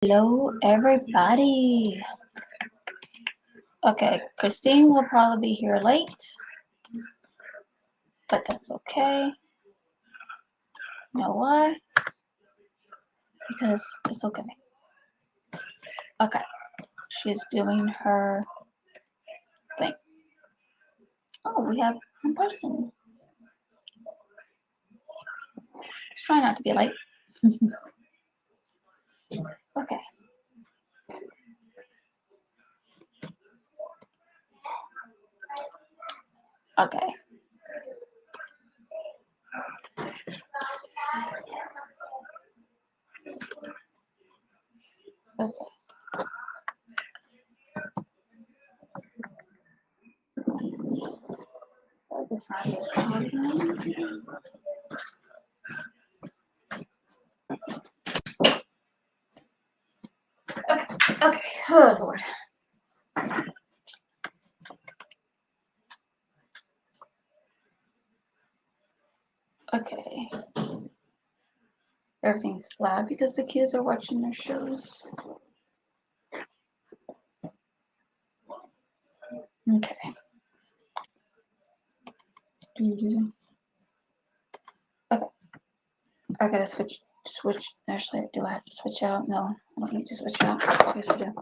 Hello, everybody. Okay, Christine will probably be here late, but that's okay. You know why? Because it's okay. Okay, she's doing her thing. Oh, we have one person. Let's try not to be late. Okay. Okay. Okay. This not recording. Okay. Okay. Oh Lord. Okay. Everything's loud because the kids are watching their shows. Okay. Okay. I gotta switch. Actually, do I have to switch out? No, I don't need to switch out. Yes, I do.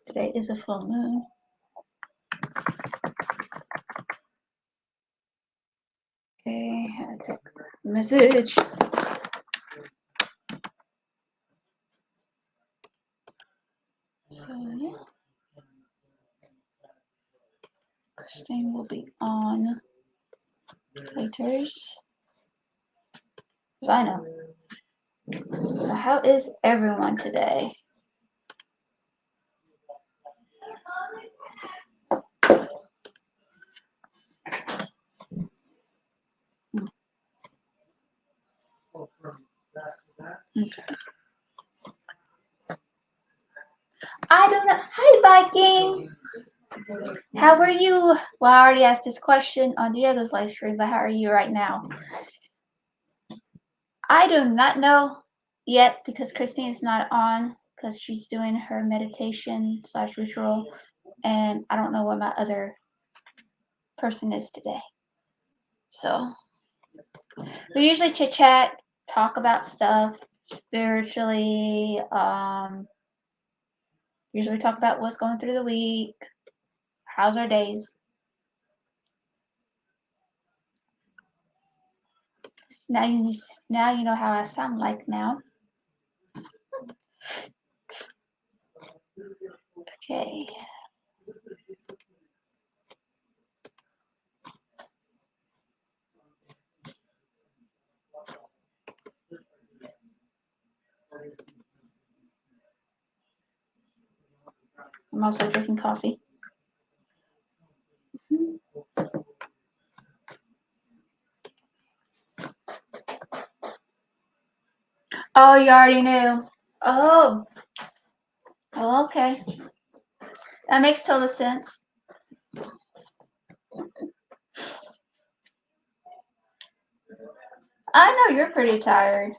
Today is a full moon. Okay, had to take message. So yeah, Christine will be on later. Cause I know. So how is everyone today? Okay. I don't know. Hi, Viking. How are you? Well, I already asked this question on the other live stream, but how are you right now? I do not know yet because Christine is not on because she's doing her meditation / ritual, and I don't know what my other person is today. So we usually chit chat, talk about stuff spiritually. Usually talk about what's going through the week, how's our days. So now you know how I sound like now. Okay. I'm also drinking coffee. Oh, you already knew. Oh, okay. That makes total sense. I know you're pretty tired,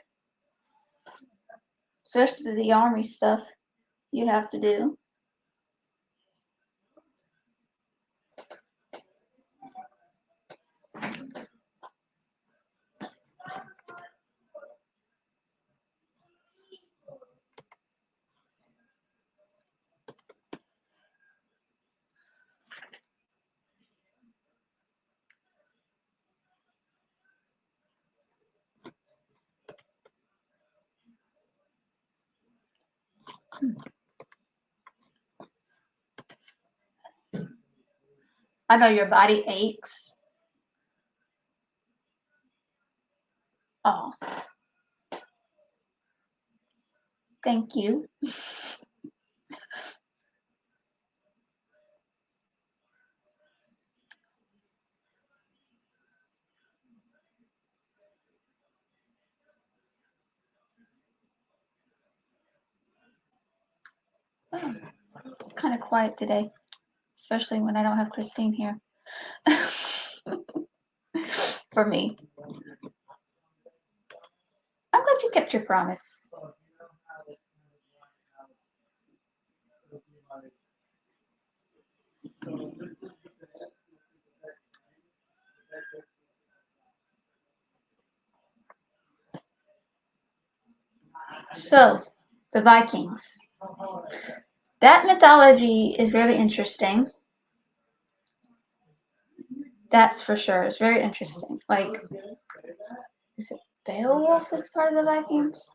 especially the army stuff you have to do. I know your body aches. Oh, thank you. Oh, it's kind of quiet today, especially when I don't have Christine here. For me. I'm glad you kept your promise. So, the Vikings. That mythology is really interesting. That's for sure. It's very interesting. Like, is it Beowulf is part of the Vikings?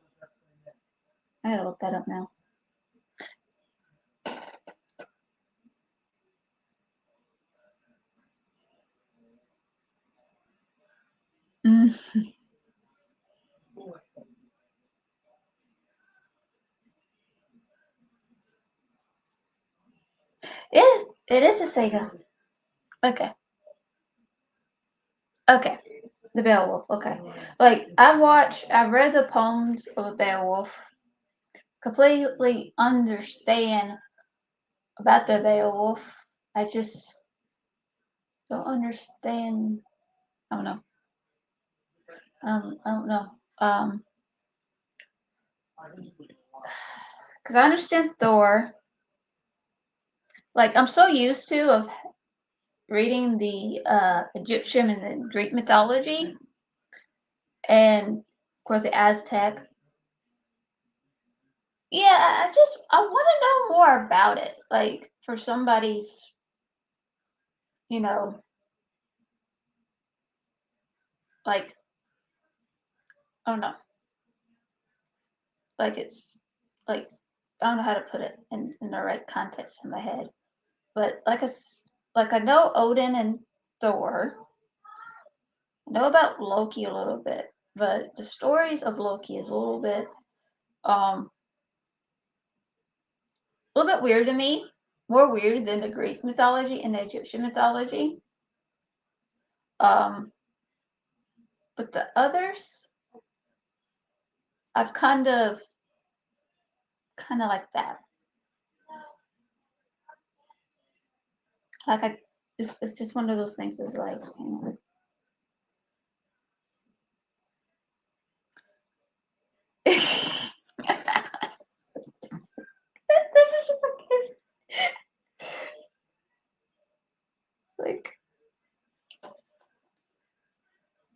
I gotta look that up now. Mm. Yeah, it is a Sega. Okay. Okay. The Beowulf. Okay. Like, I've read the poems of Beowulf, completely understand about the Beowulf. I just don't understand. I don't know. I don't know. Because I understand Thor. Like, I'm so used to of reading the Egyptian and the Greek mythology, and of course the Aztec. Yeah, I want to know more about it. Like, for somebody's, you know, like, I don't know, like it's like I don't know how to put it in the right context in my head. But like I know Odin and Thor. I know about Loki a little bit, but the stories of Loki is um a little bit weird to me. More weird than the Greek mythology and the Egyptian mythology. Um, but the others, I've kind of like that. Like it's just one of those things. Is like, like,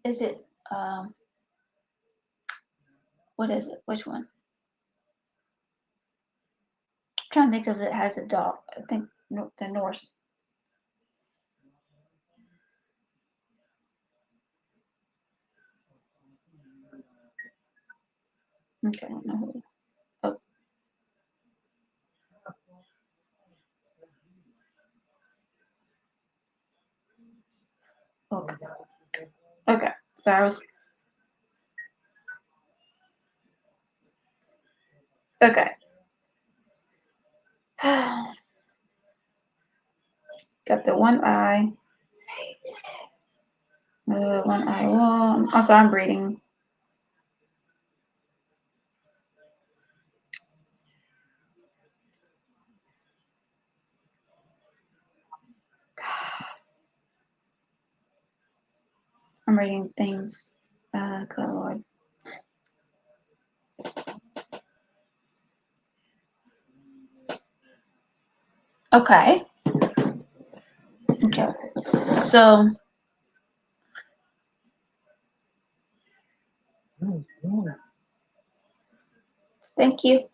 is it what is it? Which one? I'm trying to think of it has a dog. I think the Norse. Okay, I don't know who. Oh, okay. Okay. So I was okay. Got the one eye. One eye one. Also, I'm reading. I'm reading things. Good Lord. Okay. Okay. So thank you.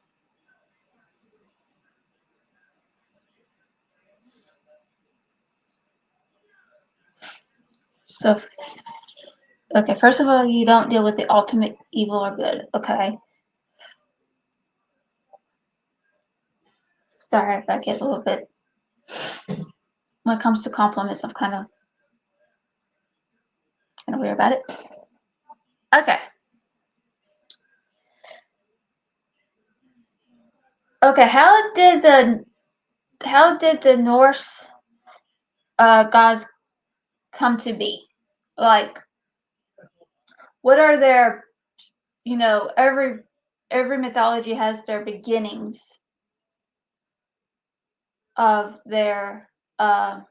So okay. First of all, you don't deal with the ultimate evil or good. Okay. Sorry if I get a little bit. When it comes to compliments, I'm kind of weird about it. Okay. Okay. How did the Norse gods come to be? Like, what are their, every mythology has their beginnings of their I'm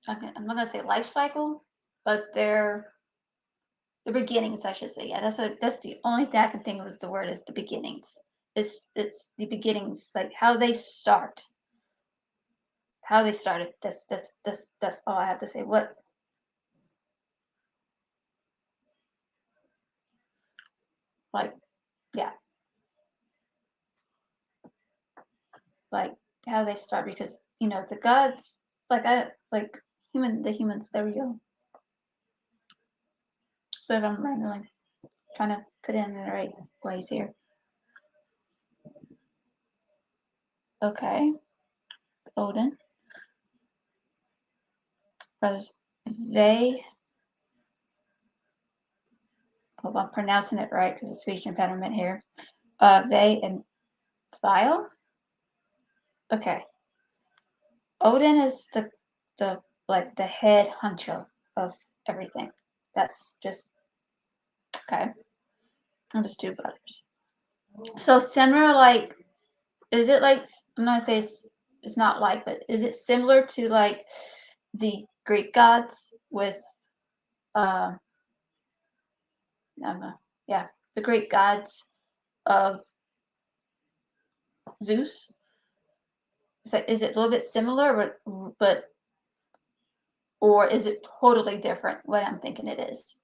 not gonna say life cycle, but their The beginnings, I should say. Yeah, that's the only thing I can think of is the word is the beginnings. It's the beginnings, like how they start, how they started. That's all I have to say. What like yeah, like how they start because the gods like the humans. There we go. So if I'm rambling, trying to put it in the right ways here. Okay, Odin brothers. They. Hope I'm pronouncing it right because it's speech impediment here. They and Vile. Okay, Odin is the like the head honcho of everything. That's just okay. And just two brothers. So similar, like, is it like I'm not gonna say it's not like, but is it similar to like the Greek gods with uh, yeah, the Greek gods of Zeus? Is it a little bit similar, but or is it totally different? What I'm thinking it is.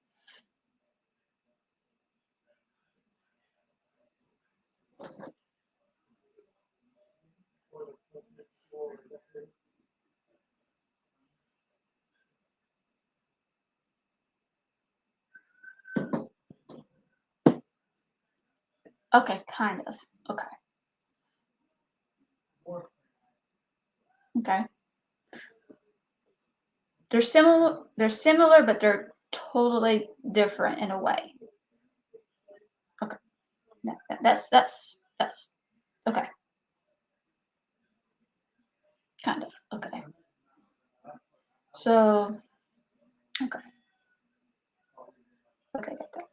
Okay, kind of. Okay. Okay. They're similar, but they're totally different in a way. Okay. That's okay. Kind of. Okay. So okay. Okay, got that.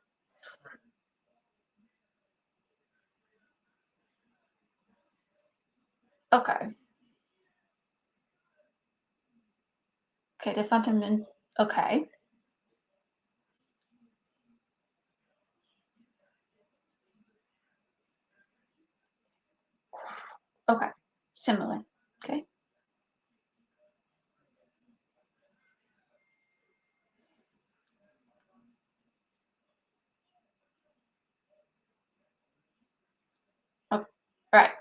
Okay. Okay, the fundamental. Okay. Okay. Similar. Okay. Oh, right.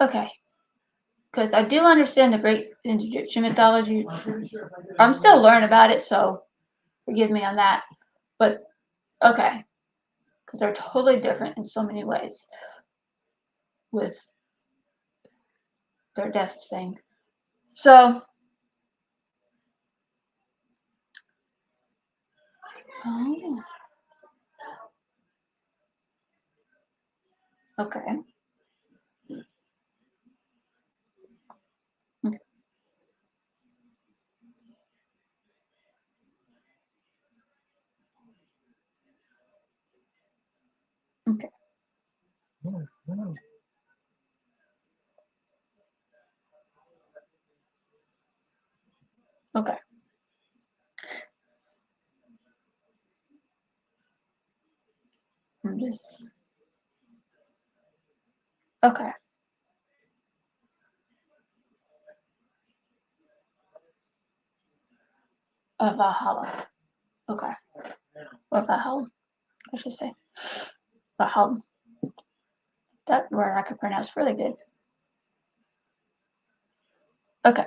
Okay. Because I do understand the great Egyptian mythology. I'm still learning about it, so forgive me on that. But okay, because they're totally different in so many ways with their death thing. So, oh, okay. Okay. Okay. I'm just okay. Valhalla. Okay. Or Valhalla, I should say. Valhalla. That word I could pronounce really good. Okay.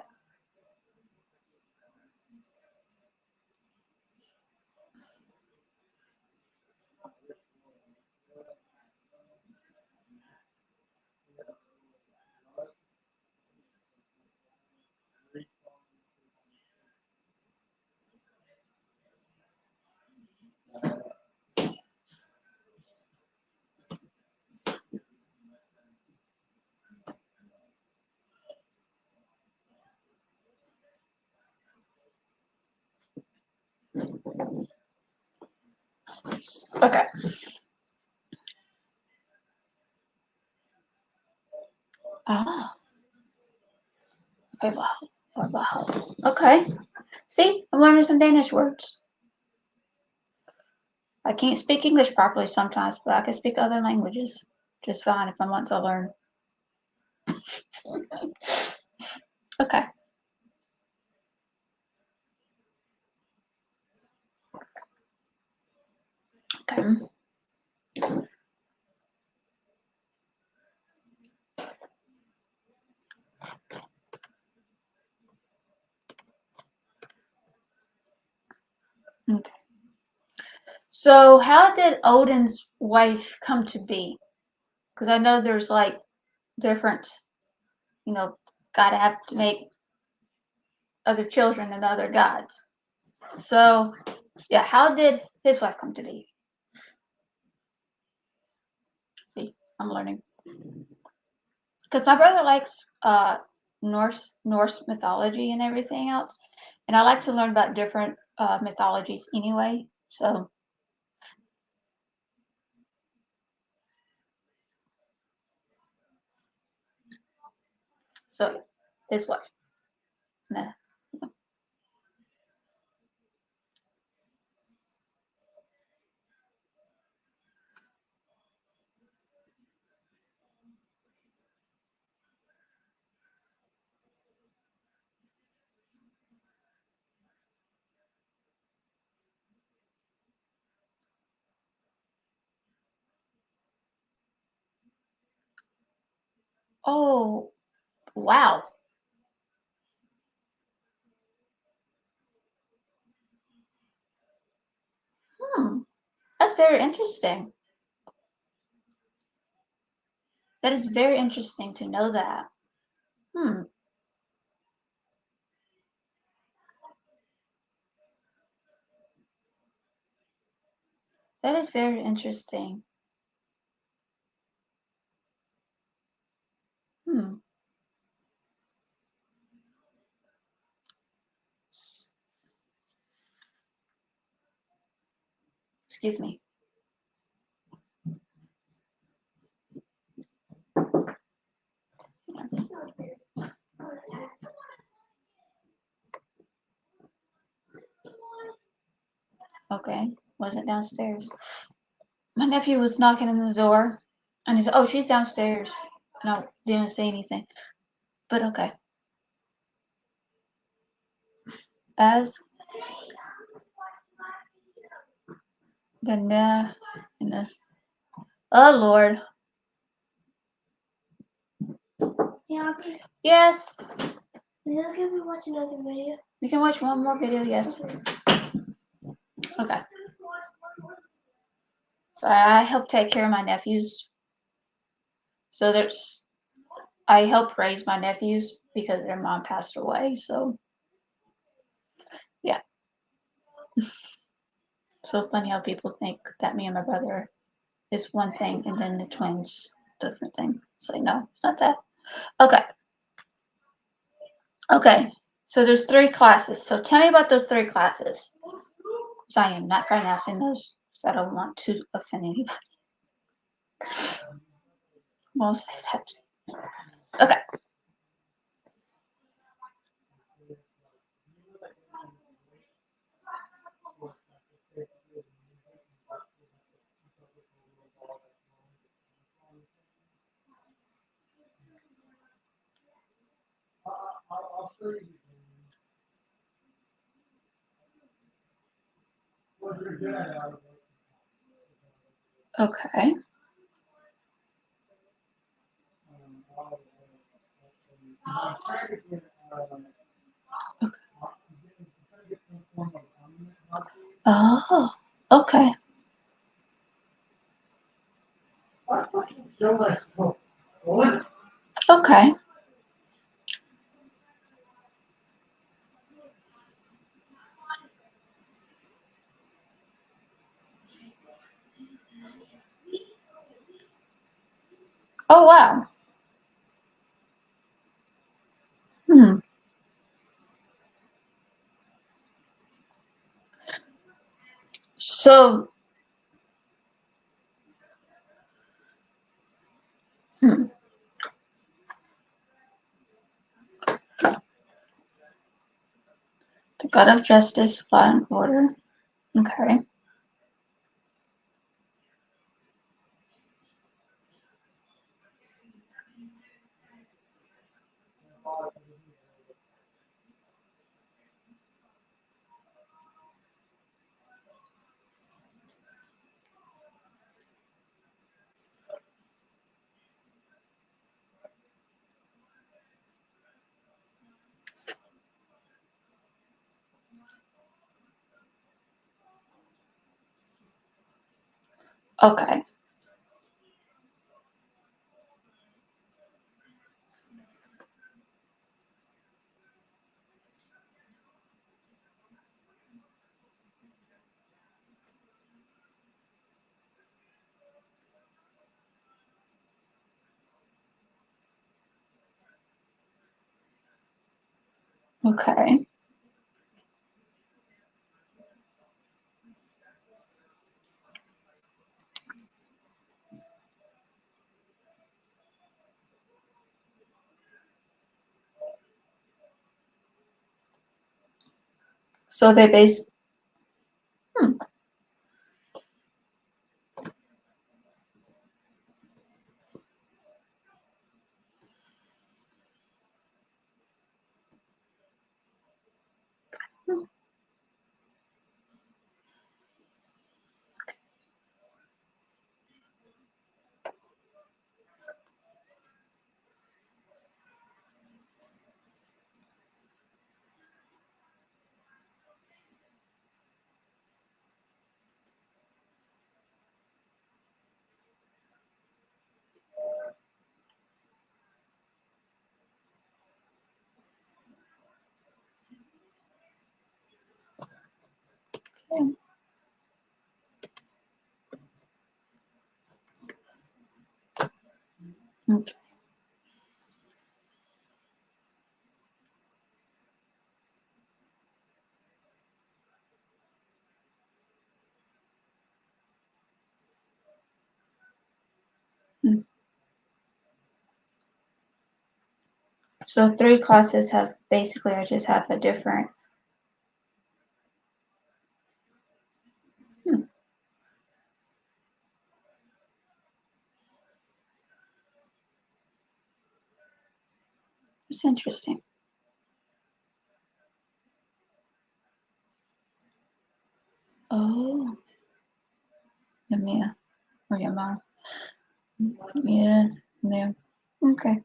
Okay. Ah. Okay. See, I'm learning some Danish words. I can't speak English properly sometimes, but I can speak other languages just fine if I want to learn. Okay. Okay. Okay. So, how did Odin's wife come to be? Because I know there's like different, gotta have to make other children and other gods. So, yeah, how did his wife come to be? See, I'm learning. Because my brother likes Norse mythology and everything else, and I like to learn about different mythologies anyway. So his wife. Nah. Oh, wow. Hmm. That's very interesting. That is very interesting to know that. Hmm. That is very interesting. Hmm. Excuse me. Okay. Wasn't downstairs. My nephew was knocking on the door, and he said, "Oh, she's downstairs." And I didn't say anything, but okay. As then, and the oh Lord, Yeah, yes, can we watch another video? we can watch one more video. Yes, okay. So I help take care of my nephews. So I help raise my nephews because their mom passed away. So yeah, so funny how people think that me and my brother is one thing, and then the twins different thing. So no, it's not that. Okay, okay. So there's 3 classes. So tell me about those 3 classes. So I am not pronouncing those, so I don't want to offend anybody. Won't say that. Okay. Okay. Oh, okay. Okay. Oh wow. Hmm. So Hmm. The God of justice, law and order. Okay. Okay. Okay. So they base. Hmm. Okay. Okay. Hmm. So 3 classes have basically I just have a different. Hmm. It's interesting. Oh, the Mia or your mom. Yeah, yeah. Okay.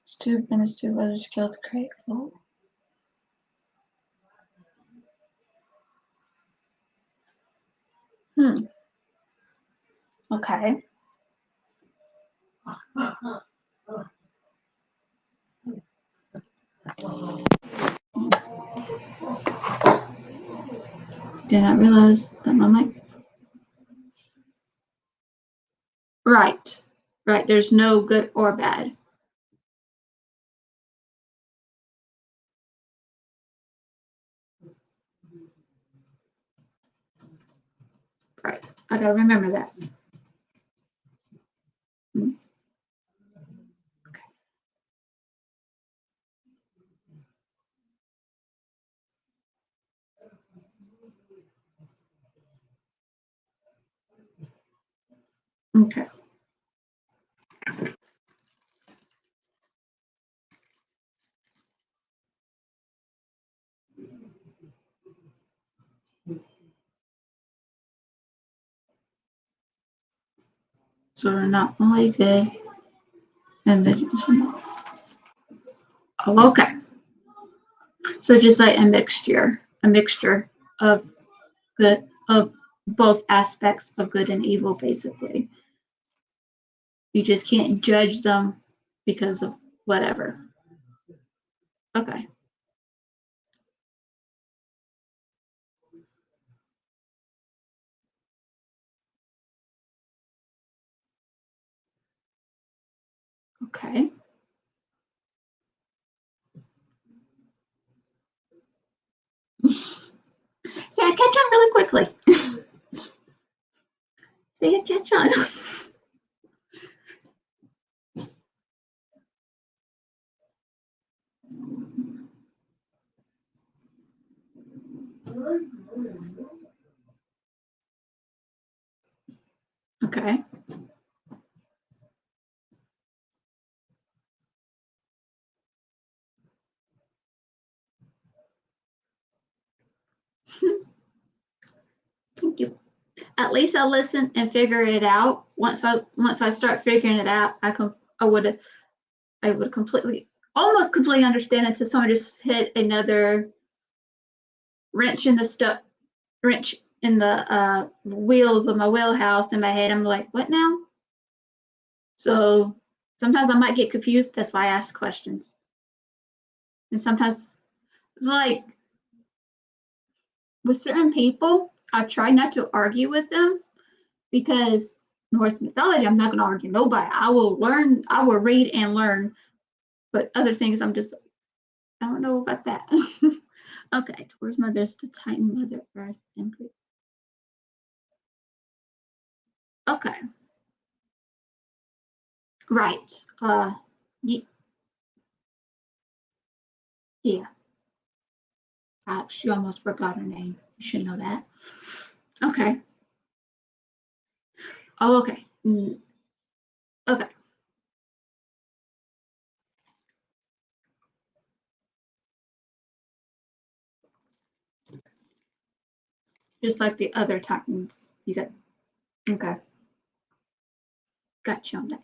Stu and his 2 brothers killed Craig. Oh. Hmm. Okay. Did not realize that my mic. Right. Right. There's no good or bad. Right. I gotta remember that. Hmm. Okay. So they're not only good and they just. Oh, okay. So just like a mixture of good of both aspects of good and evil, basically. You just can't judge them because of whatever. Okay. Okay. Yeah, catch on really quickly. See, catch on. Okay. Thank you. At least I listen and figure it out. Once I start figuring it out, I would almost completely understand until someone just hit another wrench in the wheels of my wheelhouse in my head. I'm like, what now? So sometimes I might get confused. That's why I ask questions. And sometimes it's like with certain people, I try not to argue with them because Norse mythology, I'm not going to argue nobody. I will read and learn. But other things, I don't know about that. Okay, Tor's mother is the Titan Mother Earth and Greek. Okay. Right. Yeah. She almost forgot her name. You should know that. Okay. Oh, okay. Okay. Just like the other Titans. You got okay. Got you on that.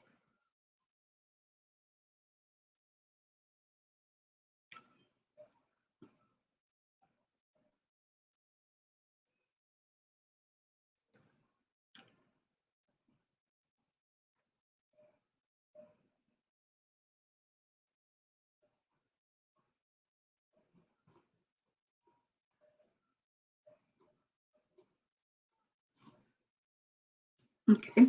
Okay.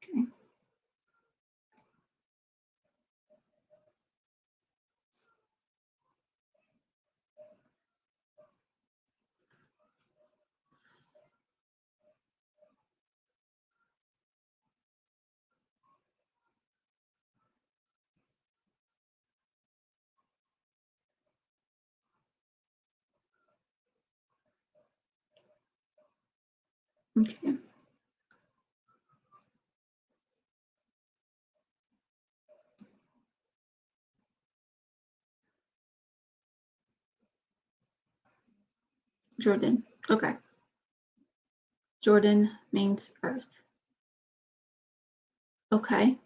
Okay. Okay. Jordan. Okay. Jordan means earth. Okay.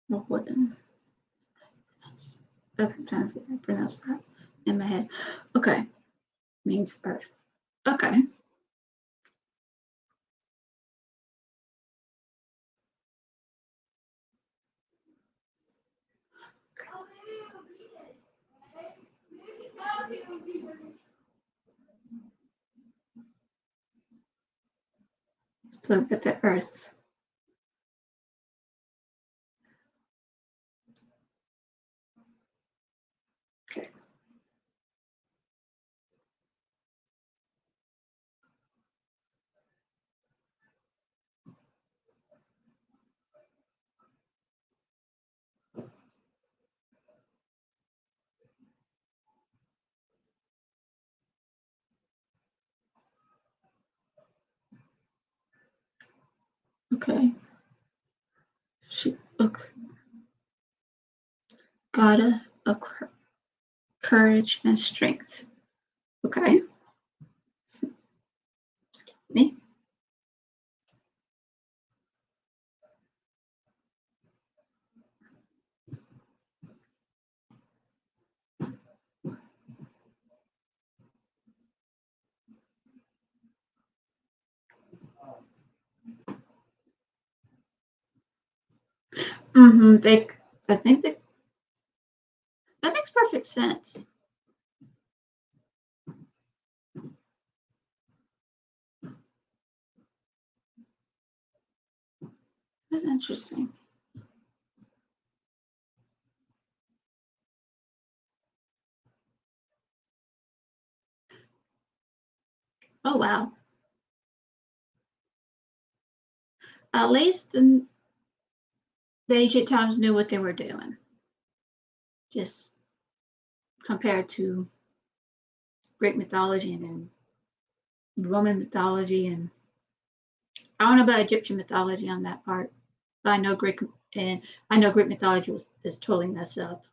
Well, Jordan. I'm trying to pronounce that in my head. Okay. Means earth. Okay. So it's the earth. Okay. Okay. She okay. Gotta courage and strength. Okay. Excuse me. Mm-hmm. I think that makes perfect sense. That's interesting. Oh, wow. At least the ancient times knew what they were doing. Just compared to Greek mythology and then Roman mythology, and I don't know about Egyptian mythology on that part, but I know Greek mythology is totally messed up.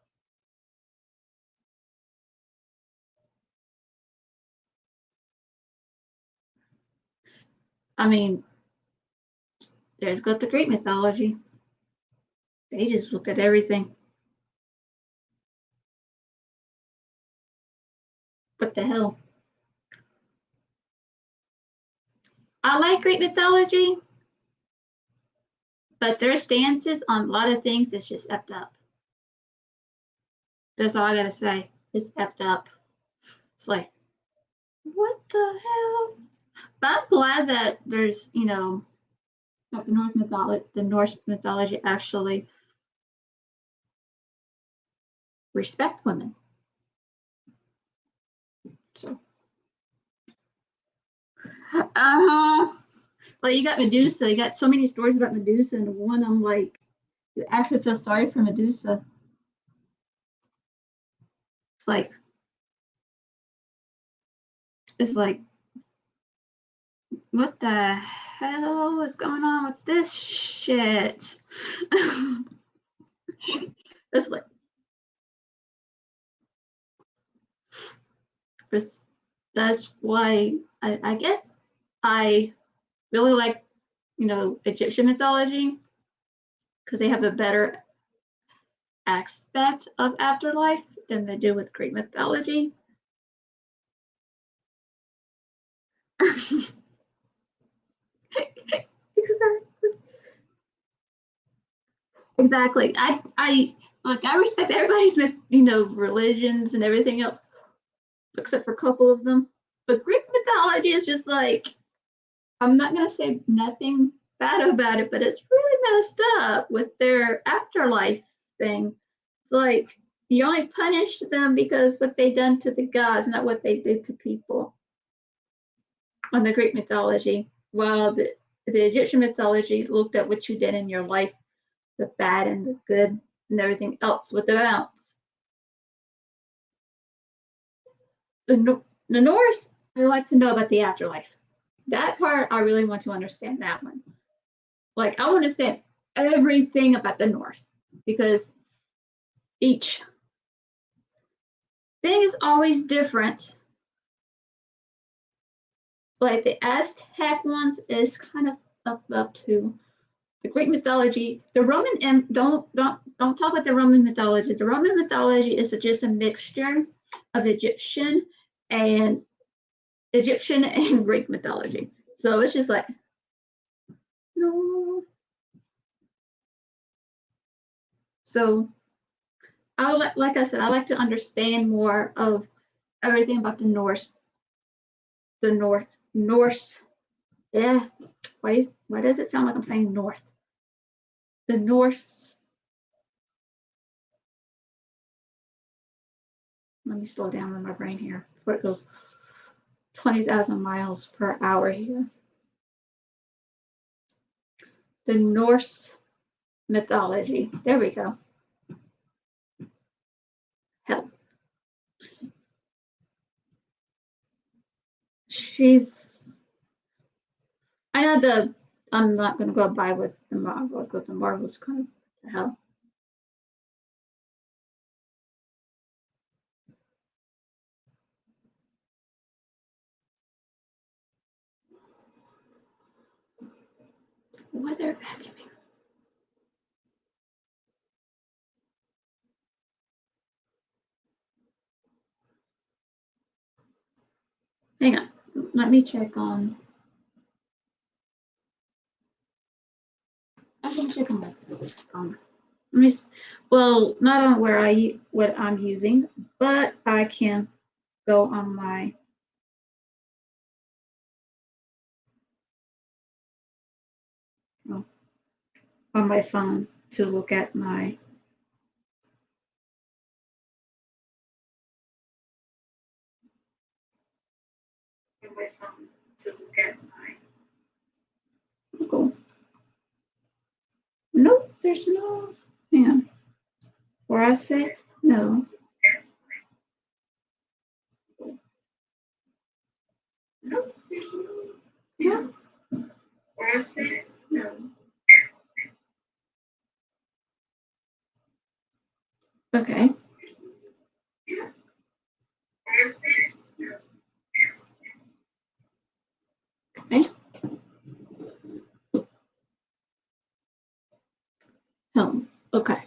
I mean, there's got the Greek mythology. They just looked at everything. What the hell? I like Greek mythology, but their stances on a lot of things is just effed up. That's all I gotta say. It's effed up. It's like, what the hell? But I'm glad that there's, like the Norse mythology actually respect women. So, like you got Medusa. You got so many stories about Medusa, and one I'm like, you actually feel sorry for Medusa. It's like, what the hell is going on with this shit? It's like, that's why I guess I really like, Egyptian mythology, because they have a better aspect of afterlife than they do with Greek mythology. Exactly. I respect everybody's religions and everything else, except for a couple of them. But Greek mythology is just like, I'm not gonna say nothing bad about it, but it's really messed up with their afterlife thing. It's like you only punish them because what they done to the gods, not what they did to people. On the Greek mythology, while the Egyptian mythology looked at what you did in your life, the bad and the good and everything else with the balance. The Norse, I like to know about the afterlife. That part, I really want to understand that one. Like, I want to understand everything about the Norse, because each thing is always different. Like the Aztec ones is kind of up to the Greek mythology. The Roman, don't talk about the Roman mythology. The Roman mythology is just a mixture of Egyptian and Greek mythology. So it's just like, no. So I would like I said, I like to understand more of everything about the Norse. The Norse. Yeah. Why does it sound like I'm saying North? The Norse. Let me slow down with my brain here before it goes 20,000 miles per hour here. The Norse mythology. There we go. Hell. I know I'm not going to go by with the Marvels, but the Marvels kind of the hell. Why they're vacuuming? Hang on. Let me check on. I can check on my phone. Well, not on what I'm using, but I can go on my phone to look at my phone. personal? Yeah. Or I say no. No. Yeah. Or I say no. Okay. Yeah. Or I say no. Okay. Home. Okay.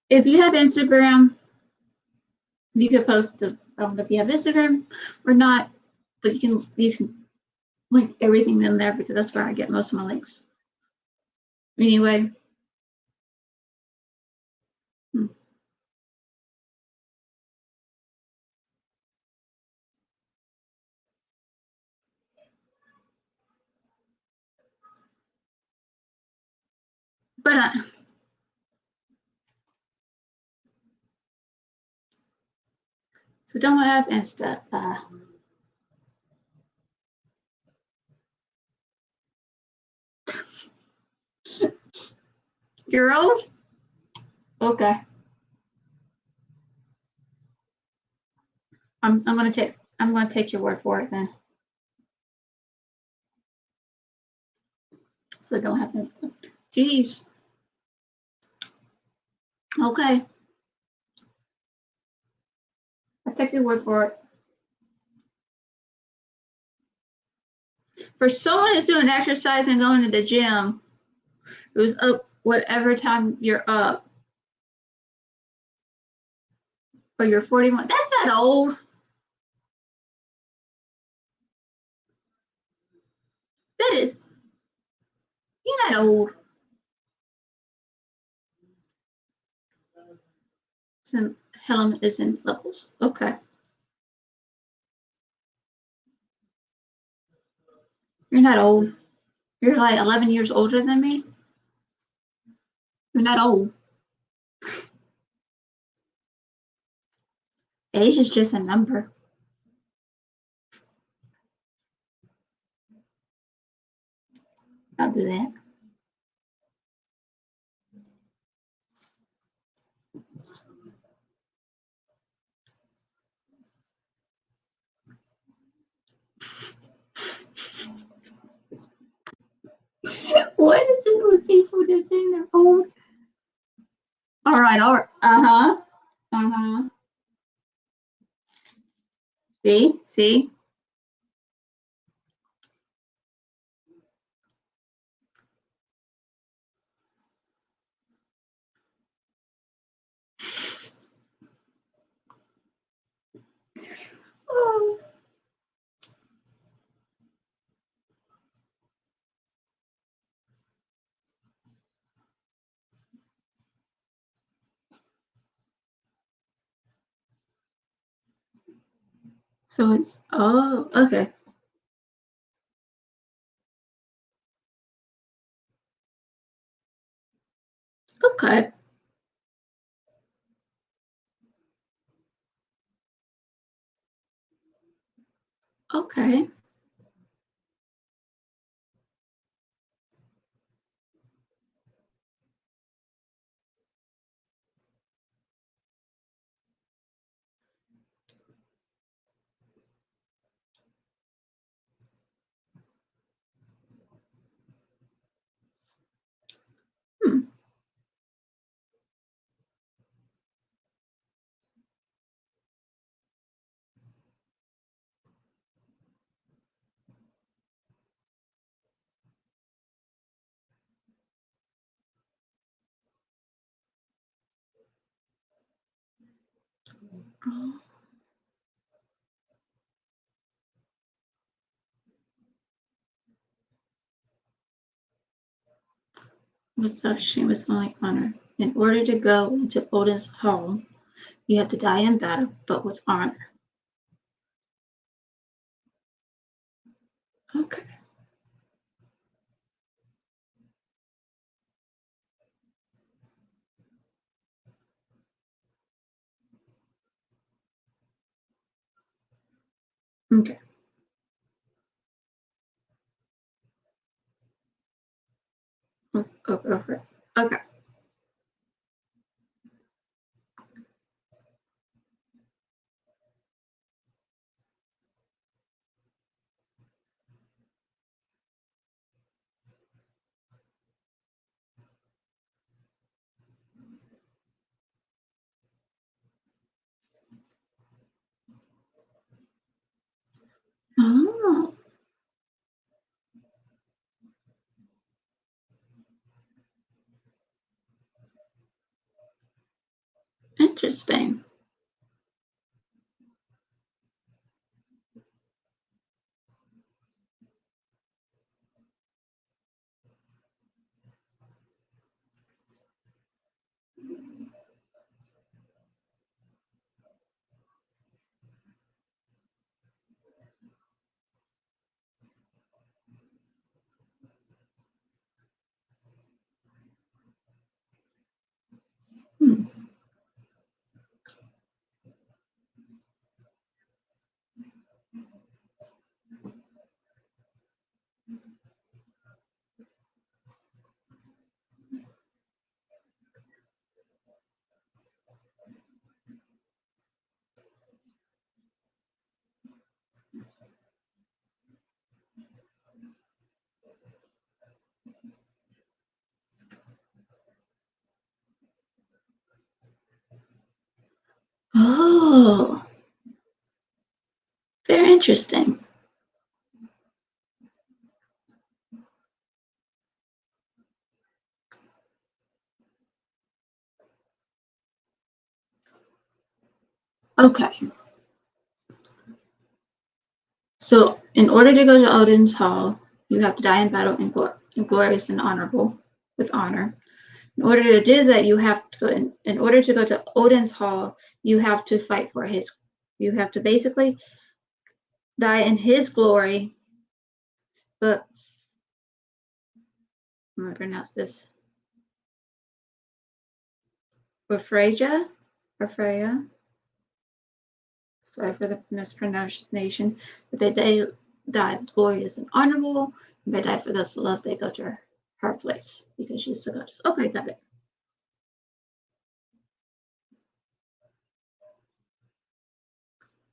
If you have Instagram, you could post the, I don't know if you have Instagram or not, but you can link everything in there because that's where I get most of my links. Anyway. But so don't have Insta. You're old? Okay. I'm gonna take your word for it then. So don't have Insta. Jeez. Okay. I'll take your word for it. For someone who's doing exercise and going to the gym, who's up whatever time you're up, or you're 41, that's not old. That is, you're not old. So Helen is in levels. Okay. You're not old. You're like 11 years older than me. You're not old. Age is just a number. I'll do that. What is it with people just saying they're old? All right. Uh-huh. Uh-huh. See? Oh. So it's, oh, okay. Okay. Okay. Hmm. Oh, was that she was only honor. In order to go into Odin's home, you have to die in battle, but with honor. Okay. Okay. Okay. Okay. Oh, interesting. Hmm. Oh, very interesting. Okay. So, in order to go to Odin's Hall, you have to die in battle glorious and honorable, with honor. In order to do that, you have to, in order to go to Odin's Hall, you have to fight for his, you have to basically die in his glory, but I'm going to pronounce this, or Freya, or Freya. Sorry for the mispronunciation, but they die glorious and honorable. And they die for those love. They go to her place because she's the goddess. Okay, got it.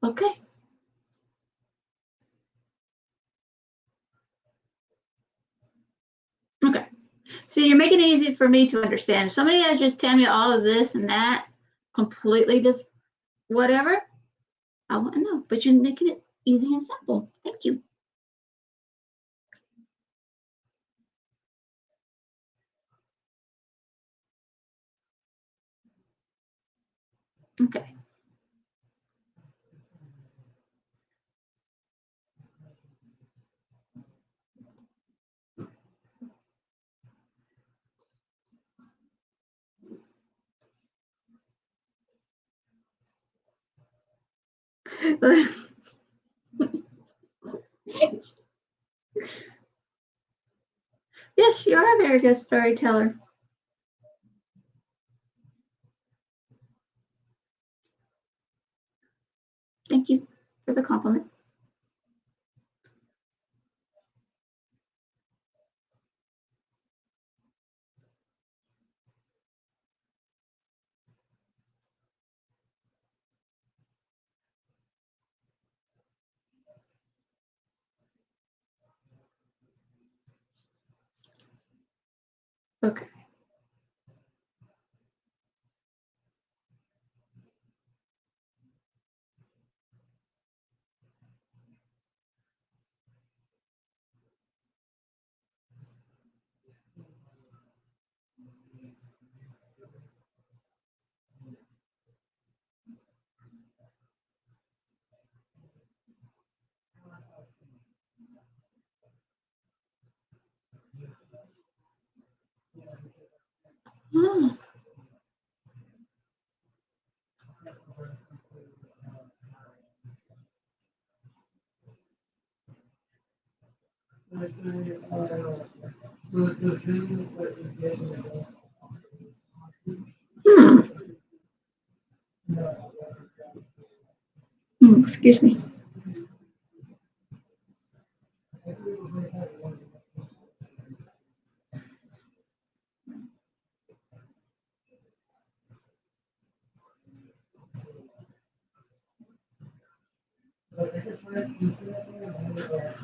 Okay. Okay. So you're making it easy for me to understand. If somebody had just tell me all of this and that, completely just whatever, I want to know. But you're making it easy and simple. Thank you. Okay. Yes, you are a very good storyteller. Thank you for the compliment. Okay. Oh. Hmm. Excuse me.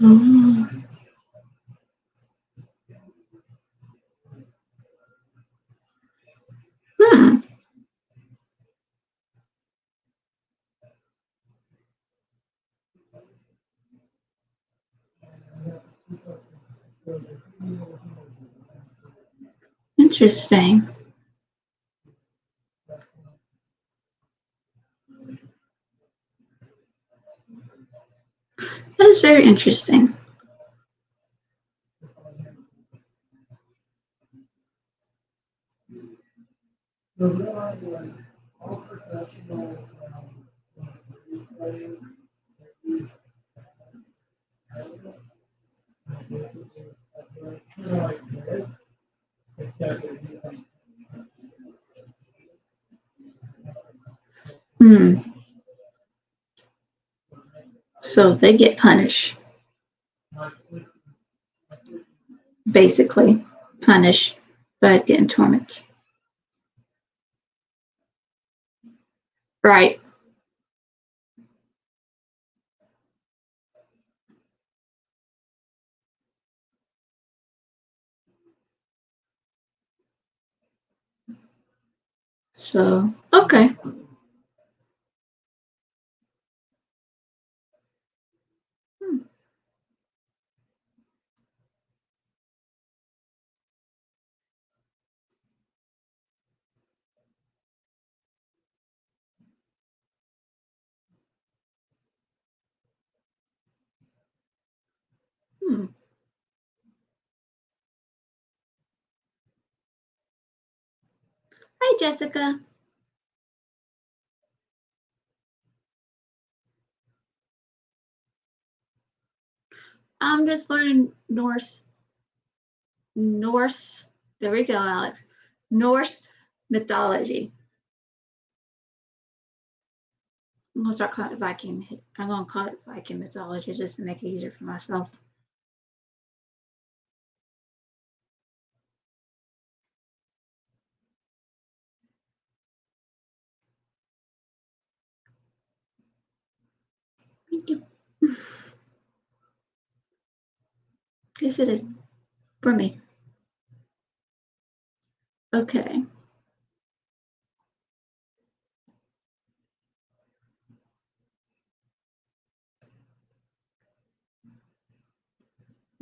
Mm. Hmm. Interesting. That is very interesting. Hmm. So they get punished, basically punished by getting tormented. Right. So, okay. Hmm. Hmm. Hi, Jessica. I'm just learning Norse. There we go, Alex. Norse mythology. I'm gonna start calling it Viking. I'm gonna call it Viking mythology just to make it easier for myself. Thank you. Yes, it is for me. Okay.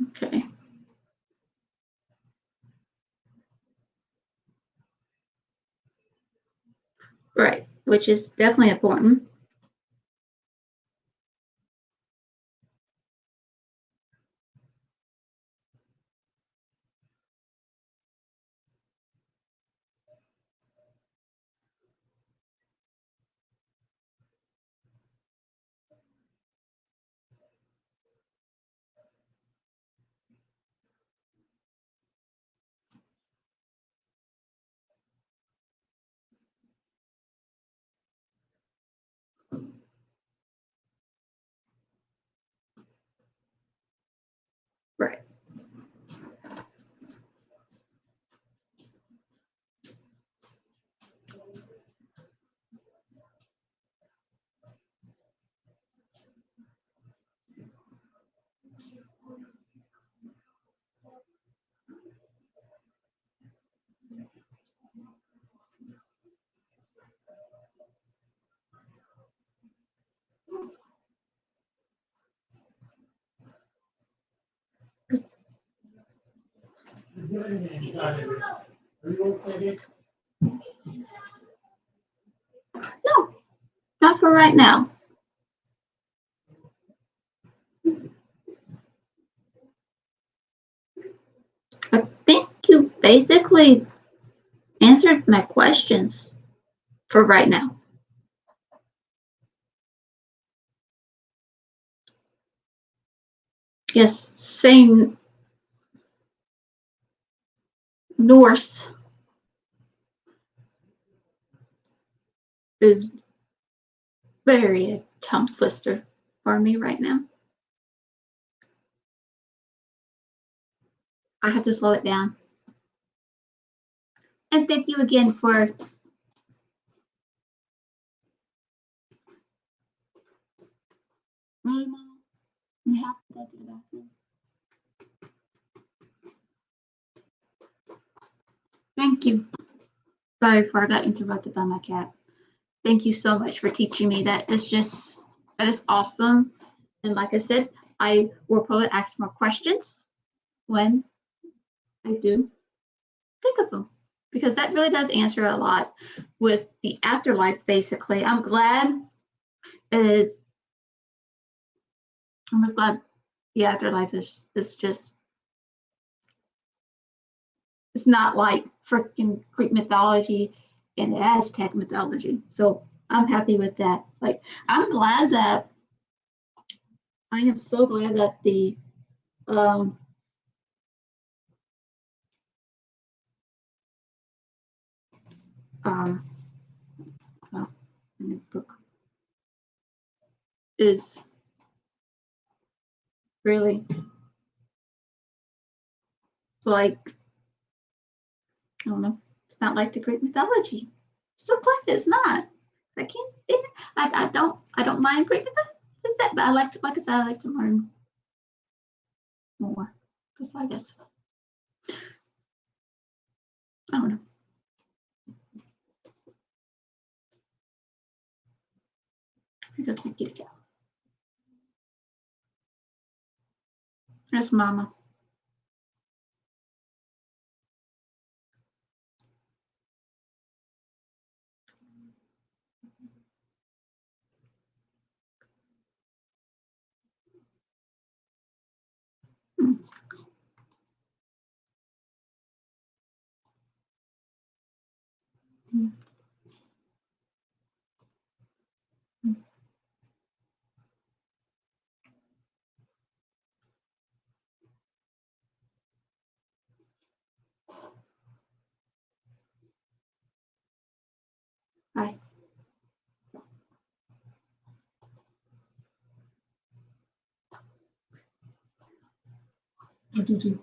Okay. Right. Which is definitely important. Right. No, not for right now. I think you basically answered my questions for right now. Yes, saying Norse is very a tongue twister for me right now. I have to slow it down. And thank you again for You have to go to the bathroom. Thank you. Sorry for I got interrupted by my cat. Thank you so much for teaching me that. That is awesome. And like I said, I will probably ask more questions when I do think of them, because that really does answer a lot with the afterlife, basically. I'm just glad the afterlife is just, it's not like freaking Greek mythology and the Aztec mythology. So I'm happy with that. Like, I am so glad that the well, in the book is really like, I don't know, it's not like the Greek mythology. So glad it's not. I can't stand it. I don't mind Greek mythology, but like I said, I like to learn more. Because I guess, I don't know. I guess we get it out. That's Mama. Hi. Okay,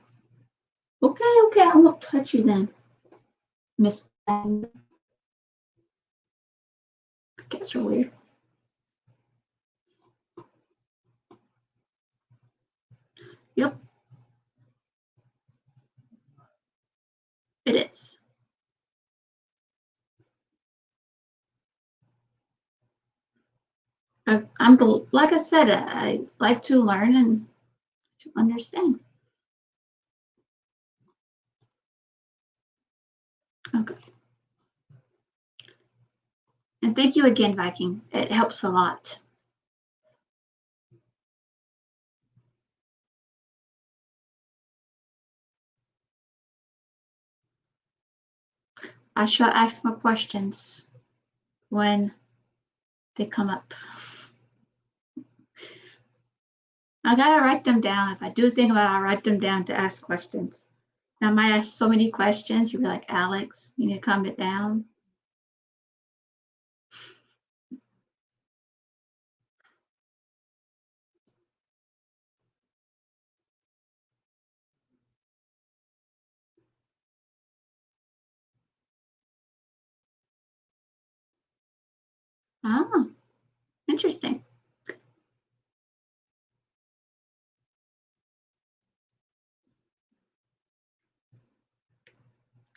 I won't touch you then, Miss. Cats are weird. Yep. It is. Like I said, I like to learn and to understand. Okay. And thank you again, Viking. It helps a lot. I shall ask more questions when they come up. I gotta write them down. If I do think about it, I'll write them down to ask questions. I might ask so many questions, you'll be like, Alex, you need to calm it down. Ah, interesting.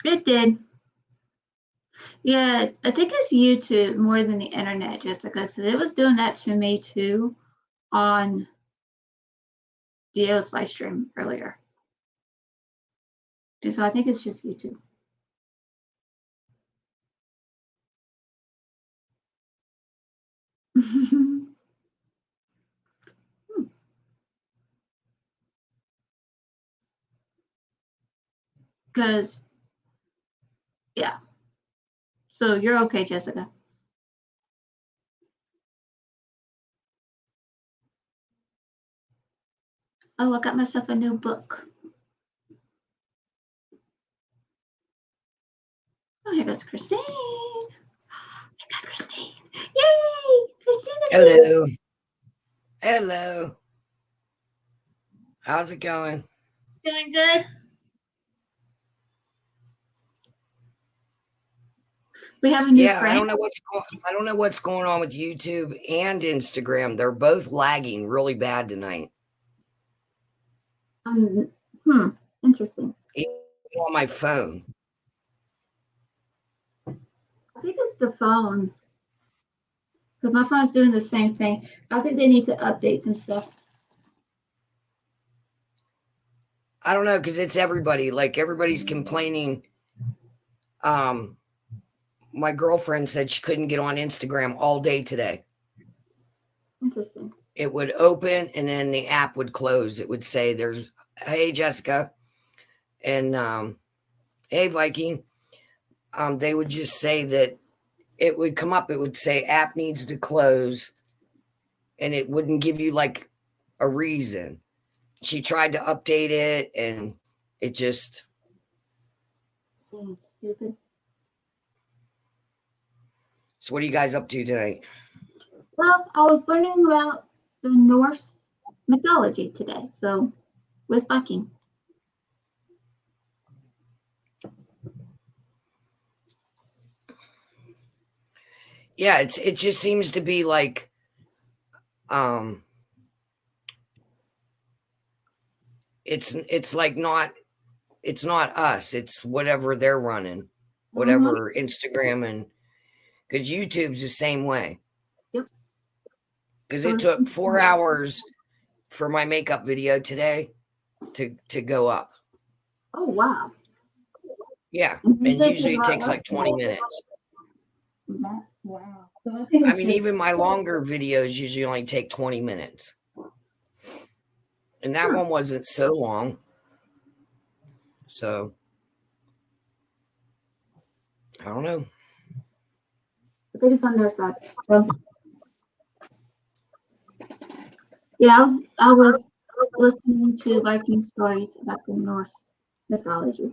It did. Yeah, I think it's YouTube more than the internet, Jessica. So it was doing that to me too on Dio's live stream earlier. And so I think it's just YouTube. Because, yeah. So you're okay, Jessica. Oh, I got myself a new book. Oh, here goes Christine. I got Christine. Yay! Christine is Hello. Hello. How's it going? doing good. We have a new friend. I don't know what's going on with YouTube and Instagram. They're both lagging really bad tonight. Interesting. Even on my phone. I think it's the phone. Because my phone's doing the same thing. I think they need to update some stuff. I don't know, because it's everybody. Like, everybody's complaining. My girlfriend said she couldn't get on Instagram all day today. Interesting. It would open and then the app would close. It would say there's, hey, Jessica, and hey, Viking. They would just say that it would come up. It would say app needs to close, and it wouldn't give you like a reason. She tried to update it, and it just. Being stupid. So what are you guys up to tonight? Well, I was learning about the Norse mythology today. So, with Viking. Yeah, it just seems to be like, it's like not, it's not us. It's whatever they're running, whatever Instagram, and because YouTube's the same way. Yep. Because it took 4 hours for my makeup video today to go up. Oh, wow. Yeah, and usually it takes like 20 minutes. Wow. I mean, even my longer videos usually only take 20 minutes. And that one wasn't so long. So, I don't know. I think it's on their side. So, yeah, I was listening to Viking stories about the Norse mythology. I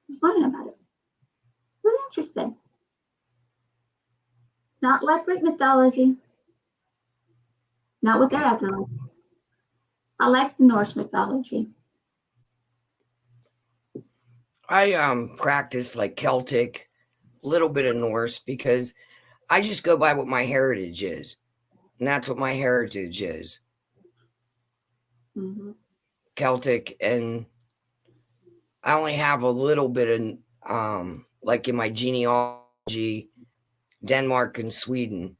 was learning about it. Really interesting. Not like Greek mythology. Not what they're after. I like the Norse mythology. I practice like Celtic, a little bit of Norse, because I just go by what my heritage is. And that's what my heritage is. Mm-hmm. Celtic, and I only have a little bit of like in my genealogy, Denmark and Sweden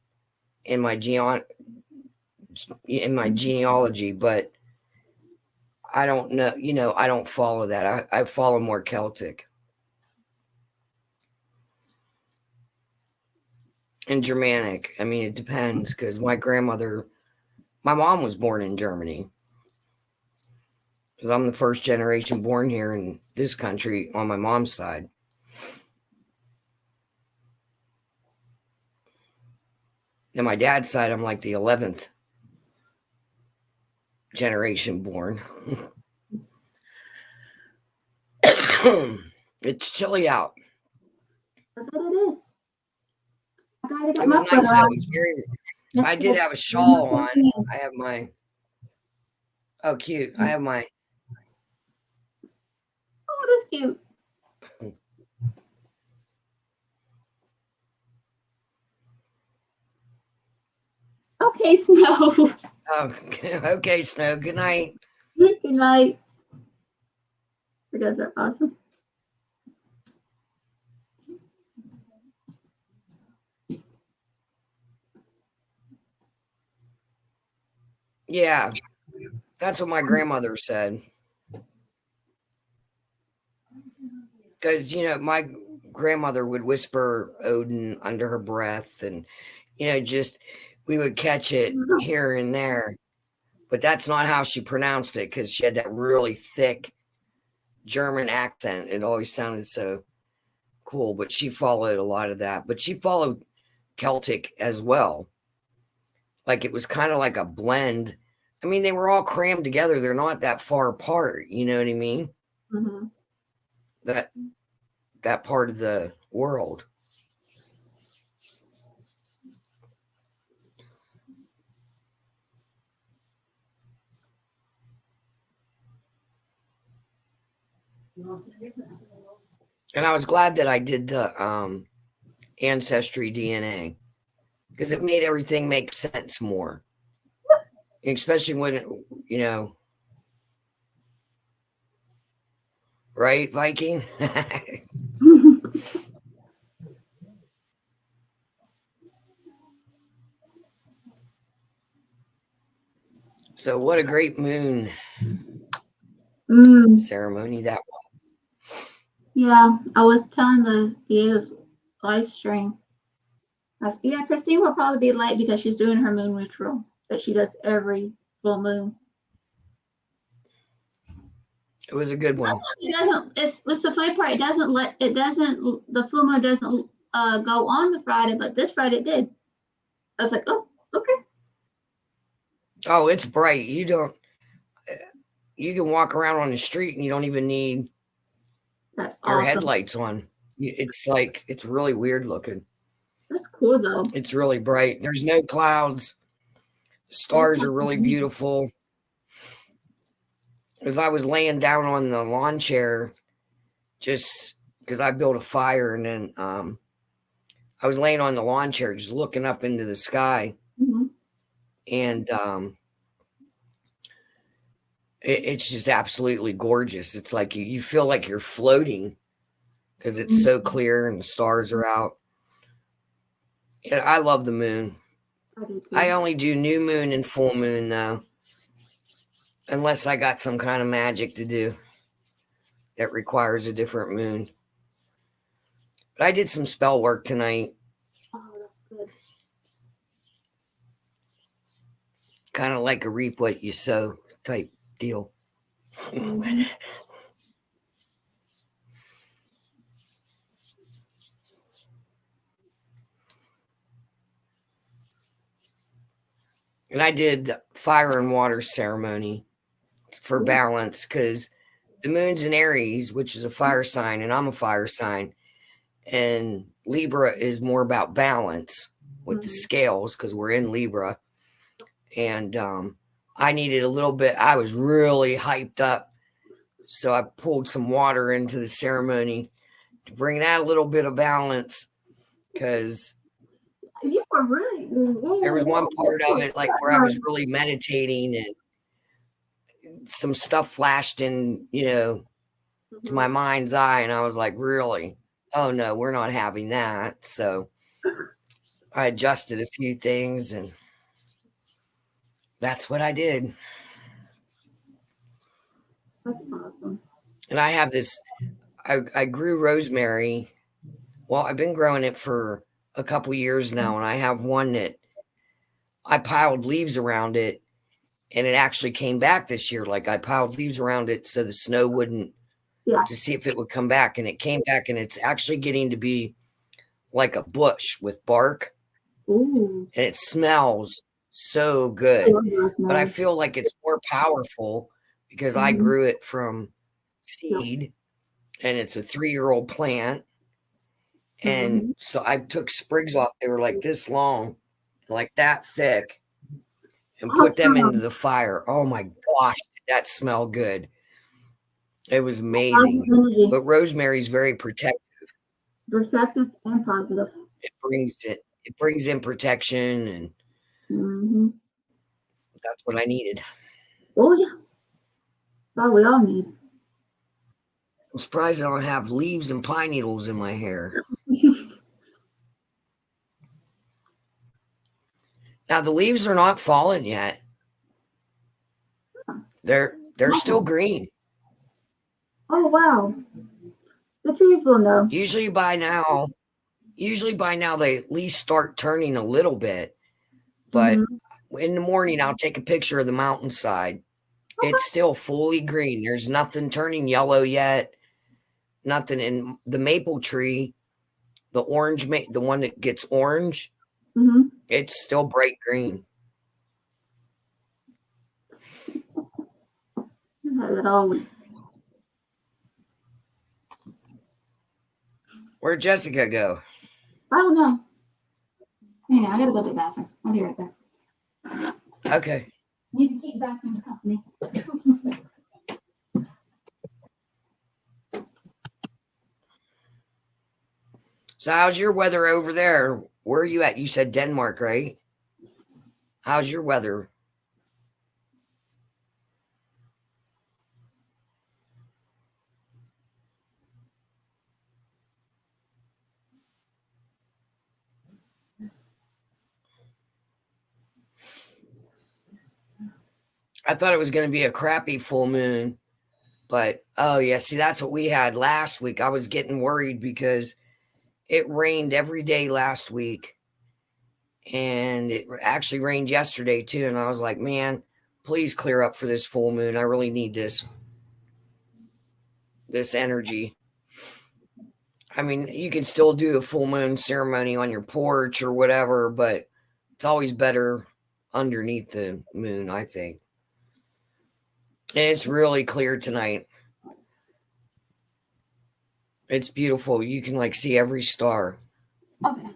in my genealogy, but I don't know, I don't follow that. I follow more Celtic and Germanic. I mean, it depends, because my mom was born in Germany. Because I'm the first generation born here in this country on my mom's side. And my dad's side, I'm like the 11th generation born. It's chilly out. I bet it is. I gotta get It my was sweater nice on. though. It was very. I did have a shawl on. I have my. Oh, cute! I have my. Oh, that's cute. Okay, Snow. Oh, okay, Snow. Good night. Good night. You guys are awesome. Yeah, that's what my grandmother said. Because my grandmother would whisper Odin under her breath, and just we would catch it here and there. But that's not how she pronounced it, because she had that really thick German accent. It always sounded so cool, but she followed a lot of that. But she followed Celtic as well. Like it was kind of like a blend. I mean, they were all crammed together. They're not that far apart. You know what I mean? Mm-hmm. That part of the world. And I was glad that I did the ancestry DNA, because it made everything make sense more. Especially when right, Viking? So what a great moon ceremony that was. Yeah, I was telling the Diego's live stream. Yeah, Christine will probably be late because she's doing her moon ritual that she does every full moon. It was a good one. It doesn't. It's the funny part. It doesn't. The full moon doesn't go on the Friday, but this Friday it did. I was like, oh, okay. Oh, it's bright. You can walk around on the street and you don't even need That's your awesome. headlights on. It's really weird looking. That's cool though. It's really bright. There's no clouds. Stars are really beautiful. As I was laying down on the lawn chair, just because I built a fire, and then I was laying on the lawn chair, just looking up into the sky, and it's just absolutely gorgeous. It's like you feel like you're floating because it's so clear and the stars are out. Yeah, I love the moon. I only do new moon and full moon though, unless I got some kind of magic to do that requires a different moon. But I did some spell work tonight. Oh, that's good. Kind of like a reap what you sow type deal. And I did fire and water ceremony for balance because the moon's in Aries, which is a fire sign, and I'm a fire sign. And Libra is more about balance with the scales because we're in Libra. And I needed a little bit. I was really hyped up. So I pulled some water into the ceremony to bring that a little bit of balance because you were really. there was one part of it like where I was really meditating and some stuff flashed in, to my mind's eye. And I was like, really? Oh no, we're not having that. So I adjusted a few things and that's what I did. That's awesome. And I have this, I grew rosemary. Well, I've been growing it for a couple years now. And I have one that I piled leaves around it and it actually came back this year. Like I piled leaves around it so the snow wouldn't, to see if it would come back. And it came back and it's actually getting to be like a bush with bark. Ooh. And it smells so good. But I feel like it's more powerful because I grew it from seed and it's a 3-year-old plant. And so I took sprigs off. They were like this long, like that thick, and put them into the fire. Oh my gosh, did that smell good. It was amazing. But rosemary is very protective. Protective and positive. It brings in protection, and that's what I needed. Oh yeah. That's all we all need. I'm surprised I don't have leaves and pine needles in my hair. Now the leaves are not fallen yet. They're still green. Oh wow. The trees will know. Usually by now they at least start turning a little bit. But in the morning I'll take a picture of the mountainside. It's still fully green. There's nothing turning yellow yet. Nothing in the maple tree, the one that gets orange. It's still bright green. Where'd Jessica go? I don't know. Hang on, I gotta go to the bathroom. I'll be right back. Okay. You can keep bathroom company. So how's your weather over there? Where are you at? You said Denmark, right? How's your weather? I thought it was going to be a crappy full moon, but oh yeah, see that's what we had last week. I was getting worried because it rained every day last week, and it actually rained yesterday too. And I was like, man, please clear up for this full moon. I really need this energy. I mean, you can still do a full moon ceremony on your porch or whatever, but it's always better underneath the moon, I think. And it's really clear tonight. It's beautiful. You can like see every star. Okay.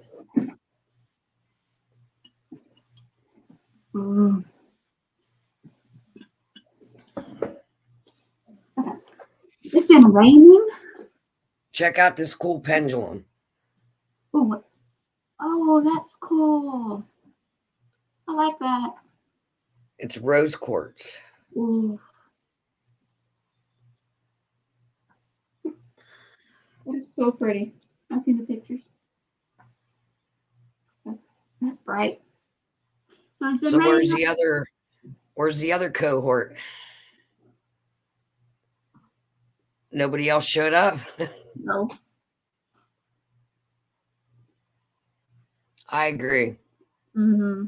Mm. Okay. It's been raining. Check out this cool pendulum. Ooh. Oh, that's cool. I like that. It's rose quartz. Ooh. That is so pretty. I've seen the pictures. That's bright. So it's been So raining. where's the other cohort? Nobody else showed up? No. I agree. Mm-hmm.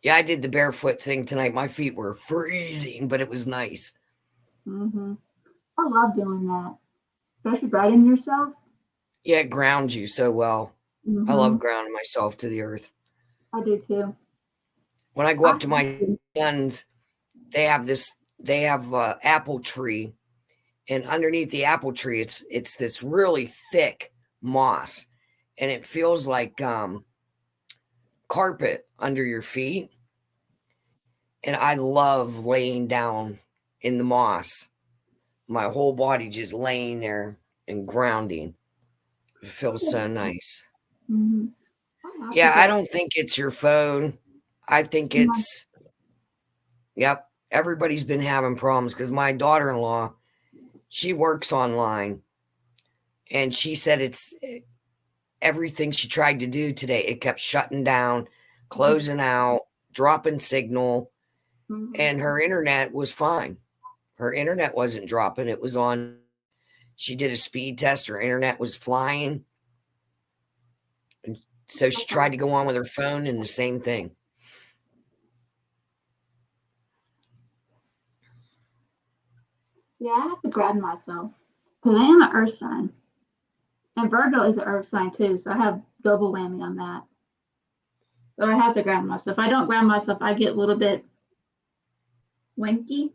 Yeah, I did the barefoot thing tonight. My feet were freezing, but it was nice. Mm-hmm. I love doing that. Especially guiding yourself. Yeah, it grounds you so well. Mm-hmm. I love grounding myself to the earth. I do too. When I go up to my sons, they have a apple tree, and underneath the apple tree, it's this really thick moss, and it feels like carpet under your feet. And I love laying down in the moss, my whole body just laying there and grounding. It feels so nice. Mm-hmm. Yeah, I don't think it's your phone. I think it's, yep, everybody's been having problems because my daughter-in-law, she works online, and she said it's everything she tried to do today. It kept shutting down, closing out, dropping signal, and her internet was fine. Her internet wasn't dropping. It was on. She did a speed test. Her internet was flying. And so she tried to go on with her phone and the same thing. Yeah, I have to ground myself because I am an earth sign. And Virgo is an earth sign too, so I have double whammy on that. So I have to ground myself. If I don't ground myself, I get a little bit winky.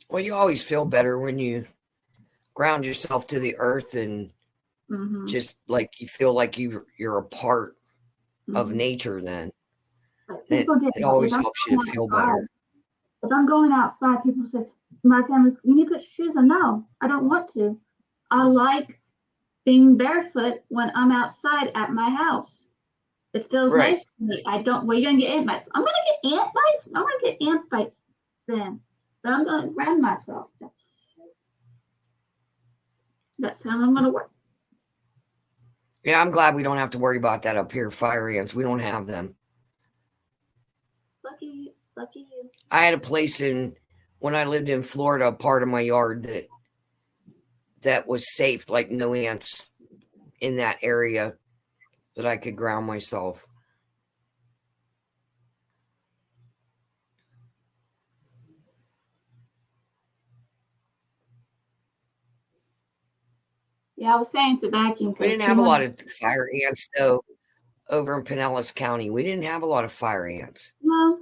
Well, you always feel better when you ground yourself to the earth and just like you feel like you're a part of nature then. It always helps you to feel better. If I'm going outside, people say, my family's, you need to put shoes on. No, I don't want to. I like being barefoot when I'm outside at my house. It feels nice to me. I don't, well, you're going to get ant bites. I'm going to get ant bites? I'm going to get ant bites then. But I'm going to ground myself. That's how I'm going to work. Yeah, I'm glad we don't have to worry about that up here, fire ants. We don't have them. Lucky you. I had a place when I lived in Florida, a part of my yard that was safe, like no ants in that area that I could ground myself. Yeah, I was saying to vacuum. We didn't have a lot of fire ants, though, over in Pinellas County. We didn't have a lot of fire ants. No.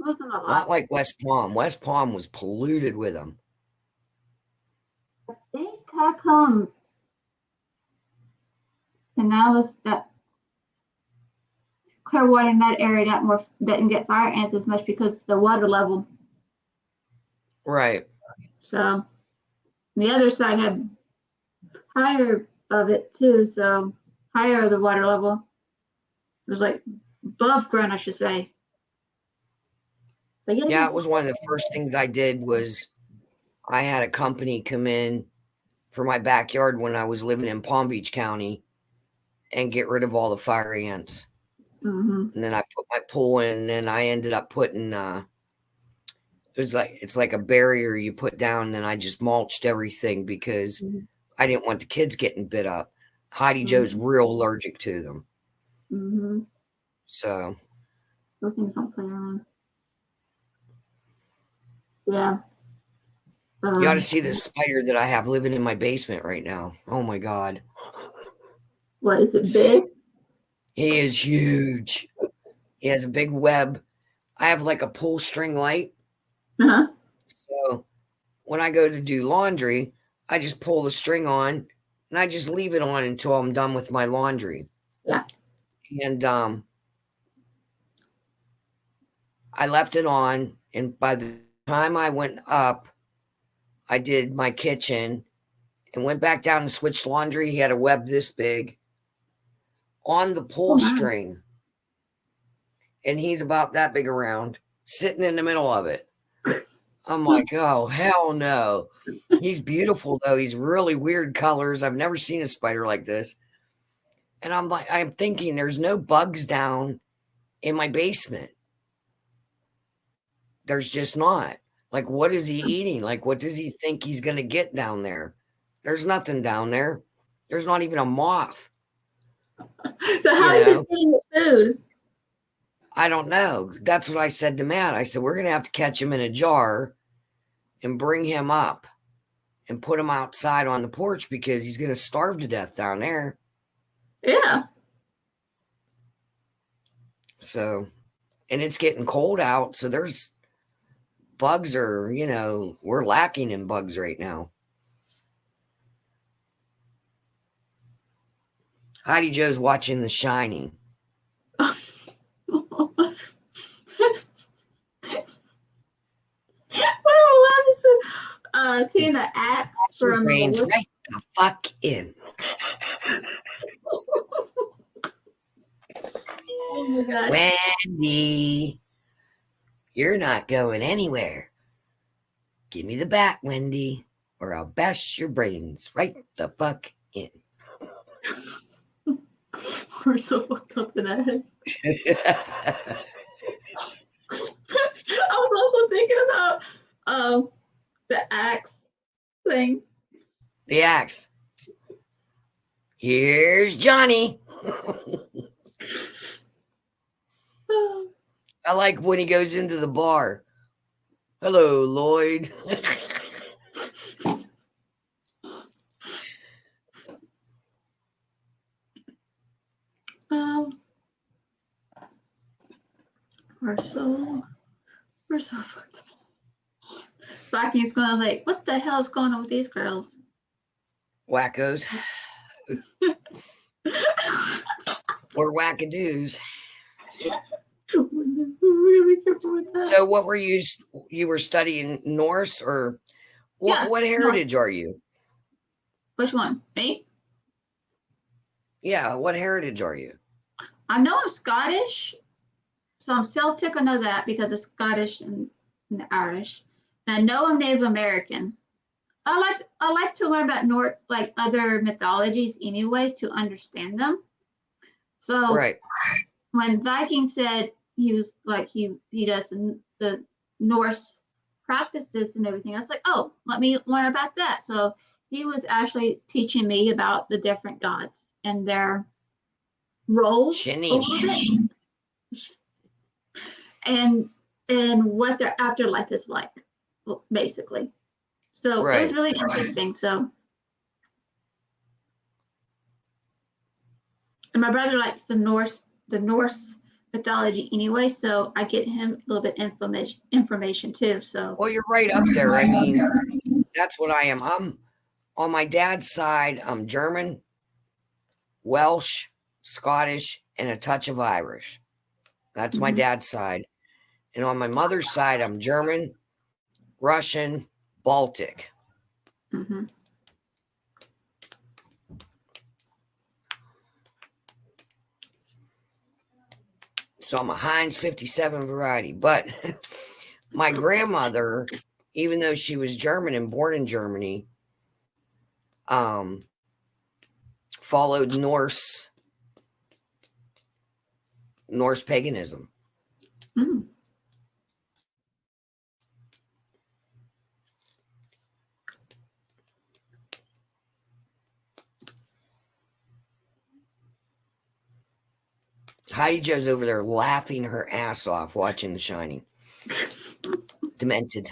Wasn't a lot. Not like West Palm. West Palm was polluted with them. I think how come Pinellas, that Clearwater in that area doesn't get fire ants as much because the water level. Right. So the other side had higher of it too, so higher of the water level. It was like above ground, I should say. Yeah, it was one of the first things I did was I had a company come in for my backyard when I was living in Palm Beach County and get rid of all the fire ants. Mm-hmm. And then I put my pool in, and then I ended up putting it's like a barrier you put down, and then I just mulched everything because Mhm. I didn't want the kids getting bit up. Heidi Mhm. Joe's real allergic to them. Mm-hmm. So Those things don't play around. Yeah. you ought to see this spider that I have living in my basement right now. Oh my God. What is it? Big? He is huge. He has a big web. I have like a pull string light. Uh-huh. So when I go to do laundry, I just pull the string on and I just leave it on until I'm done with my laundry. Yeah. And I left it on, and by the time I went up, I did my kitchen and went back down and switched laundry. He had a web this big on the pull Oh, my. string, and he's about that big around, sitting in the middle of it. I'm like, oh, hell no. He's beautiful, though. He's really weird colors. I've never seen a spider like this. And I'm thinking there's no bugs down in my basement. There's just not. Like, what is he eating? Like, what does he think he's going to get down there? There's nothing down there. There's not even a moth. So how is it getting its food? I don't know. That's what I said to Matt. I said, we're going to have to catch him in a jar and bring him up and put him outside on the porch because he's going to starve to death down there. Yeah. So, and it's getting cold out. So there's bugs are, we're lacking in bugs right now. Heidi Joe's watching The Shining. Seeing the axe from brains right the fuck in. Oh my gosh. Wendy, you're not going anywhere. Give me the bat, Wendy, or I'll bash your brains right the fuck in. We're so fucked up in that head. I was also thinking about the axe thing. The axe. Here's Johnny. I like when he goes into the bar. Hello, Lloyd. We're so fucked up. Blacky's gonna like, what the hell is going on with these girls? Wackos. Or wackadoos. So what were you were studying Norse or what heritage are you? Which one? Me? Yeah, what heritage are you? I know I'm Scottish. So I'm Celtic, I know that because it's Scottish and Irish. And I know I'm Native American. I like to learn about other mythologies anyway to understand them. So right. When Viking said he was like he does the Norse practices and everything, I was like, oh, let me learn about that. So he was actually teaching me about the different gods and their roles a little bit. And what their afterlife is like, basically. So it was really interesting. So, and my brother likes the Norse mythology anyway, so I get him a little bit information too. So, well, you're right up there. I mean, that's what I am. I'm on my dad's side. I'm German, Welsh, Scottish, and a touch of Irish. That's my dad's side. And on my mother's side, I'm German, Russian, Baltic. Mm-hmm. So I'm a Heinz 57 variety. But my grandmother, even though she was German and born in Germany, followed Norse Norse paganism. Mm. Heidi Joe's over there laughing her ass off watching The Shining. Demented.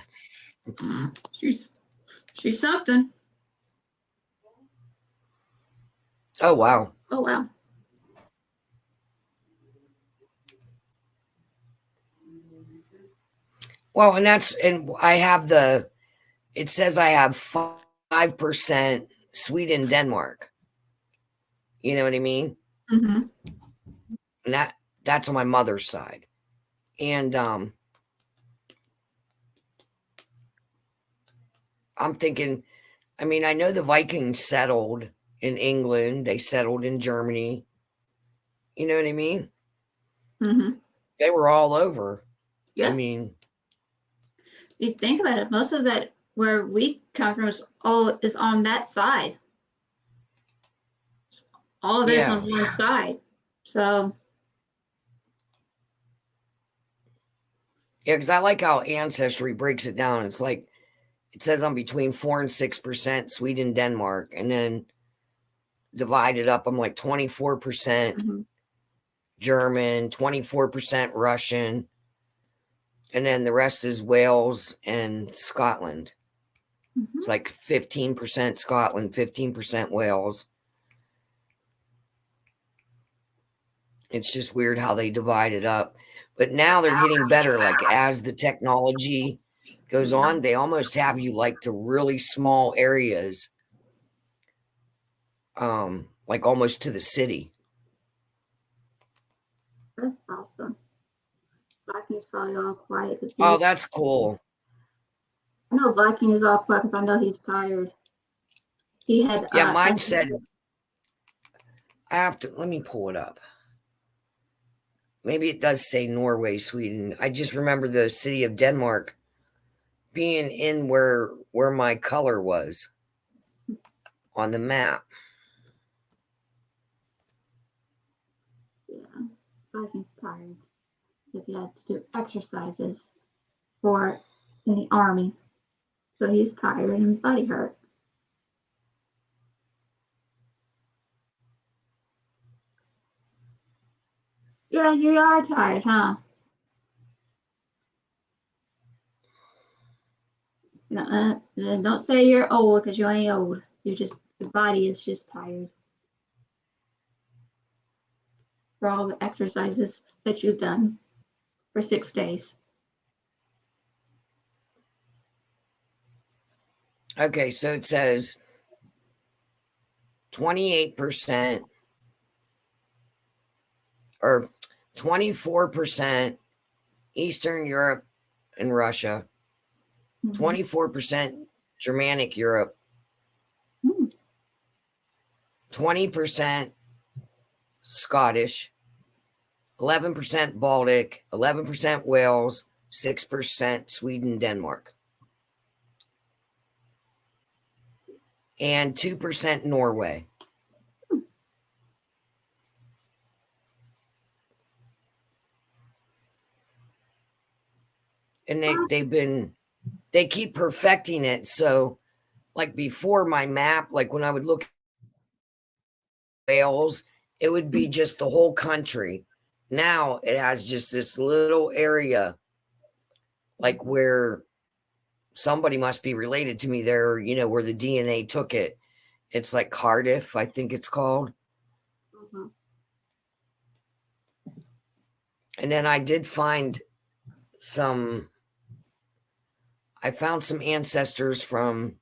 She's something. Oh, wow. Oh wow. Well, and I have it says I have 5% Sweden, Denmark. You know what I mean? Mm-hmm. And that's on my mother's side. And I'm thinking, I mean, I know the Vikings settled in England, they settled in Germany. You know what I mean? Mm-hmm. They were all over. Yeah. I mean, You think about it, most of that where we come from is on that side. All of it is Yeah. on one side. So yeah, because I like how Ancestry breaks it down. It's like it says I'm between 4 and 6% Sweden, Denmark, and then divided up, I'm like 24% mhm. German, 24% Russian, and then the rest is Wales and Scotland. Mhm. It's like 15% Scotland, 15% Wales. It's just weird how they divide it up. But now they're getting better. Like as the technology goes on, they almost have you like to really small areas, like almost to the city. That's awesome. Viking's probably all quiet. Oh, that's cool. I know Viking is all quiet because I know he's tired. He had Yeah, mine said I have to let me pull it up. Maybe it does say Norway, Sweden. I just remember the city of Denmark being in where my color was on the map. Yeah, Viking's tired because he had to do exercises for in the army. So he's tired and his body hurt. Yeah, you are tired, huh? No, don't say you're old because you ain't old. Your body is just tired for all the exercises that you've done for 6 days. Okay, so it says 28% or 24% Eastern Europe and Russia, 24% Germanic Europe, 20% Scottish, 11% Baltic, 11% Wales, 6% Sweden, Denmark, and 2% Norway. And they keep perfecting it. So like before my map, like when I would look at Wales, it would be just the whole country. Now it has just this little area, like where somebody must be related to me there, you know, where the DNA took it. It's like Cardiff, I think it's called. Mhm. And then I did find I found some ancestors from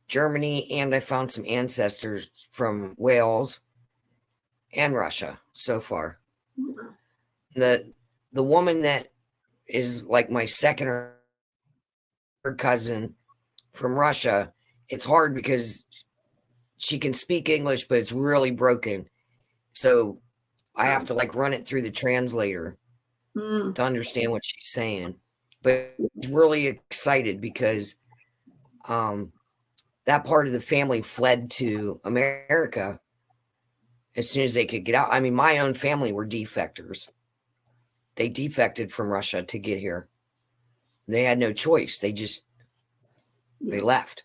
Germany, and I found some ancestors from Wales and Russia so far. Mhm. The woman that is like my second or third cousin from Russia, it's hard because she can speak English, but it's really broken. So I have to like run it through the translator Mm. to understand what she's saying. But I'm really excited because that part of the family fled to America, as soon as they could get out. I mean, my own family were defectors. They defected from Russia to get here. They had no choice. They left.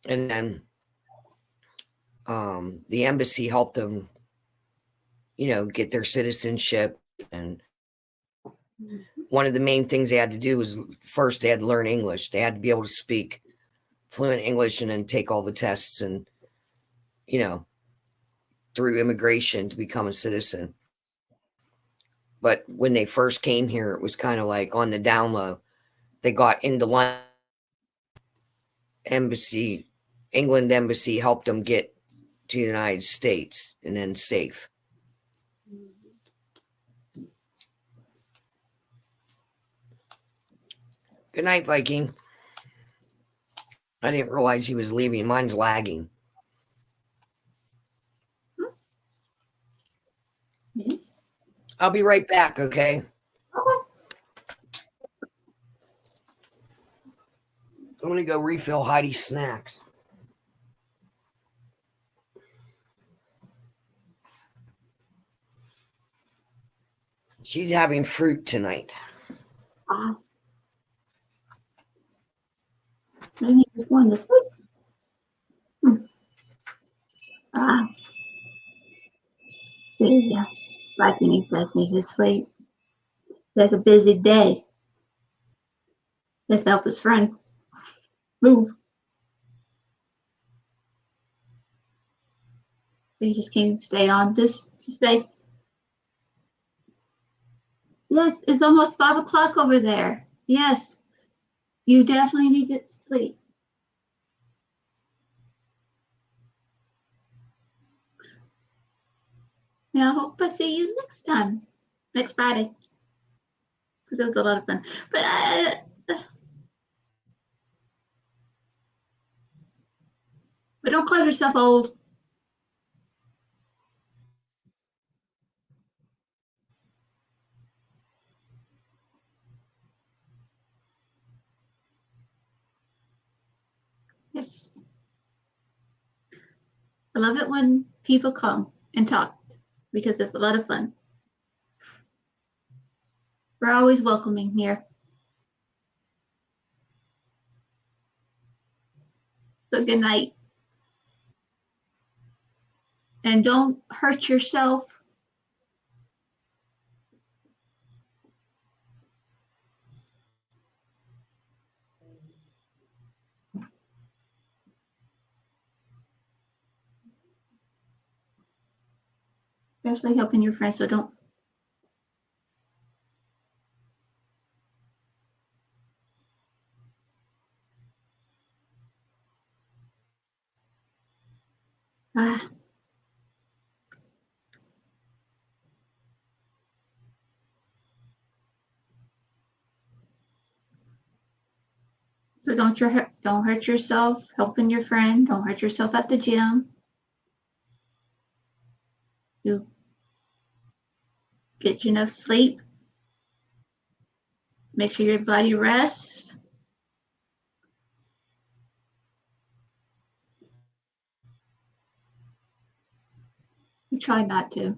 And then the embassy helped them, get their citizenship. And one of the main things they had to do was first they had to learn English. They had to be able to speak fluent English and then take all the tests and, through immigration to become a citizen. But when they first came here, it was kind of like on the down low. They got into London embassy, England embassy helped them get to the United States and then safe. Good night, Viking. I didn't realize he was leaving. Mine's lagging. I'll be right back, okay? I'm going to go refill Heidi's snacks. She's having fruit tonight. Maybe he's going to sleep. Yeah. Viking needs to sleep. That's a busy day. Let's help his friend move. He just can't stay on. Just stay. Yes, it's almost 5 o'clock over there. Yes, you definitely need to get sleep. Now, I hope I see you next time, next Friday, because it was a lot of fun. But don't call yourself old. Yes. I love it when people come and talk because it's a lot of fun. We're always welcoming here. So good night. And don't hurt yourself. Especially helping your friends, so don't. So don't hurt yourself helping your friend. Don't hurt yourself at the gym. You get enough sleep. Make sure your body rests. You try not to.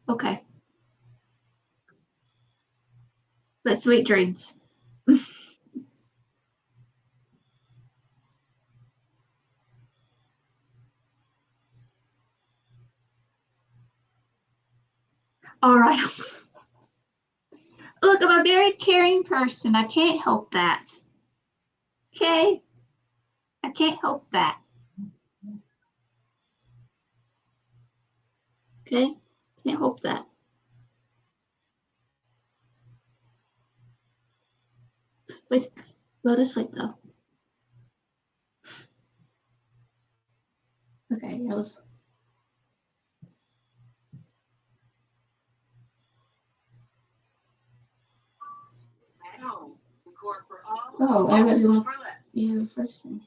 Okay. But sweet dreams. All right. Look, I'm a very caring person. I can't help that. Okay? I can't help that. Okay? Can't help that. But go to sleep though. Okay, that was. Oh, everyone. Yeah, first one.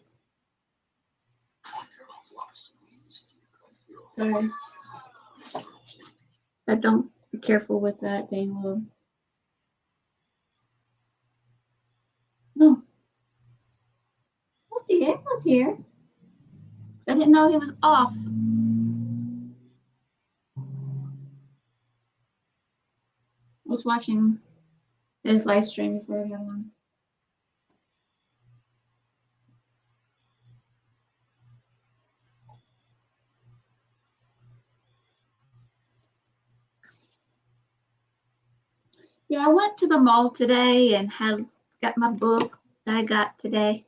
Sorry. But don't be careful with that. They will. No. Oh, the egg was here. didn't know he was off. I was watching his live stream before he got on. Yeah, I went to the mall today and got my book that I got today.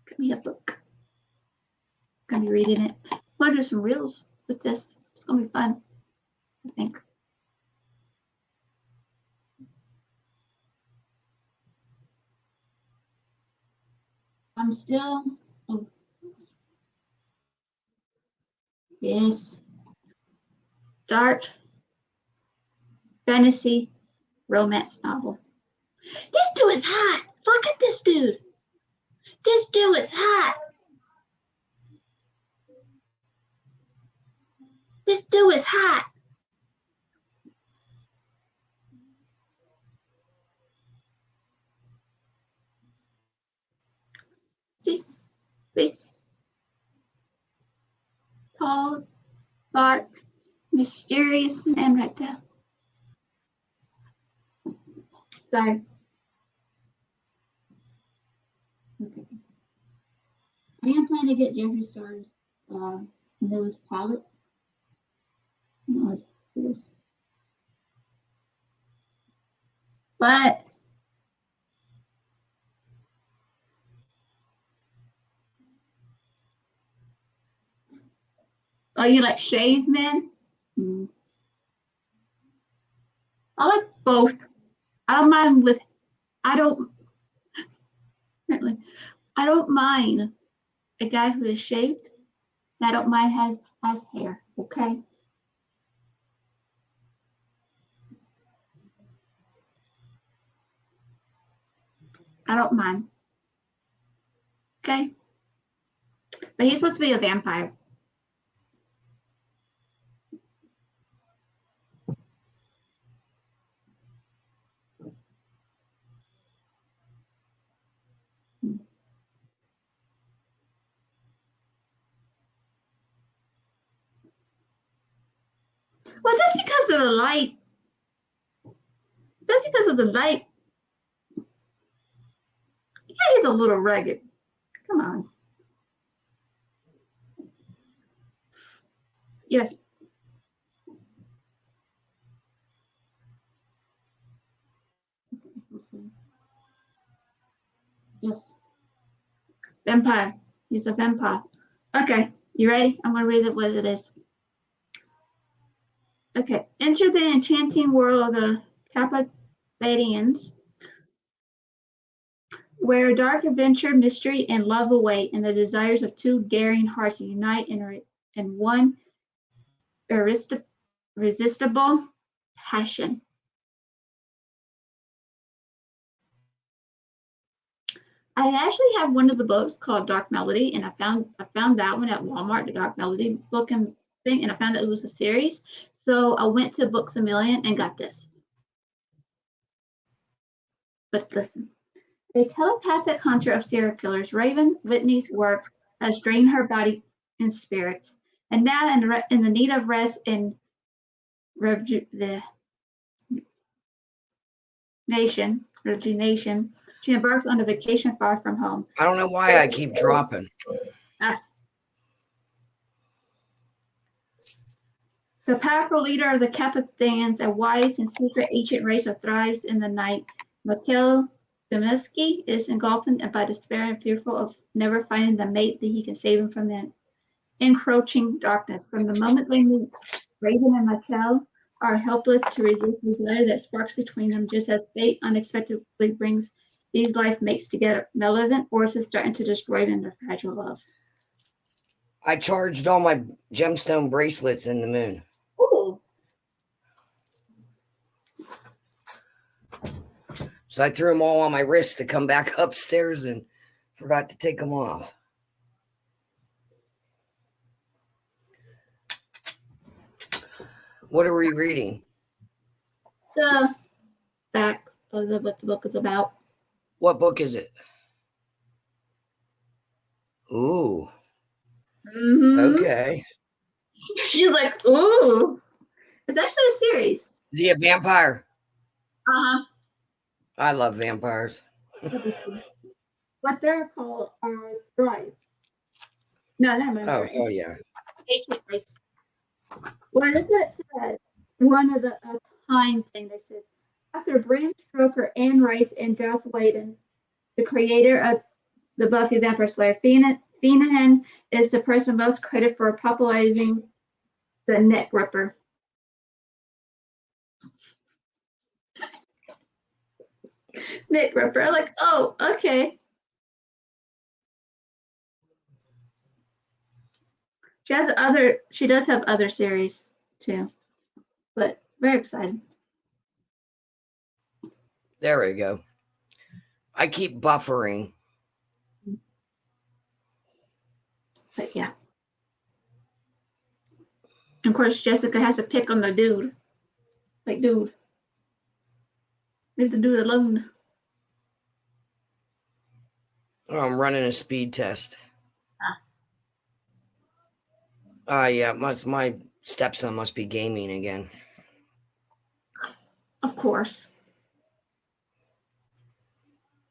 Got me a book. Gonna be reading it. I'm gonna do some reels with this. It's gonna be fun, I think. I'm still, oh, yes, dark fantasy romance novel. This dude is hot. Look at this dude. This dude is hot. This dude is hot. See, tall, dark, mysterious man right there. Sorry. Okay. I am planning to get Jeffree Star's newest palette. No, it's this. But oh, you like shaved men? I like both. I don't mind with. I don't mind a guy who is shaved. And I don't mind has hair. Okay. I don't mind. Okay. But he's supposed to be a vampire. Well, that's because of the light. That's because of the light. Yeah, he's a little rugged. Come on. Yes. Yes. Vampire. He's a vampire. Okay, you ready? I'm going to read it what it is. Okay. Enter the enchanting world of the Carpathians, where dark adventure, mystery, and love await, and the desires of two daring hearts unite in one irresistible passion. I actually have one of the books called Dark Melody, and I found that one at Walmart, the Dark Melody book and thing, and I found out it was a series. So I went to Books A Million and got this. But listen, a telepathic hunter of serial killers, Raven Whitney's work has drained her body and spirit, and now in the need of rest and rejuvenation, she embarks on a vacation far from home. I don't know why I keep dropping. The powerful leader of the Carpathians, a wise and secret ancient race that thrives in the night, Mikhail Dostoevsky is engulfed by despair and fearful of never finding the mate that he can save him from the encroaching darkness. From the moment they meet, Raven and Mikhail are helpless to resist the desire that sparks between them, just as fate unexpectedly brings these life mates together. Malevolent forces threaten to destroy them in their fragile love. I charged all my gemstone bracelets in the moon. Ooh. So I threw them all on my wrist to come back upstairs and forgot to take them off. What are we reading? The back of what the book is about. What book is it? Ooh. Mm-hmm. Okay. She's like, ooh. It's actually a series. Is he a vampire? Uh-huh. I love vampires. What they're called are Drive. No, not Oh, remember. hell yeah. Ancient race. Well, this is what it says. One of the time thing that says, after Bram Stoker, Anne Rice, and Joss Whedon, the creator of the Buffy Vampire Slayer, Feehan is the person most credited for popularizing the neck ripper. Neck ripper. Like, oh, okay. She does have other series too, but very excited. There we go. I keep buffering. But yeah. Of course, Jessica has to pick on the dude. Like, dude, leave the dude alone. Oh, I'm running a speed test. Yeah, my stepson must be gaming again. Of course.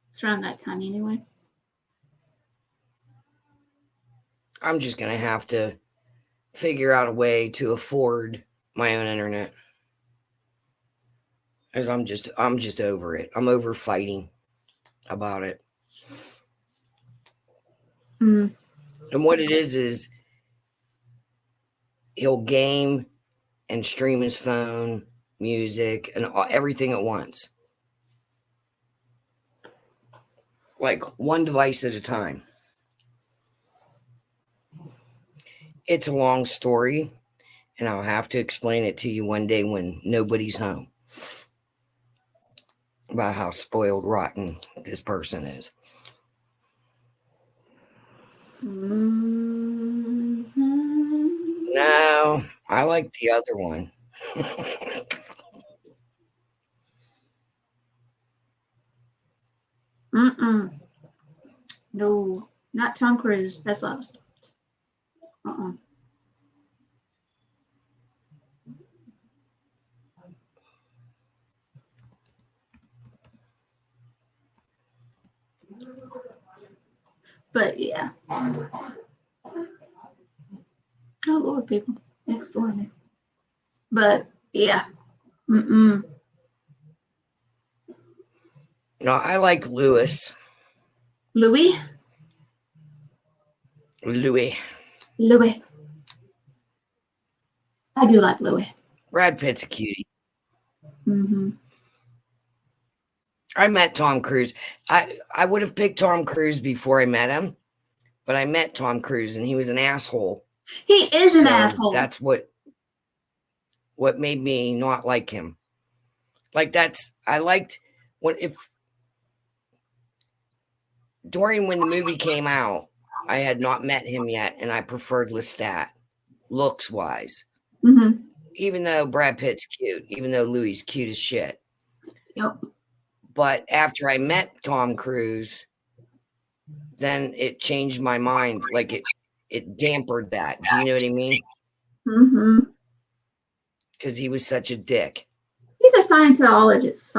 It's around that time anyway. I'm just gonna have to figure out a way to afford my own internet. Because I'm just over it. I'm over fighting about it. Mm. And what it is he'll game and stream his phone, music, and everything at once. Like one device at a time. It's a long story, and I'll have to explain it to you one day when nobody's home. About how spoiled rotten this person is. Mm-hmm. No, I like the other one. Mm-mm. No, not Tom Cruise. That's what I was. Uh-uh. But yeah. Oh Lord, people next door to me. But yeah. Mm-mm. No, I like Louis. Louis. I do like Louis. Brad Pitt's a cutie. Mm-hmm. I met Tom Cruise. I would have picked Tom Cruise before I met him, but I met Tom Cruise and he was an asshole. He is an asshole. That's what made me not like him. Like I liked during when the movie came out, I had not met him yet, and I preferred Lestat, looks wise. Mm-hmm. Even though Brad Pitt's cute, even though Louis cute as shit. Yep. But after I met Tom Cruise, then it changed my mind. Like it dampened that. Do you know what I mean? Mm-hmm. Because he was such a dick. He's a Scientologist.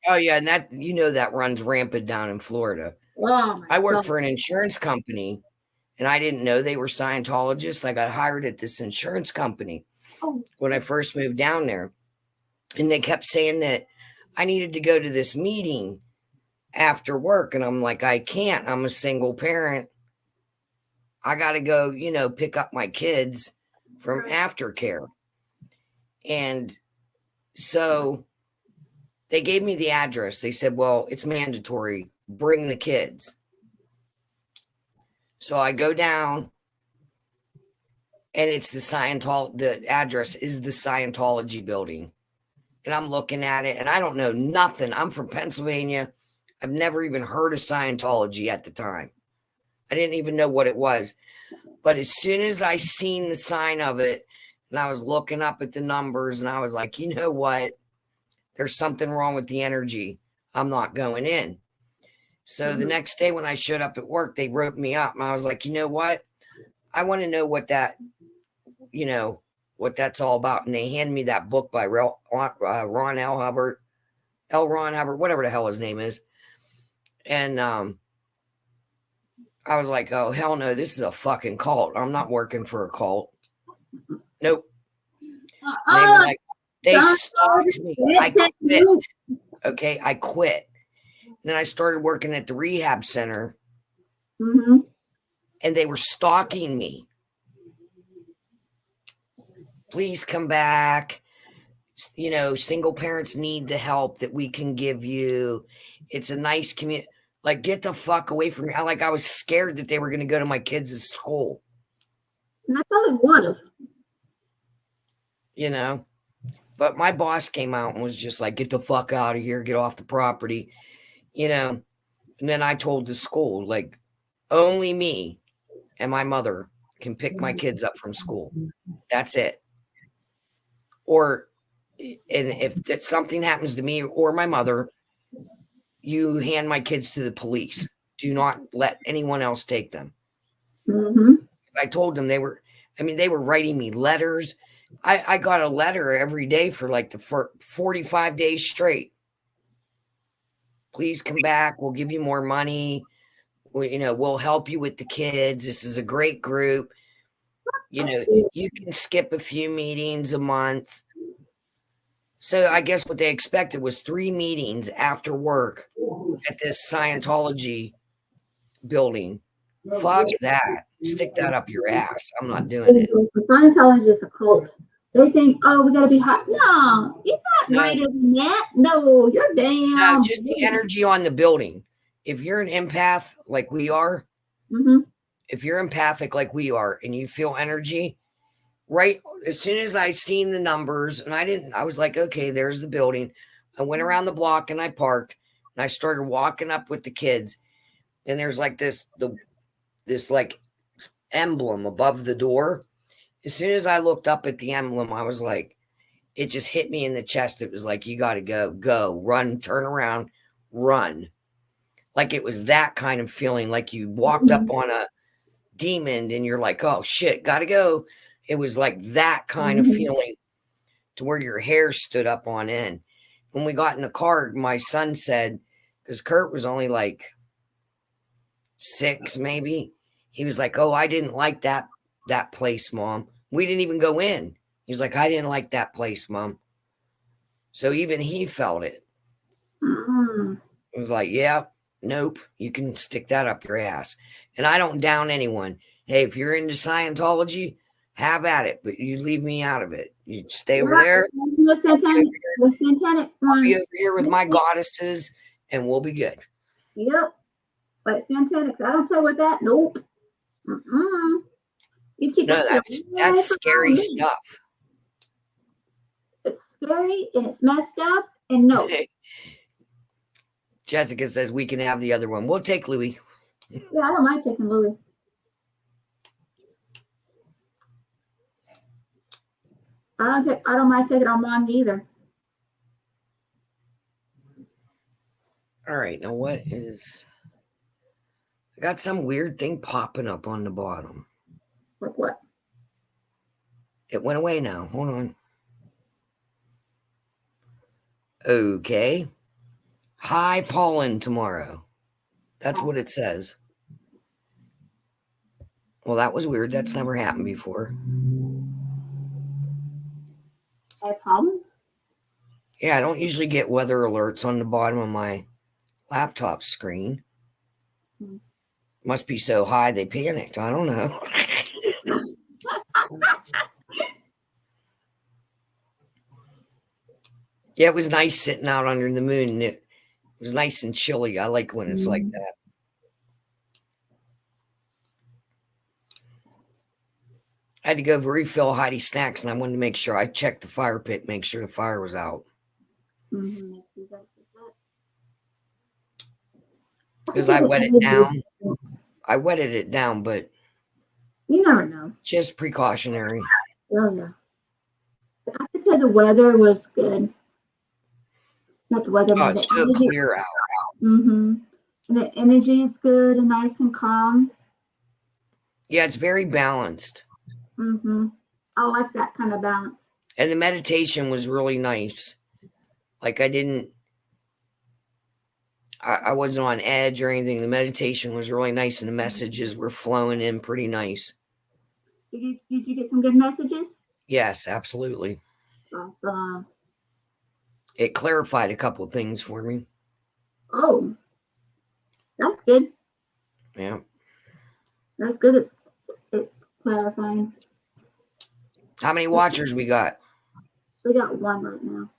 Oh yeah, and that runs rampant down in Florida. Oh, I work for an insurance company, and I didn't know they were Scientologists. I got hired at this insurance company when I first moved down there, and they kept saying that I needed to go to this meeting after work, and I'm like, I can't. I'm a single parent. I got to go, pick up my kids from aftercare. And so they gave me the address. They said, well, it's mandatory. Bring the kids. So I go down, and it's the address is the Scientology building. And I'm looking at it, and I don't know nothing. I'm from Pennsylvania. I've never even heard of Scientology at the time. I didn't even know what it was. But as soon as I seen the sign of it, and I was looking up at the numbers, and I was like, you know what? There's something wrong with the energy. I'm not going in. So the next day when I showed up at work, they wrote me up, and I was like, you know what? I want to know what that, what that's all about. And they handed me that book by Ron L. Hubbard, Ron Hubbard, whatever the hell his name is. And I was like, oh, hell no, this is a fucking cult. I'm not working for a cult. Nope. They stalked me. I quit. Okay, I quit. Then I started working at the rehab center, and they were stalking me. Please come back. Single parents need the help that we can give you. It's a nice community. Like, get the fuck away from me. I was scared that they were going to go to my kids' school. And I probably would have. But my boss came out and was just like, get the fuck out of here. Get off the property. And then I told the school, like, only me and my mother can pick my kids up from school. That's it. And if something happens to me or my mother, you hand my kids to the police. Do not let anyone else take them. I told them they were writing me letters. I got a letter every day for like the 45 days straight. Please come back. We'll give you more money. We'll help you with the kids. This is a great group. You can skip a few meetings a month. So I guess what they expected was 3 meetings after work at this Scientology building. Fuck that. Stick that up your ass. I'm not doing it. Scientology is a cult. They think, oh, we got to be hot. No, you're not lighter than that. No, you're damn. No, just the energy on the building. If you're an empath like we are, if you're empathic like we are and you feel energy, right, as soon as I seen the numbers, and I was like, okay, there's the building. I went around the block and I parked, and I started walking up with the kids. And there's like this like emblem above the door. As soon as I looked up at the emblem, I was like, it just hit me in the chest. It was like, you got to go, run, turn around, run. Like it was that kind of feeling, like you walked up on a demon and you're like, oh shit, got to go. It was like that kind of feeling to where your hair stood up on end. When we got in the car, my son said, because Kurt was only like 6, maybe. He was like, oh, I didn't like that place, Mom. We didn't even go in. He was like, I didn't like that place, Mom. So even he felt it. It was like, yeah, nope, you can stick that up your ass. And I don't down anyone. Hey, if you're into Scientology, have at it, but you leave me out of it. You stay over there. I'll be over here with my goddesses, and we'll be good. Yep. But Santanics, I don't play with that. Nope. You keep that's scary stuff. It's scary and it's messed up, and no. Jessica says we can have the other one. We'll take Louis. Yeah, I don't mind taking Louis. I don't mind taking Armand either. All right, now what is? I got some weird thing popping up on the bottom. Like what? It went away now. Hold on. Okay. High pollen tomorrow. That's what it says. Well, that was weird. That's never happened before. High pollen? Yeah, I don't usually get weather alerts on the bottom of my laptop screen. Must be so high they panicked. I don't know. Yeah, it was nice sitting out under the moon. It was nice and chilly. I like when it's like that. I had to go refill Heidi snacks, and I wanted to make sure I checked the fire pit, make sure the fire was out. Because I wetted it down. I wetted it down, but you never know. Just precautionary. Oh yeah. I could say the weather was good. Not the weather. Oh, it's so clear out. The energy is good and nice and calm. Yeah, it's very balanced. Mm-hmm. I like that kind of balance. And the meditation was really nice. Like I wasn't on edge or anything. The meditation was really nice and the messages were flowing in pretty nice. Did you get some good messages? Yes, absolutely. Awesome. It clarified a couple of things for me. Oh, that's good. Yeah. That's good. It's clarifying. How many watchers we got? We got one right now.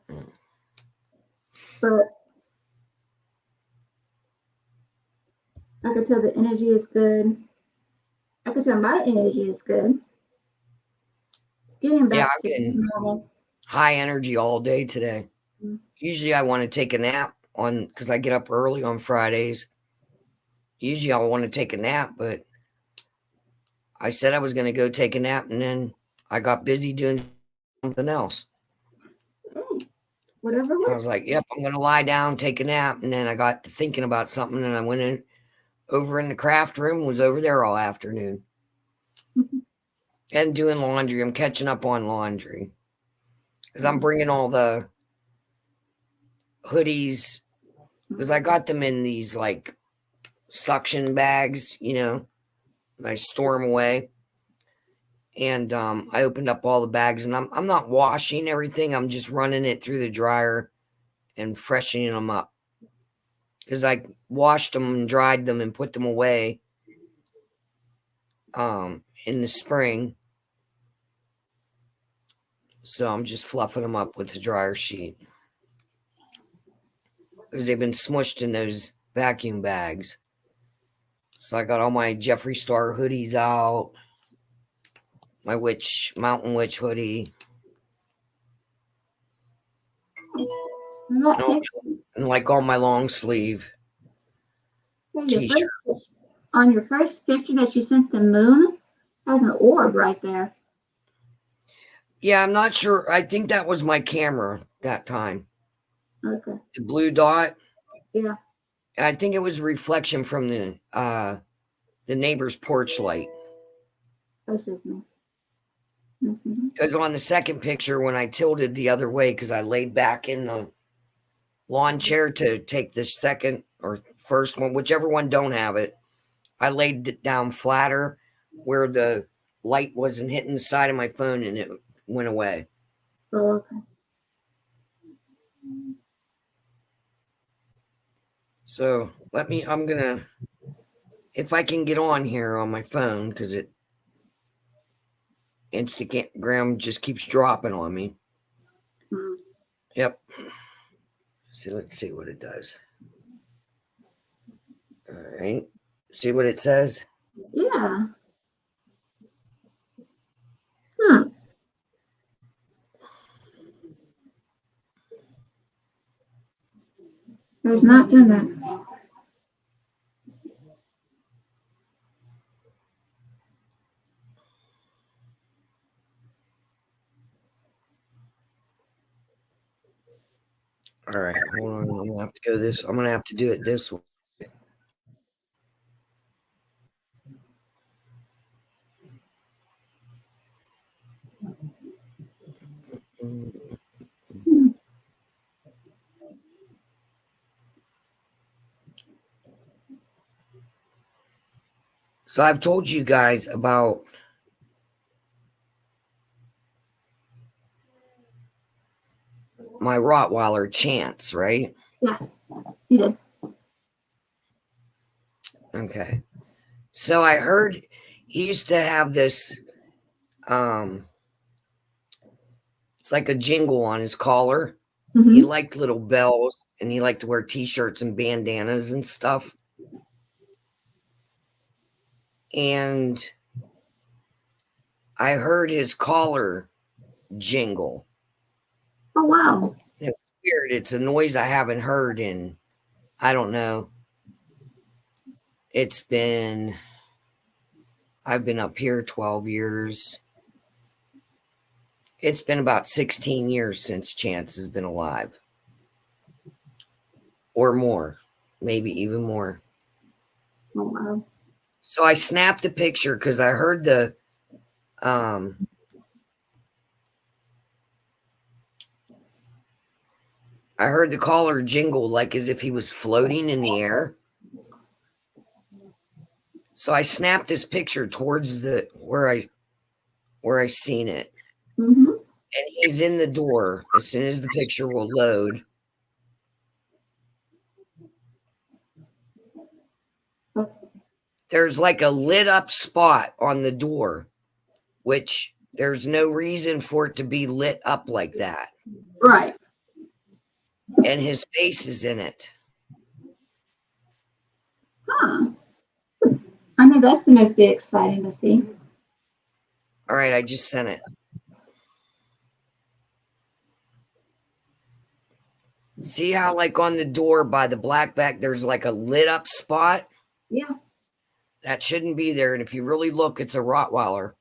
Mm. But I can tell the energy is good. I can tell my energy is good. Getting Yeah, back I've to been normal. high energy all day today. Mm. Usually I want to take a nap because I get up early on Fridays. Usually I want to take a nap, but I said I was going to go take a nap and then I got busy doing something else. Hey, whatever I works. was like, yep, I'm going to lie down, take a nap. And then I got to thinking about something and I went in over in the craft room, was over there all afternoon and doing laundry. I'm catching up on laundry because I'm bringing all the hoodies because I got them in these like suction bags, I store them away. And I opened up all the bags and I'm not washing everything. I'm just running it through the dryer and freshening them up because I washed them and dried them and put them away in the spring. So I'm just fluffing them up with the dryer sheet because they've been smushed in those vacuum bags. So I got all my Jeffree Star hoodies out, my Mountain Witch hoodie, and like all my long sleeve t-shirts. On your first picture that you sent the moon, has an orb right there. Yeah, I'm not sure. I think that was my camera that time. Okay. The blue dot. Yeah. I think it was a reflection from the neighbor's porch light. That's just me. Because on the second picture, when I tilted the other way, because I laid back in the lawn chair to take the second or first one, whichever one don't have it, I laid it down flatter where the light wasn't hitting the side of my phone and it went away. Oh, okay. So I'm gonna, if I can get on here on my phone, because Instagram just keeps dropping on me. Mm. Yep. So let's see what it does. All right. See what it says? Yeah. There's not done that. All right. Hold on. I'm gonna have to go this. I'm gonna have to do it this way. So I've told you guys about my Rottweiler Chance, right? Yeah, you did. Okay. So I heard he used to have this it's like a jingle on his collar. Mm-hmm. He liked little bells and he liked to wear t-shirts and bandanas and stuff. And I heard his collar jingle. Oh, wow. It was weird. It's a noise I haven't heard in, I don't know. I've been up here 12 years. It's been about 16 years since Chance has been alive. Or more. maybe even more. Oh wow. So I snapped a picture because I heard the caller jingle like as if he was floating in the air. So I snapped this picture towards the where I seen it. Mm-hmm. And he's in the door as soon as the picture will load. There's like a lit up spot on the door, which there's no reason for it to be lit up like that. Right. And his face is in it. Huh. I know that's the most exciting to see. All right, I just sent it. See how like on the door by the black back, there's like a lit up spot? Yeah. That shouldn't be there. And if you really look, it's a Rottweiler.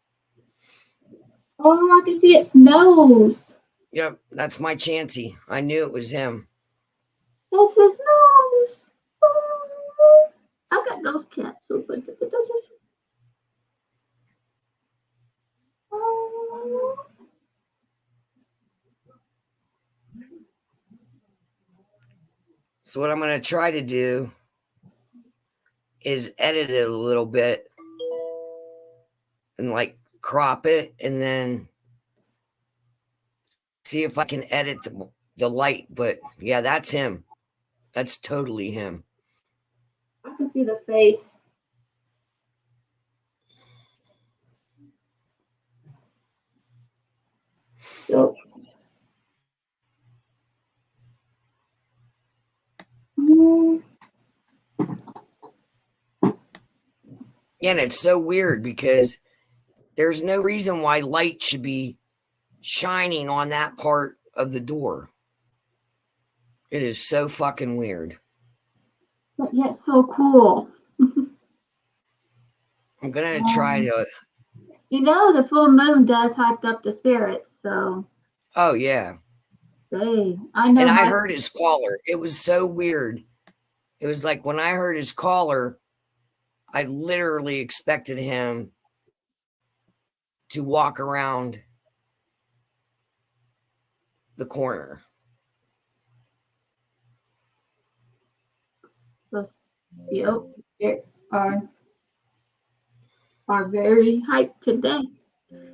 Oh, I can see its nose. Yep, that's my Chansey. I knew it was him. That's his nose. Oh, I've got those cats. Oh. So what I'm going to try to do is edit it a little bit and like crop it and then see if I can edit the light. But yeah, that's him. That's totally him. I can see the face. So. Yeah, and it's so weird because there's no reason why light should be shining on that part of the door. It is so fucking weird. But yet so cool. I'm going to try to... You know, the full moon does hype up the spirits, so... Oh, yeah. Hey, I know. And I heard his caller. It was so weird. It was like when I heard his caller, I literally expected him to walk around the corner. Yep, spirits are very hyped today.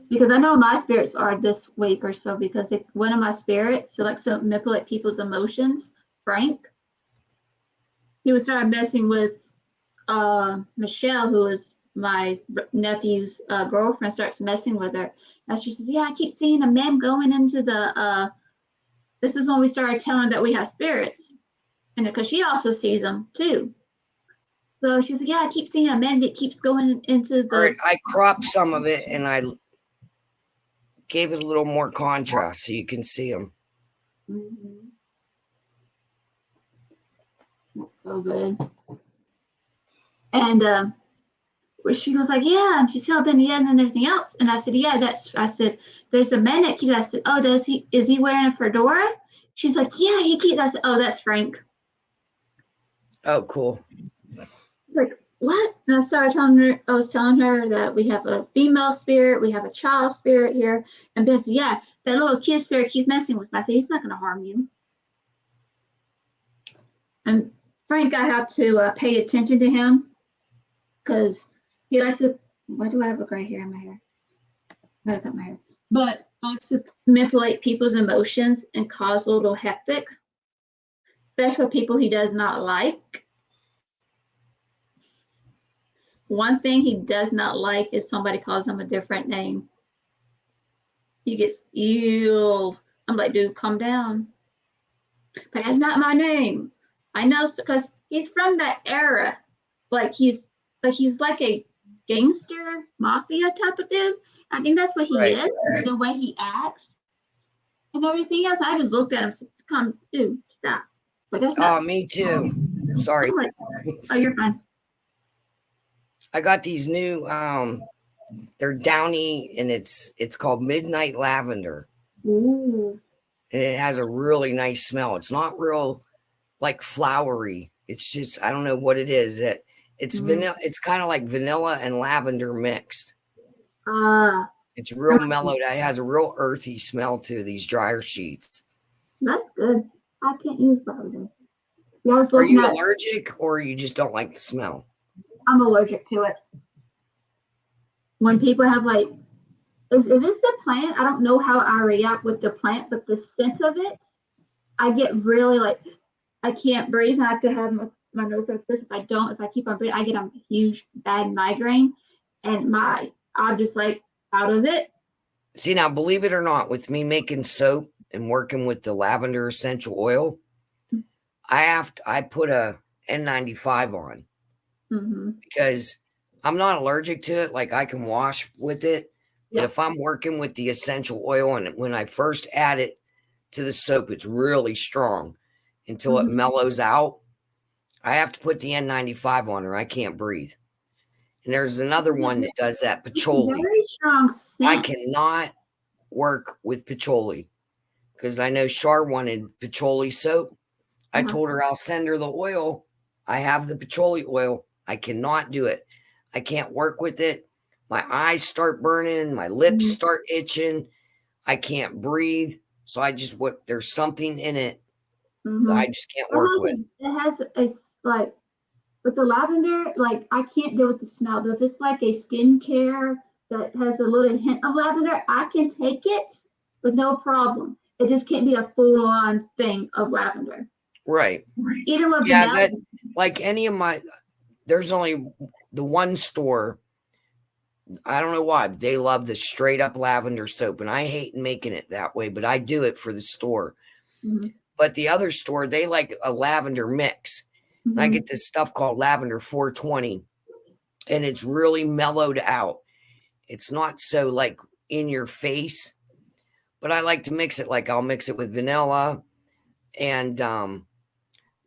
Because I know my spirits are this week or so because one of my spirits who likes to manipulate people's emotions, Frank, he was started messing with Michelle, who is my nephew's girlfriend, starts messing with her. And she says, yeah, I keep seeing a man going into the, this is when we started telling that we have spirits. And because she also sees them too. So she's like, yeah, I keep seeing a man that keeps going into the. Right, I cropped some of it and I gave it a little more contrast so you can see them. Mm-hmm. That's so good. And she was like, yeah, and she's held in the end and everything else. And I said, yeah, I said, there's a man that keeps, I said, oh, is he wearing a fedora? She's like, yeah, he keeps, I said, oh, that's Frank. Oh, cool. Like, what? And I was telling her that we have a female spirit, we have a child spirit here. And Ben said, yeah, that little kid spirit keeps messing with me. I said, he's not going to harm you. And Frank, I have to pay attention to him because he likes to, why do I have a gray hair in my hair? I gotta cut my hair. But likes to manipulate people's emotions and cause a little hectic, especially people he does not like. One thing he does not like is somebody calls him a different name. He gets ill. I'm like, dude, calm down. But that's not my name. I know, because he's from that era. He's like a gangster mafia type of dude. I think that's what he is. The way he acts and everything else. I just looked at him and said, "Come, dude, stop." But that's not. Oh, me too. Sorry. Like, oh, you're fine. I got these new they're downy and it's called Midnight Lavender. Ooh. And it has a really nice smell. It's not real like flowery. It's just I don't know what it is. It's Mm. vanilla. It's kind of like vanilla and lavender mixed. Ah, It's real mellowed. It has a real earthy smell to these dryer sheets. that's good. I can't use lavender. Yeah, I was Are looking you at. allergic or you just don't like the smell? I'm allergic to it. When people have like, if it's the plant, I don't know how I react with the plant, but the scent of it, I get really like, I can't breathe. I have to have my nose like this. If I keep on breathing, I get a huge bad migraine, and I'm just like out of it. See, now, believe it or not, with me making soap and working with the lavender essential oil, I put a N95 on Mm-hmm. because I'm not allergic to it. Like I can wash with it. But Yeah. if I'm working with the essential oil and when I first add it to the soap, it's really strong until it Mhm. mellows out. I have to put the N95 on or I can't breathe. And there's another one that does that, It's a patchouli. very strong I scent. cannot work with patchouli because I know Char wanted patchouli soap. I Uh-huh. told her I'll send her the oil. I have the patchouli oil. I cannot do it. I can't work with it. My eyes start burning. My lips Mhm. start itching. I can't breathe. So there's something in it Mhm. that I just can't work with. It has like with the lavender, like I can't deal with the smell. But if it's like a skincare that has a little hint of lavender, I can take it with no problem. It just can't be a full on thing of lavender. Right. Even with Yeah, vanilla. like any of there's only the one store. I don't know why, but they love the straight up lavender soap. And I hate making it that way, but I do it for the store. Mhm. But the other store, they like a lavender mix. And I Mhm. get this stuff called Lavender 420, and it's really mellowed out. It's not so like in your face, but I like to mix it. Like I'll mix it with vanilla and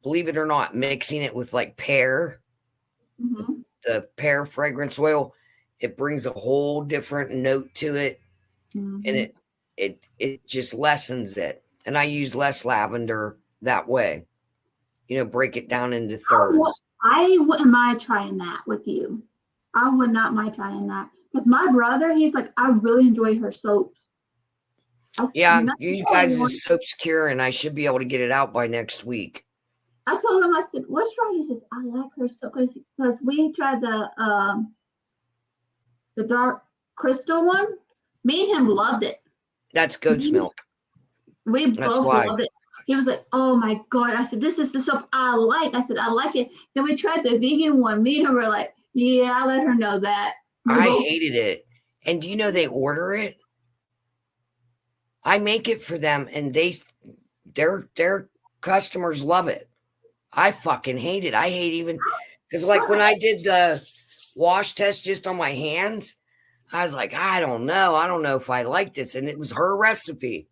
believe it or not, mixing it with like pear, Mhm. the pear fragrance oil, it brings a whole different note to it, and Mhm. it just lessens it. And I use less lavender that way. Break it down into thirds. I wouldn't mind trying that with you. I would not mind trying that because my brother, he's like, I really enjoy her soaps. Yeah, That's you the only guys' one. is soap's cure, and I should be able to get it out by next week. I told him, I said, "What's wrong?" He says, "I like her soap because we tried the dark crystal one. Me and him loved it. That's goat's milk. We That's both why. loved it. He was like, "Oh my god!" I said, "This is the soap I like." I said, "I like it." Then we tried the vegan one. Me and him were like, "Yeah, I let her know that." I hated it. And do you know they order it? I make it for them, and their customers love it. I fucking hate it. I hate even because like when I did the wash test just on my hands, I was like, I don't know. I don't know if I like this. And it was her recipe.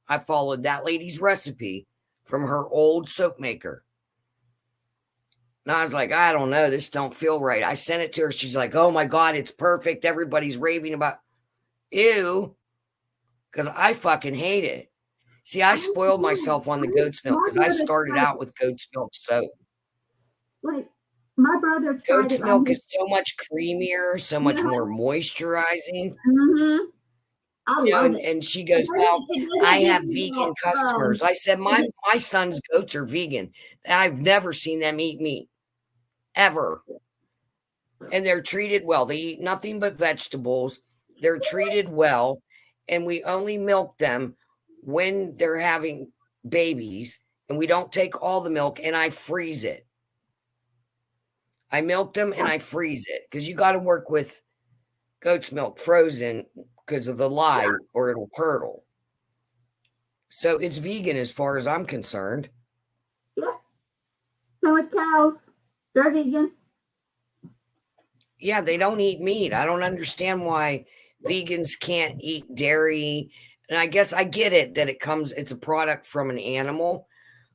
I followed that lady's recipe from her old soap maker. And I was like, I don't know. This don't feel right. I sent it to her. She's like, oh my God, it's perfect. Everybody's raving about ew. Because I fucking hate it. See, I spoiled myself on the goat's milk because I started out with goat's milk soap. Like my brother tried Goat's it milk on is so much creamier, so much more moisturizing. Mm-hmm. I love it. And she goes, It well, doesn't I give have me vegan no, customers. I said, my son's goats are vegan. I've never seen them eat meat, ever. And they're treated well. They eat nothing but vegetables. They're treated well. And we only milk them when they're having babies. And we don't take all the milk, and I freeze it. I milk them and I freeze it because you got to work with goat's milk frozen because of the lye or it'll curdle. So it's vegan as far as I'm concerned. Yeah. So with cows, they're vegan. Yeah, they don't eat meat. I don't understand why vegans can't eat dairy. And I guess I get it that it's a product from an animal,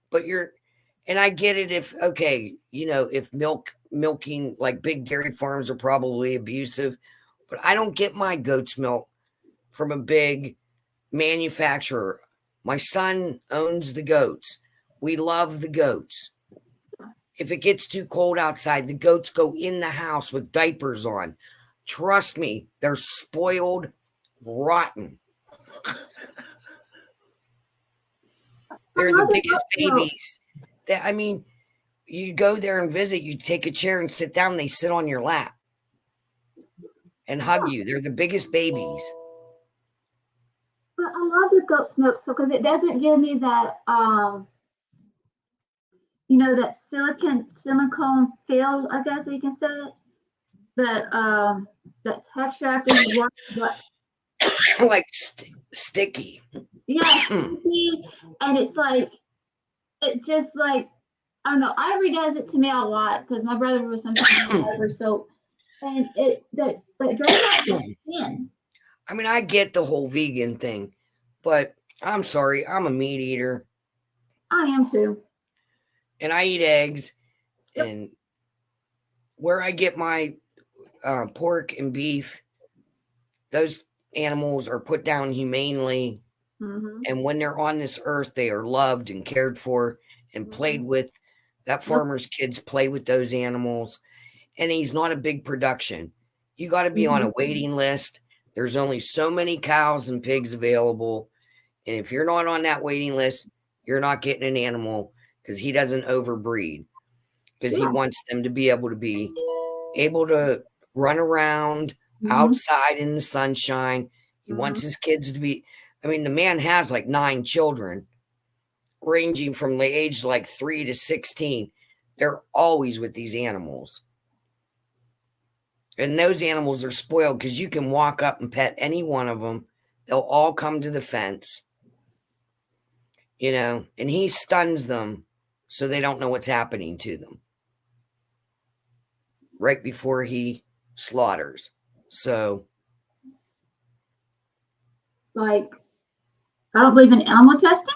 but and I get it if milking like big dairy farms are probably abusive, but I don't get my goat's milk from a big manufacturer. My son owns the goats. We love the goats. If it gets too cold outside, the goats go in the house with diapers on. Trust me, they're spoiled, rotten. They're the biggest babies. I mean, you go there and visit, you take a chair and sit down, they sit on your lap and hug you. They're the biggest babies. But I love the goat's milk so because it doesn't give me that that silicone feel, I guess you can say it. That texture after you wash but Like sticky. yeah, sticky, and it's like it just like I don't know. Ivory does it to me a lot because my brother was sometimes Ivory soap, and it dries out your skin. I mean, I get the whole vegan thing, but I'm sorry, I'm a meat eater. I am too. And I eat eggs. And where I get my pork and beef, those animals are put down humanely. Mm-hmm. And when they're on this earth, they are loved and cared for and played with. That farmer's kids play with those animals. And he's not a big production. You got to be on a waiting list. There's only so many cows and pigs available. And if you're not on that waiting list, you're not getting an animal because he doesn't overbreed. Because he wants them to be able to run around outside in the sunshine. He wants his kids to be, I mean, the man has like 9 children ranging from the age like 3 to 16. They're always with these animals. And those animals are spoiled because you can walk up and pet any one of them. They'll all come to the fence, and he stuns them so they don't know what's happening to them right before he slaughters. So, like, I don't believe in animal testing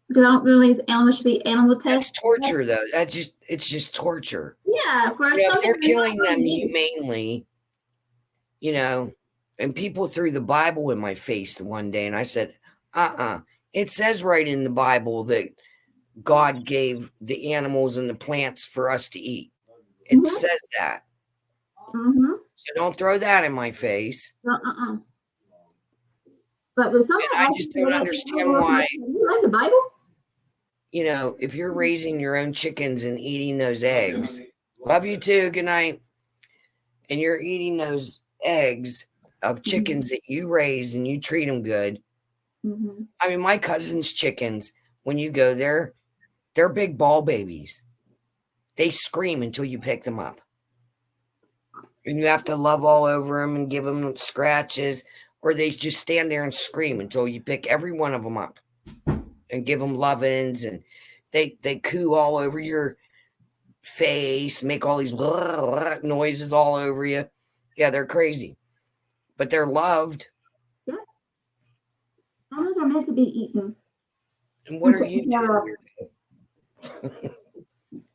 because I don't believe animals should be animal that's tested. torture, though. It's just torture. Yeah, for If they're killing them humanely, and people threw the Bible in my face one day, and I said, it says right in the Bible that God gave the animals and the plants for us to eat. It says that. So don't throw that in my face. But with something I just don't understand why. You read the Bible? If you're raising your own chickens and eating those eggs, love you too, good night. And you're eating those eggs of chickens that you raise and you treat them good. I mean, my cousin's chickens, when you go there, they're big ball babies. They scream until you pick them up. And you have to love all over them and give them scratches, or they just stand there and scream until you pick every one of them up and give them lovins, and they coo all over your face, make all these noises all over you. Yeah, they're crazy, but they're loved. Yeah. Animals are meant to be eaten. And what are you doing?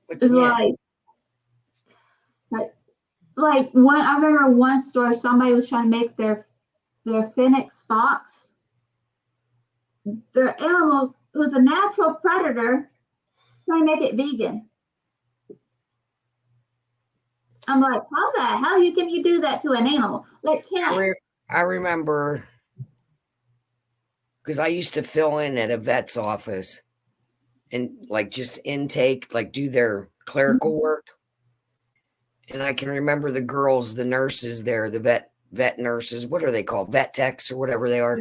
It's like one. I remember one story. Somebody was trying to make their Phoenix fox. Their animal who's a natural predator, trying to make it vegan. I'm like, how the hell can you do that to an animal? Like, I remember because I used to fill in at a vet's office and like just intake, like do their clerical work. And I can remember the girls, the nurses there, the vet nurses, what are they called? Vet techs or whatever they are.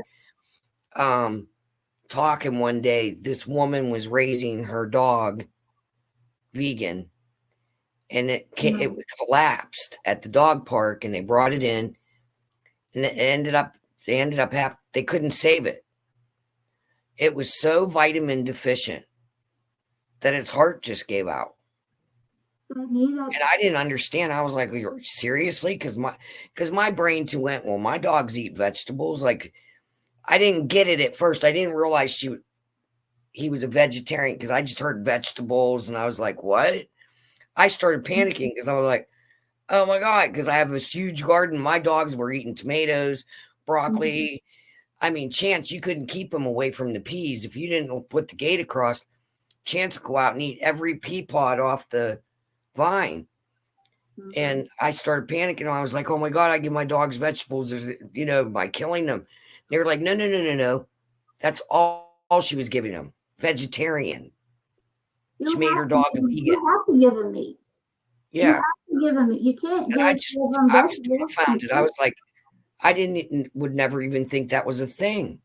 Talking one day, this woman was raising her dog vegan, and it collapsed at the dog park, and they brought it in, and they couldn't save it. It was so vitamin deficient that its heart just gave out. And I didn't understand. I was like, seriously? Because my brain went, well, my dogs eat vegetables. Like, I didn't get it at first. I didn't realize he was a vegetarian because I just heard vegetables and I was like, what? I started panicking because I was like, oh my God, because I have this huge garden. My dogs were eating tomatoes, broccoli. I mean, Chance, you couldn't keep them away from the peas. If you didn't put the gate across, Chance would go out and eat every pea pod off the fine. Mhm. And I started panicking. I was like, oh my God, I give my dogs vegetables, by killing them. They were like, no, no, no, no, no. That's all she was giving them. Vegetarian. She made her dog a vegan. You have to give them meat. You Yeah. have to give them meat. You can't And I just give them was vegetables. dumbfounded. I was like, would never even think that was a thing.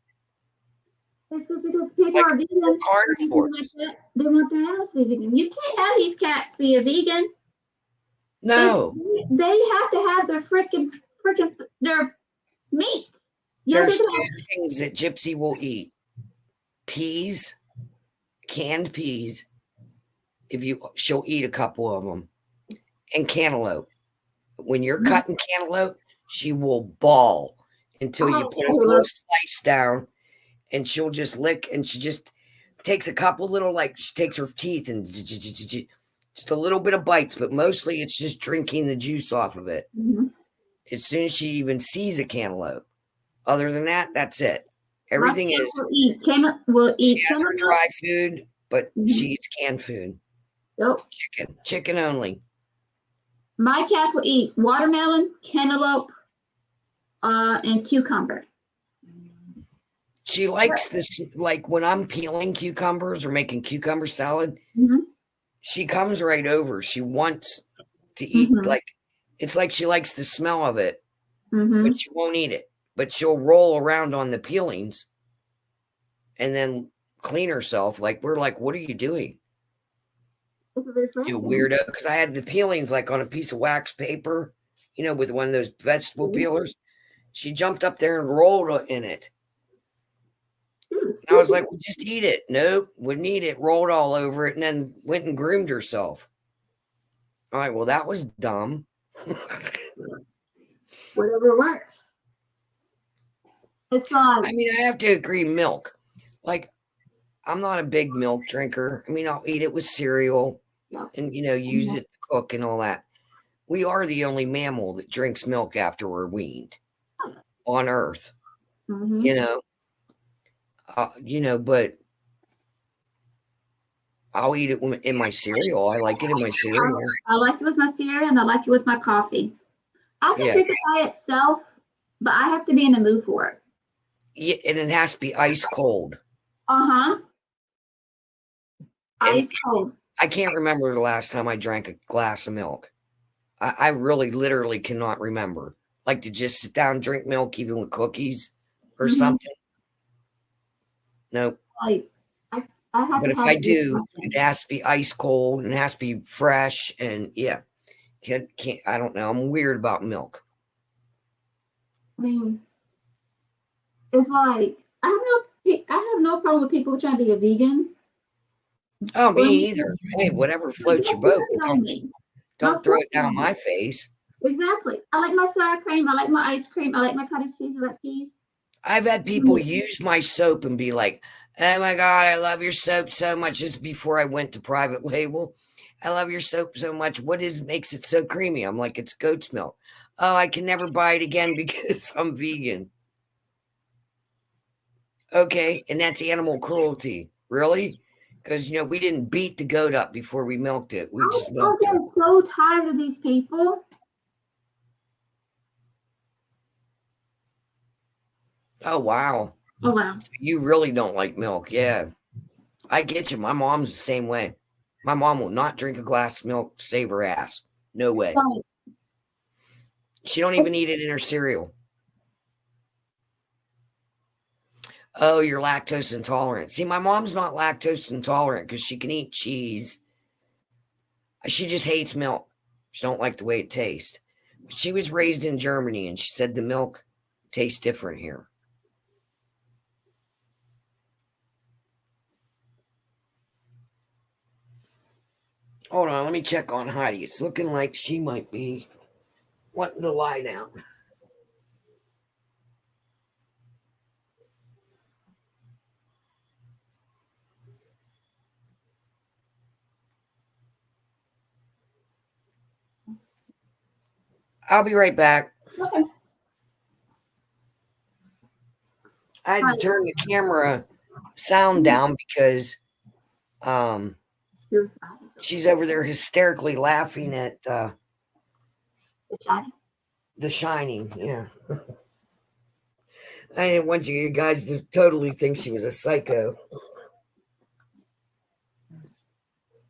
It's just because people Like, are vegan. carnivores. Like that, they want their animals to be vegan. You can't have these cats be a vegan. No, They have to have their freaking their meat. You know, there's they two can things that Gypsy will eat: peas, canned peas. She'll eat a couple of them, and cantaloupe. When you're Mhm. cutting cantaloupe, she will bawl until you Oh, put a I little love- slice down, and she'll just lick, and she just takes a couple little, like, she takes her teeth and just a little bit of bites, but mostly it's just drinking the juice off of it. Mhm. As soon as she even sees a cantaloupe. Other than that, that's it. My Everything cat is, will she eat has her cantaloupe. dry food, but Mhm. she eats canned food. Yep. Chicken only. My cats will eat watermelon, cantaloupe, and cucumber. She likes this, like when I'm peeling cucumbers or making cucumber salad, Mhm. she comes right over. She wants to eat, Mhm. like, it's like she likes the smell of it, Mhm. but she won't eat it. But she'll roll around on the peelings and then clean herself. Like, we're like, what are you doing? It's refreshing. You weirdo. Because I had the peelings like on a piece of wax paper, with one of those vegetable Mhm. peelers. She jumped up there and rolled in it. Ooh, And I was like, well, just eat it. Nope, wouldn't eat it. Rolled all over it and then went and groomed herself. All right, well, that was dumb. whatever works. It's like I mean, I have to agree, milk. Like, I'm not a big milk drinker. I mean, I'll eat it with cereal Yeah. and, use it to cook and all that. We are the only mammal that drinks milk after we're weaned on Earth, mhm. but I'll eat it in my cereal. I like it in my cereal. I like it with my cereal and I like it with my coffee. I can Yeah. drink it by itself, but I have to be in the mood for it. Yeah, and it has to be ice cold. Uh-huh. And Ice cold. I can't remember the last time I drank a glass of milk. I really literally cannot remember. Like to just sit down and drink milk even with cookies or Mhm. something. Nope. Like I have But to if have I it with do, something. it has to be ice cold and it has to be fresh. And yeah, can't I don't know. I'm weird about milk. I mean, it's like I have no problem with people trying to be a vegan. Oh, me Well, either. Hey, whatever floats your don't boat. put it on me. Don't throw it force down me. my face. Exactly. I like my sour cream. I like my ice cream. I like my cottage cheese. I like peas. I've had people use my soap and be like, oh my God, I love your soap so much. This is before I went to private label. I love your soap so much. What makes it so creamy? I'm like, it's goat's milk. Oh, I can never buy it again because I'm vegan. Okay, and that's animal cruelty. Really? Because, we didn't beat the goat up before we milked it. We just I'm milked it. getting so tired of these people. Oh, wow. Oh wow. You really don't like milk. Yeah. I get you. My mom's the same way. My mom will not drink a glass of milk, save her ass. No way. Like, She don't even eat it in her cereal. Oh, you're lactose intolerant. See, my mom's not lactose intolerant because she can eat cheese. She just hates milk. She don't like the way it tastes. She was raised in Germany and she said the milk tastes different here. Hold on, let me check on Heidi. It's looking like she might be wanting to lie down. I'll be right back. okay. I had to turn the camera sound down because Suicide. She's over there hysterically laughing at The Shining. The Shining. Yeah. I didn't want you guys to totally think she was a psycho.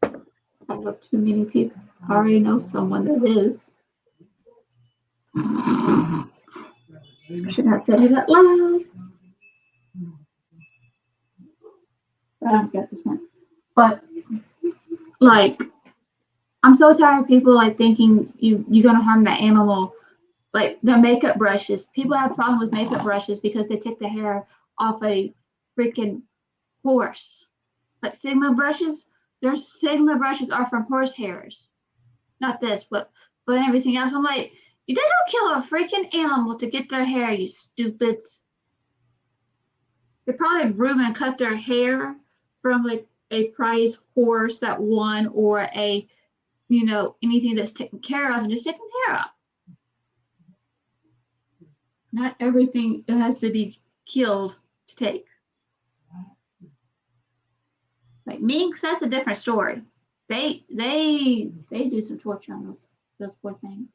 I love too many people. I already know someone that is. I should not say it out loud. But I forgot this one. But like, I'm so tired of people like thinking you're gonna harm the animal. Like their makeup brushes. People have problems with makeup brushes because they take the hair off a freaking horse. Like Sigma brushes, their Sigma brushes are from horse hairs. Not this, but everything else. I'm like, they don't kill a freaking animal to get their hair, you stupids. They probably groom and cut their hair from like a prize horse that won, or a, anything that's taken care of and just taken care of. Not everything has to be killed to take. Like minks, that's a different story. They do some torture on those poor things.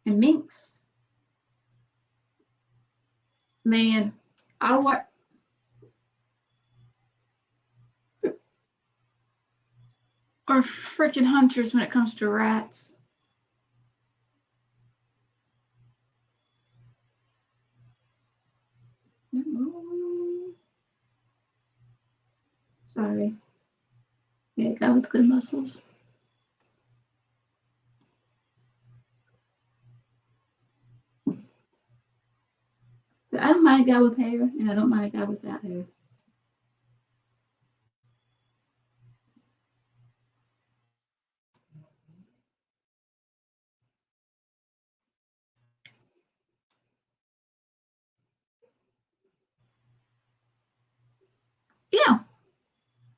And minks, man, I want. Are freaking hunters when it comes to rats. Sorry. Yeah, guy with good muscles. So I don't mind a guy with hair, and I don't mind a guy without hair. Yeah,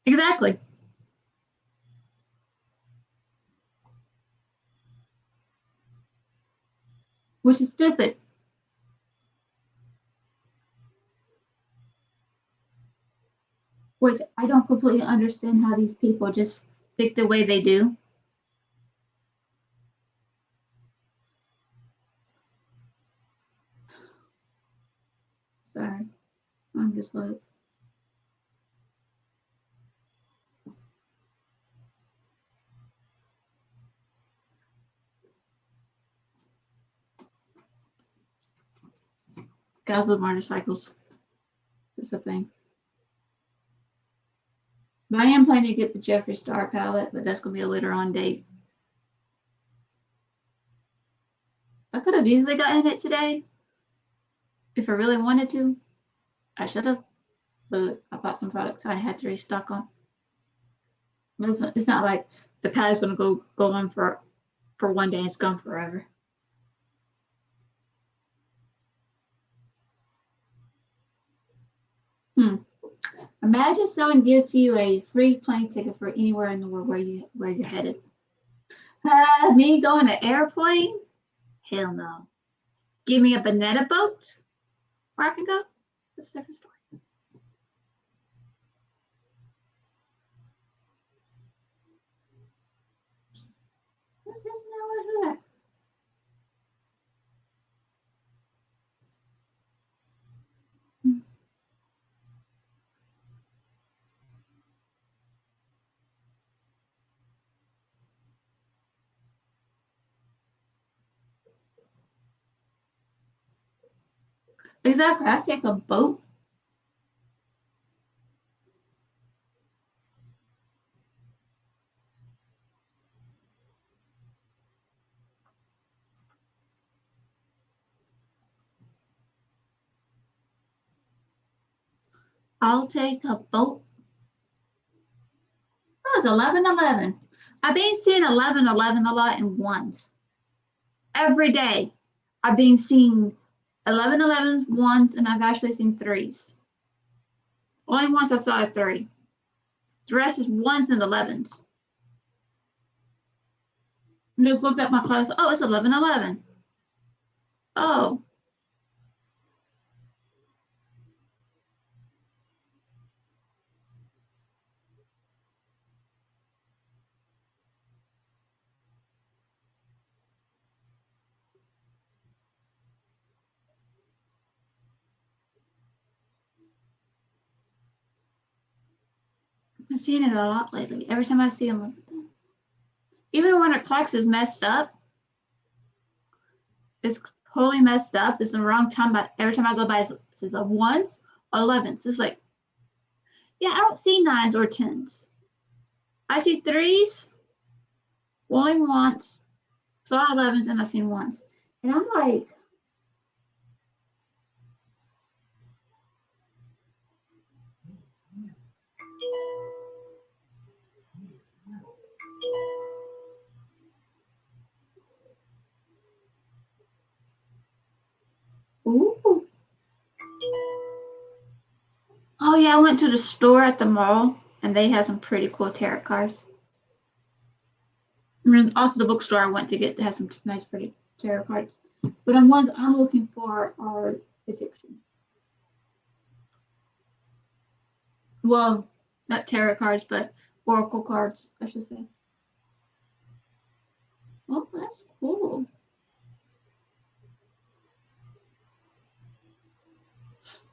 exactly. Which is stupid. Which I don't completely understand how these people just think the way they do. Sorry. I'm just like. Guys with motorcycles. It's a thing. But I am planning to get the Jeffree Star palette, but that's going to be a later on date. I could have easily gotten it today. If I really wanted to. I should have. But I bought some products I had to restock on. But it's not like the palette's going to go on for one day and it's gone forever. Imagine someone gives you a free plane ticket for anywhere in the world where you're headed. Me going to airplane? Hell no. Give me a banana boat where I can go? That's a different story. What's this now? What's that? Exactly. I take a boat. I'll take a boat. Oh, it's 11:11. I've been seeing 11:11 a lot in ones. Every day, I've been seeing 11:11s, ones, and I've actually seen threes. Only once I saw a three. The rest is ones and 11s. I just looked at my class. Oh, it's 11:11. Oh. I'm seeing it a lot lately. Every time I see them, even when our clocks is messed up, it's totally messed up. It's the wrong time, but every time I go by, it says a ones or 11s. It's like, yeah, I don't see 9s or 10s. I see 3s, only once, saw 11s, and I've seen 1s. And I'm like, ooh. Oh yeah, I went to the store at the mall and they had some pretty cool tarot cards. And then also the bookstore I went to get has some nice pretty tarot cards. But the ones I'm looking for are Egyptian. Well, not tarot cards, but oracle cards, I should say. Oh, that's cool.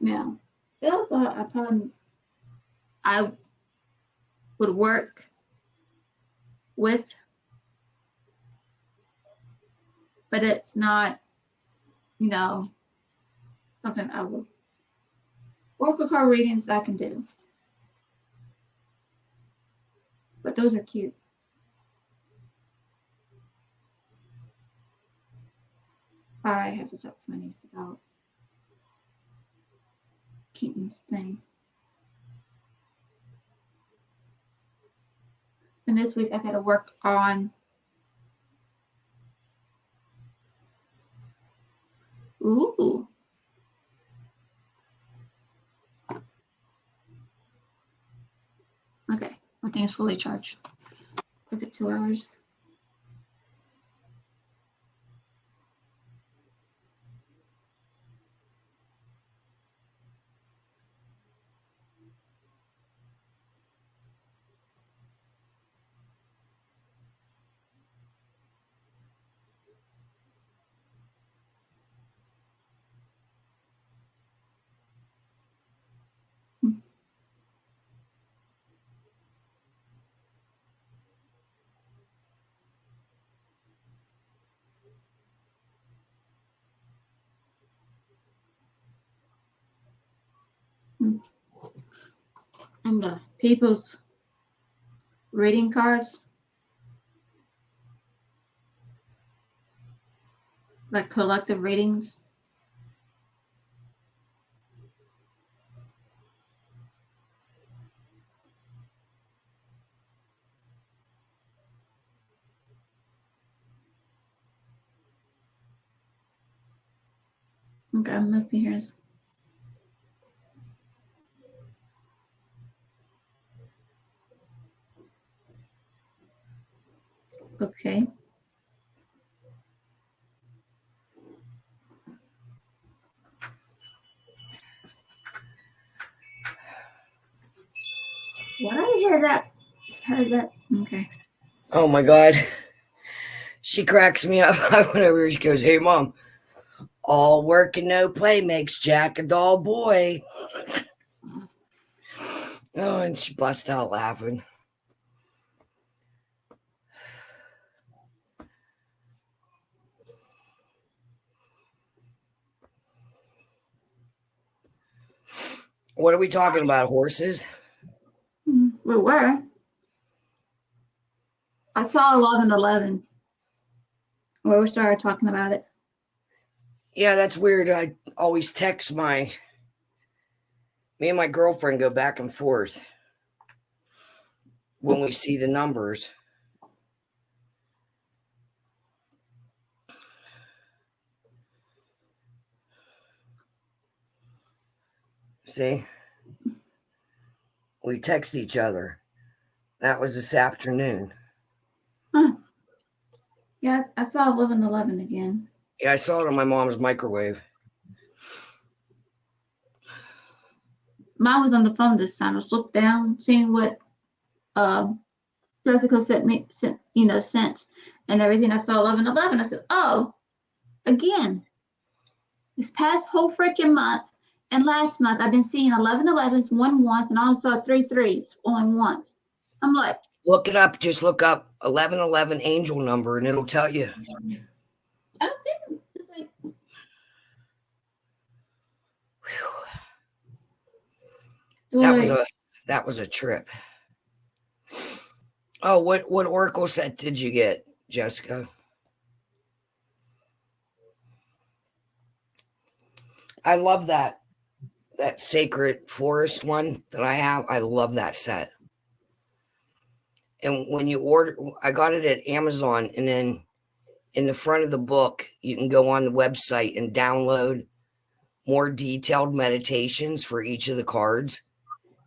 Yeah. It also I would work with, but it's not, something I would. Oracle card readings I can do. But those are cute. I have to talk to my niece about Keaton's thing. And this week I got to work on ooh. Okay, my thing is fully charged. Look at 2 hours. And the people's reading cards, like collective readings. Okay, must be here. Okay. Why did I hear that? Heard that? Okay. Oh my God. She cracks me up. I went over here. She goes, "Hey, Mom, all work and no play makes Jack a dull boy." Oh, and she busts out laughing. What are we talking about? Horses? We were. I saw 11:11 where we started talking about it. Yeah, that's weird. I always text me and my girlfriend go back and forth when we see the numbers. See? We text each other. That was this afternoon. Huh. Yeah, I saw 11:11 again. Yeah, I saw it on my mom's microwave. Mine was on the phone this time. I just looked down, seeing what Jessica sent and everything. I saw 11:11. I said, oh, again, this past whole freaking month, And last month, I've been seeing 1111s one once, and I also saw 33s only once. I'm like, Look it up. Just look up 1111 angel number and it'll tell you. I don't think it's like, That was a trip. Oh, what oracle set did you get, Jessica? I love that sacred forest one that I have. I love that set. And when you order, I got it at Amazon, and then in the front of the book, you can go on the website and download more detailed meditations for each of the cards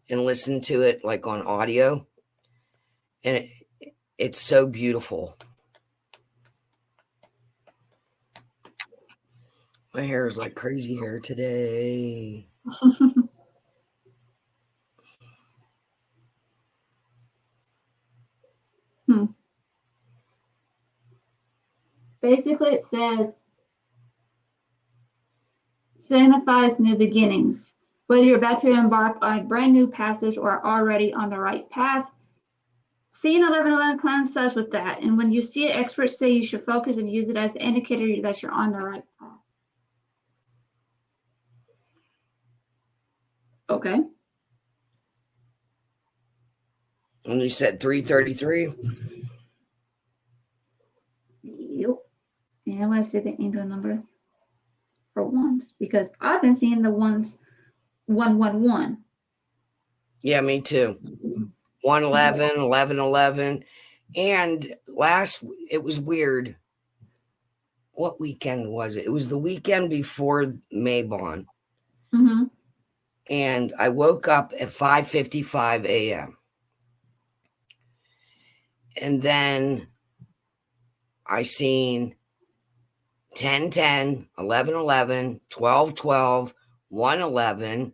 and listen to it like on audio. And it's so beautiful. My hair is like crazy hair today. basically it says, signifies new beginnings. Whether you're about to embark on a brand new passage or are already on the right path, seeing 1111 coincides with that. And when you see it, experts say you should focus and use it as an indicator that you're on the right path. Okay. And you said 333? Yep. And I'm going to say the angel number for ones because I've been seeing the ones 111. Yeah, me too. 111, 1111. And it was weird. What weekend was it? It was the weekend before Maybon. Mm-hmm. And I woke up at 5:55 a.m. And then I seen 10:10, 11:11, 12:12, 1:11,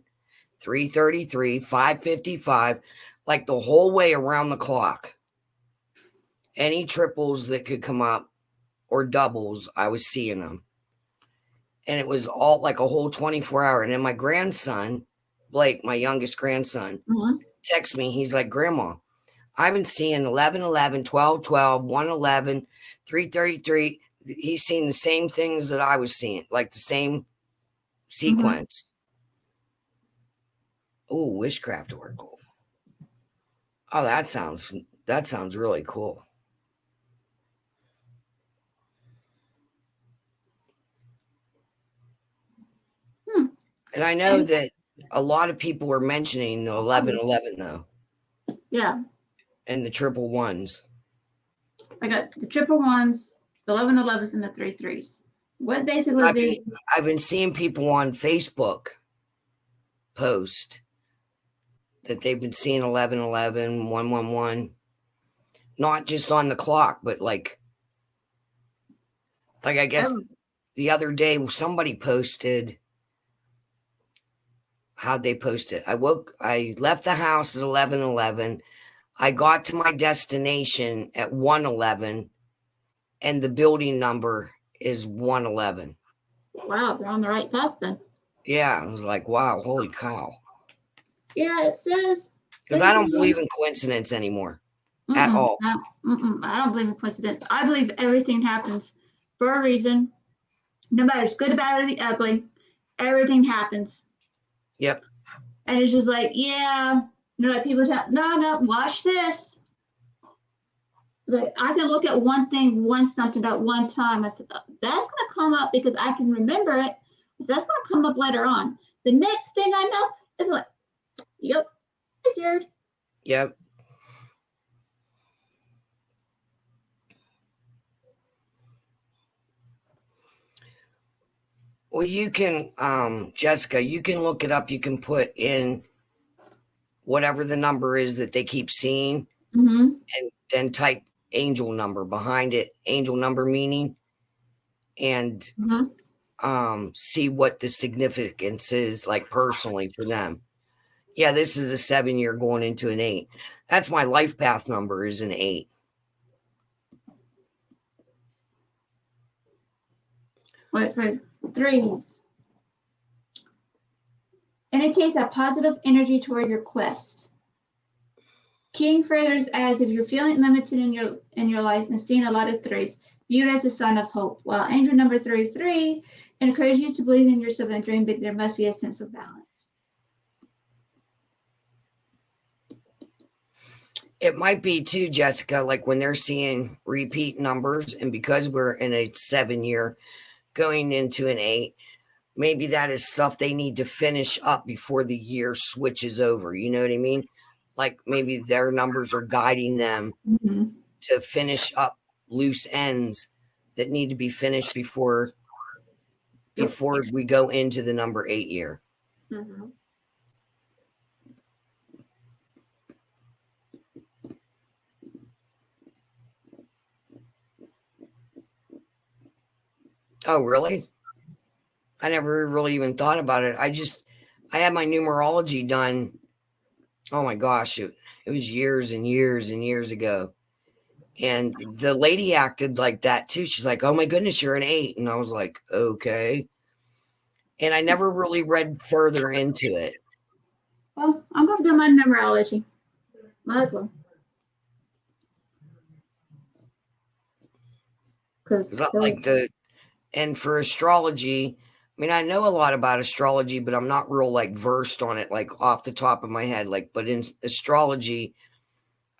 3:33, 5:55, like the whole way around the clock. Any triples that could come up or doubles, I was seeing them. And it was all like a whole 24 hour. And then my grandson, Blake, my youngest grandson, texts me. He's like, Grandma, I've been seeing 11:11, 12:12, 1:11, 3:33. He's seen the same things that I was seeing, like the same sequence. Oh, witchcraft oracle. Oh, that sounds really cool. And I know that a lot of people were mentioning the 1111 though. Yeah. And the triple ones. I got the triple ones, the 1111s, and the 33s. What basically I've been seeing people on Facebook post that they've been seeing 1111, 111, not just on the clock, but like I guess the other day somebody posted. How'd they post it? I left the house at 11:11. I got to my destination at 1:11, and the building number is 111. Wow, they're on the right path then. Yeah, I was like, wow, holy cow. Yeah, it says. Because I don't believe in coincidence anymore at all. I don't believe in coincidence. I believe everything happens for a reason. No matter it's good, bad, or the ugly, everything happens. Yep. And it's just like, yeah, like people tell, no, watch this. Like I can look at one thing, something at one time. I said, that's gonna come up because I can remember it. So that's gonna come up later on. The next thing I know, it's like, yep, figured. Yep. Well, you can, Jessica, you can look it up. You can put in whatever the number is that they keep seeing and then type angel number behind it, angel number meaning, and see what the significance is like personally for them. Yeah, this is a 7-year going into an 8. That's my life path number is an 8. Wait for 3s. indicates a positive energy toward your quest. King furthers as if you're feeling limited in your life and seeing a lot of threes, viewed as a sign of hope. While angel number 33 encourages you to believe in yourself and dream big, there must be a sense of balance. It might be too, Jessica, like when they're seeing repeat numbers, and because we're in a 7-year going into an 8, maybe that is stuff they need to finish up before the year switches over. You know what I mean? Like maybe their numbers are guiding them to finish up loose ends that need to be finished before we go into the number 8 year. Mm-hmm. Oh, really? I never really even thought about it. I had my numerology done. Oh my gosh, it was years and years and years ago. And the lady acted like that too. She's like, "Oh my goodness, you're an 8." And I was like, "Okay." And I never really read further into it. Well, I'm going to do my numerology. Might as well. It's not like and for astrology, I mean, I know a lot about astrology, but I'm not real like versed on it, like off the top of my head. Like, but in astrology,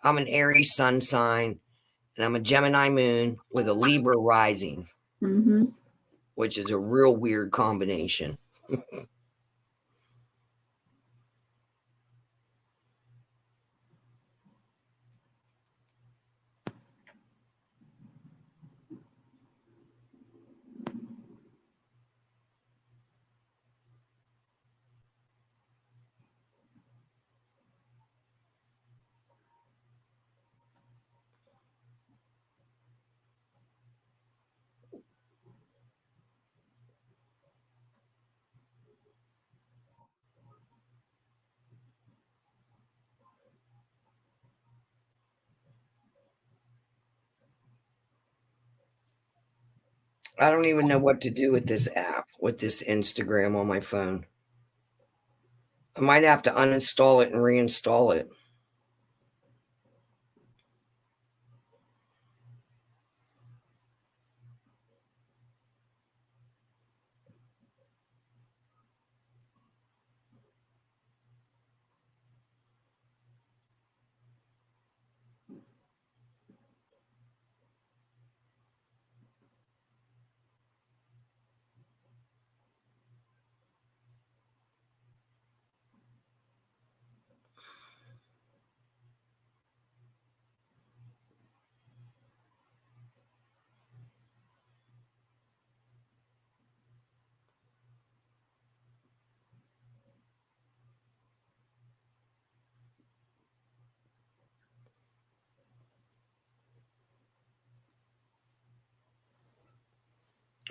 I'm an Aries sun sign and I'm a Gemini moon with a Libra rising, which is a real weird combination. I don't even know what to do with this app, with this Instagram on my phone. I might have to uninstall it and reinstall it.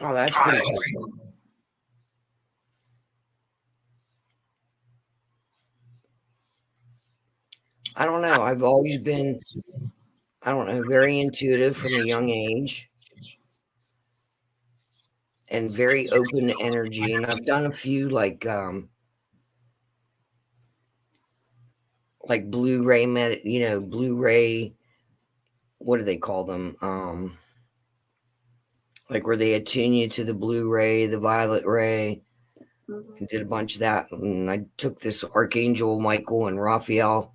Oh, that's pretty cool. I don't know. I've always been, I don't know, very intuitive from a young age and very open to energy. And I've done a few like Blu-ray Blu-ray, what do they call them? Like where they attune you to the Blu-ray, the violet ray. I did a bunch of that. And I took this Archangel Michael and Raphael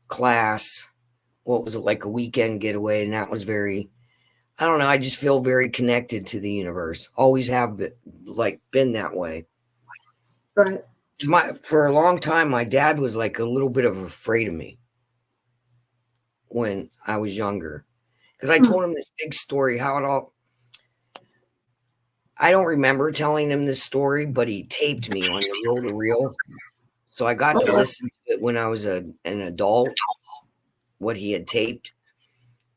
class. What was it, like a weekend getaway? And that was very, I don't know, I just feel very connected to the universe. Always have been that way. Right. For a long time, my dad was like a little bit of afraid of me when I was younger. Because I told him this big story, how it all, I don't remember telling him this story, but he taped me on the reel-to-reel. So I got to listen to it when I was an adult, what he had taped.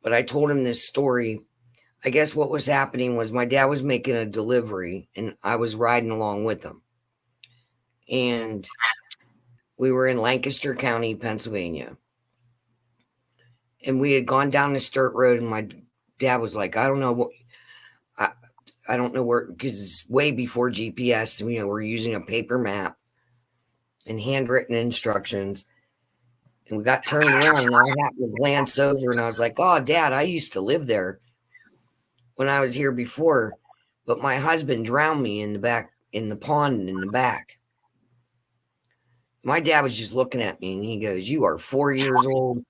But I told him this story. I guess what was happening was my dad was making a delivery and I was riding along with him. And we were in Lancaster County, Pennsylvania. And we had gone down this dirt road and my dad was like, I don't know where, because it's way before GPS. We're using a paper map. and handwritten instructions. And we got turned around, and I happened to glance over, and I was like, "Oh, Dad, I used to live there when I was here before, but my husband drowned me in the pond in the back." My dad was just looking at me, and he goes, "You are 4 years old.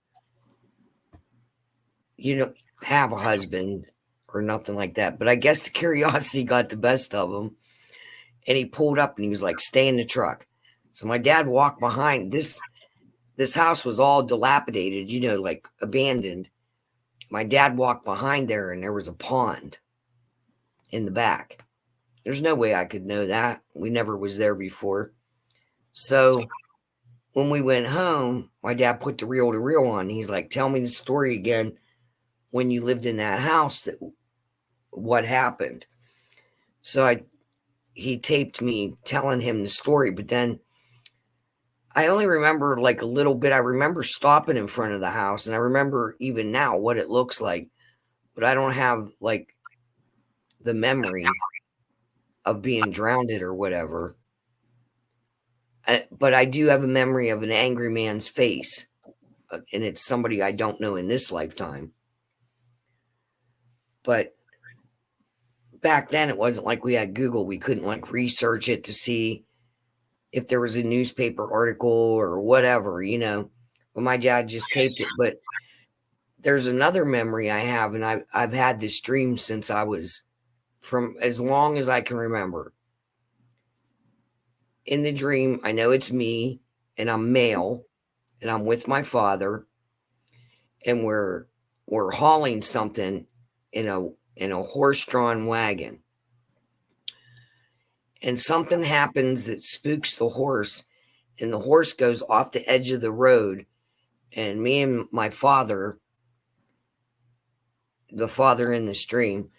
You don't have a husband or nothing like that." But I guess the curiosity got the best of him, and he pulled up, and he was like, "Stay in the truck." So my dad walked behind. This house was all dilapidated, like abandoned. My dad walked behind there, and there was a pond in the back. There's no way I could know that. We never was there before. So when we went home, my dad put the reel to reel on. He's like, "Tell me the story again when you lived in that house, what happened." So he taped me telling him the story, but then I only remember like a little bit. I remember stopping in front of the house, and I remember even now what it looks like, but I don't have like the memory of being drowned or whatever. But I do have a memory of an angry man's face, and it's somebody I don't know in this lifetime. But back then, it wasn't like we had Google. We couldn't like research it to see if there was a newspaper article or whatever, But my dad just taped it. But there's another memory I have, and I've had this dream since I was from as long as I can remember. In the dream, I know it's me, and I'm male, and I'm with my father, and we're hauling something in a horse-drawn wagon. And something happens that spooks the horse, and the horse goes off the edge of the road, and me and my father, the father in the stream,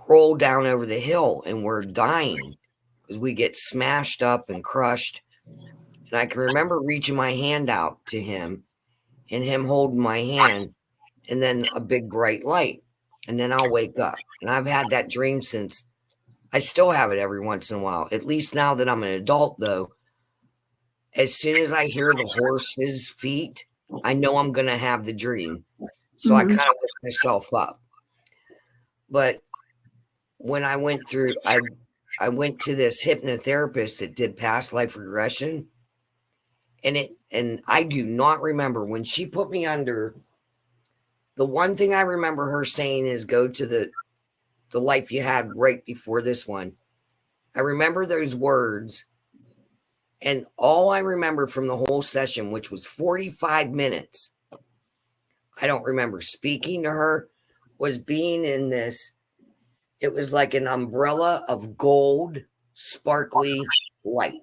roll down over the hill, and we're dying because we get smashed up and crushed. And I can remember reaching my hand out to him and him holding my hand, and then a big bright light, and then I'll wake up. And I've had that dream since. I still have it every once in a while. At least now that I'm an adult, though, as soon as I hear the horse's feet, I know I'm going to have the dream. So I kind of wake myself up. But when I went through, I went to this hypnotherapist that did past life regression. And I do not remember when she put me under. The one thing I remember her saying is go to the life you had right before this one. I remember those words. And all I remember from the whole session, which was 45 minutes, I don't remember speaking to her, was being in this. It was like an umbrella of gold, sparkly light.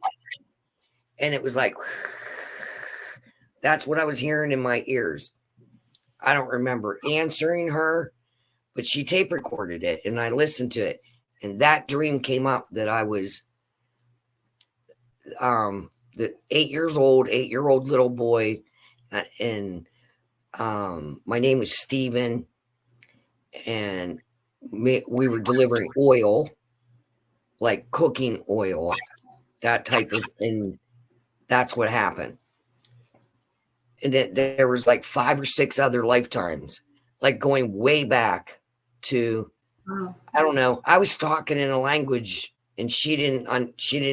And it was like, that's what I was hearing in my ears. I don't remember answering her, but she tape recorded it, and I listened to it. And that dream came up that I was the 8-year-old little boy, and my name was Steven, and we were delivering oil, like cooking oil, that type of, and that's what happened. And there was like 5 or 6 other lifetimes, like going way back to, I don't know. I was talking in a language, and she didn't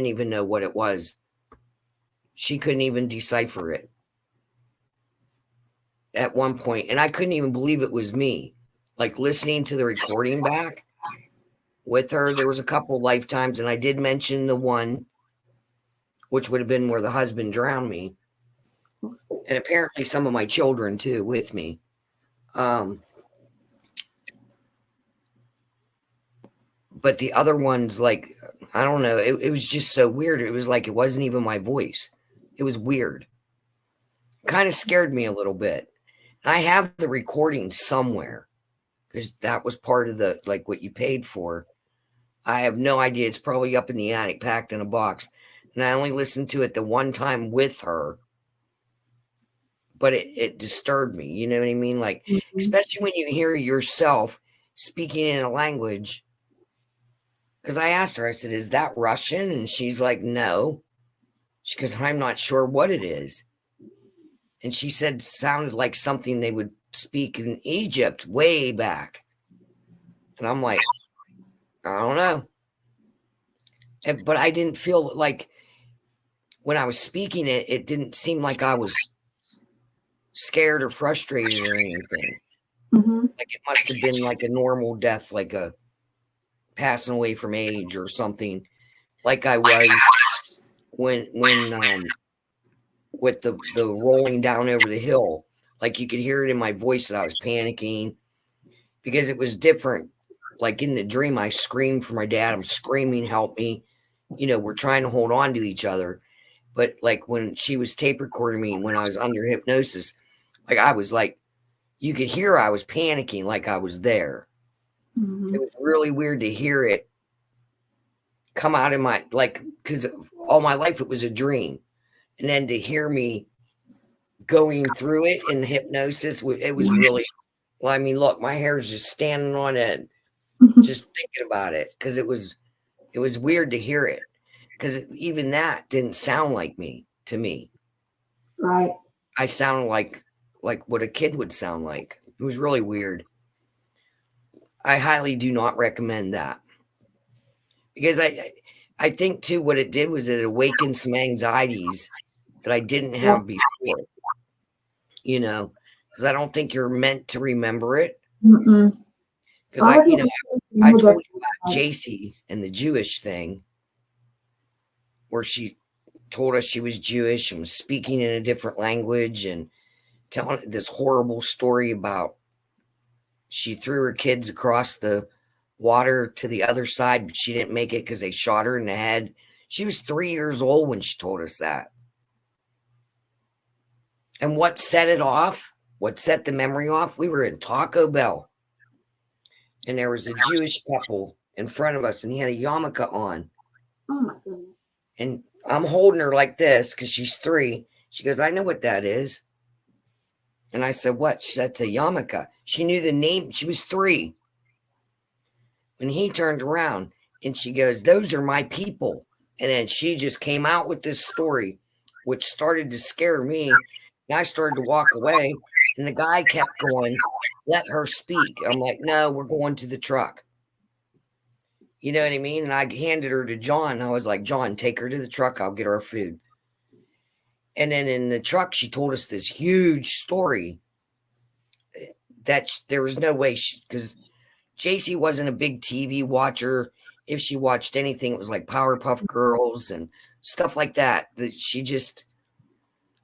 even know what it was. She couldn't even decipher it at one point, and I couldn't even believe it was me. Like listening to the recording back with her, there was a couple lifetimes, and I did mention the one, which would have been where the husband drowned me, and apparently some of my children too with me. But the other ones, like, I don't know, it was just so weird. It was like it wasn't even my voice. It was weird. Kind of scared me a little bit. I have the recording somewhere because that was part of the, like, what you paid for. I have no idea. It's probably up in the attic, packed in a box. And I only listened to it the one time with her. But it disturbed me. You know what I mean? Like, especially when you hear yourself speaking in a language. Because I asked her, I said, is that Russian? And she's like, no. She goes, I'm not sure what it is. And she said it sounded like something they would speak in Egypt way back. And I'm like, I don't know. But I didn't feel like when I was speaking it, it didn't seem like I was scared or frustrated or anything. Mm-hmm. Like it must have been like a normal death, like a passing away from age or something, like I was when with the rolling down over the hill. Like you could hear it in my voice that I was panicking because it was different. Like in the dream, I screamed for my dad. I'm screaming, help me. We're trying to hold on to each other. But like when she was tape recording me, when I was under hypnosis, like I was like, you could hear I was panicking like I was there. Mm-hmm. It was really weird to hear it come out in my, like, because all my life it was a dream. And then to hear me going through it in hypnosis, it was really, well, I mean, look, my hair is just standing on end, just thinking about it, because it was weird to hear it, because even that didn't sound like me to me. Right. I sounded like what a kid would sound like. It was really weird. I highly do not recommend that, because I think too what it did was it awakened some anxieties that I didn't have before. Because I don't think you're meant to remember it. Mm-mm. Because I told you about JC and the Jewish thing, where she told us she was Jewish and was speaking in a different language and telling this horrible story about she threw her kids across the water to the other side, but she didn't make it because they shot her in the head. She was 3 years old when she told us that. And what set it off, what set the memory off, we were in Taco Bell. And there was a Jewish couple in front of us, and he had a yarmulke on. Oh my goodness. And I'm holding her like this because she's 3. She goes, I know what that is. And I said, what? That's a yarmulke. She knew the name. She was 3. When he turned around and she goes, those are my people. And then she just came out with this story, which started to scare me. And I started to walk away. And the guy kept going, let her speak. I'm like, no, we're going to the truck. You know what I mean? And I handed her to John. I was like, John, take her to the truck. I'll get her food. And then in the truck, she told us this huge story that there was no way because JC wasn't a big TV watcher. If she watched anything, it was like Powerpuff Girls and stuff like that. That she just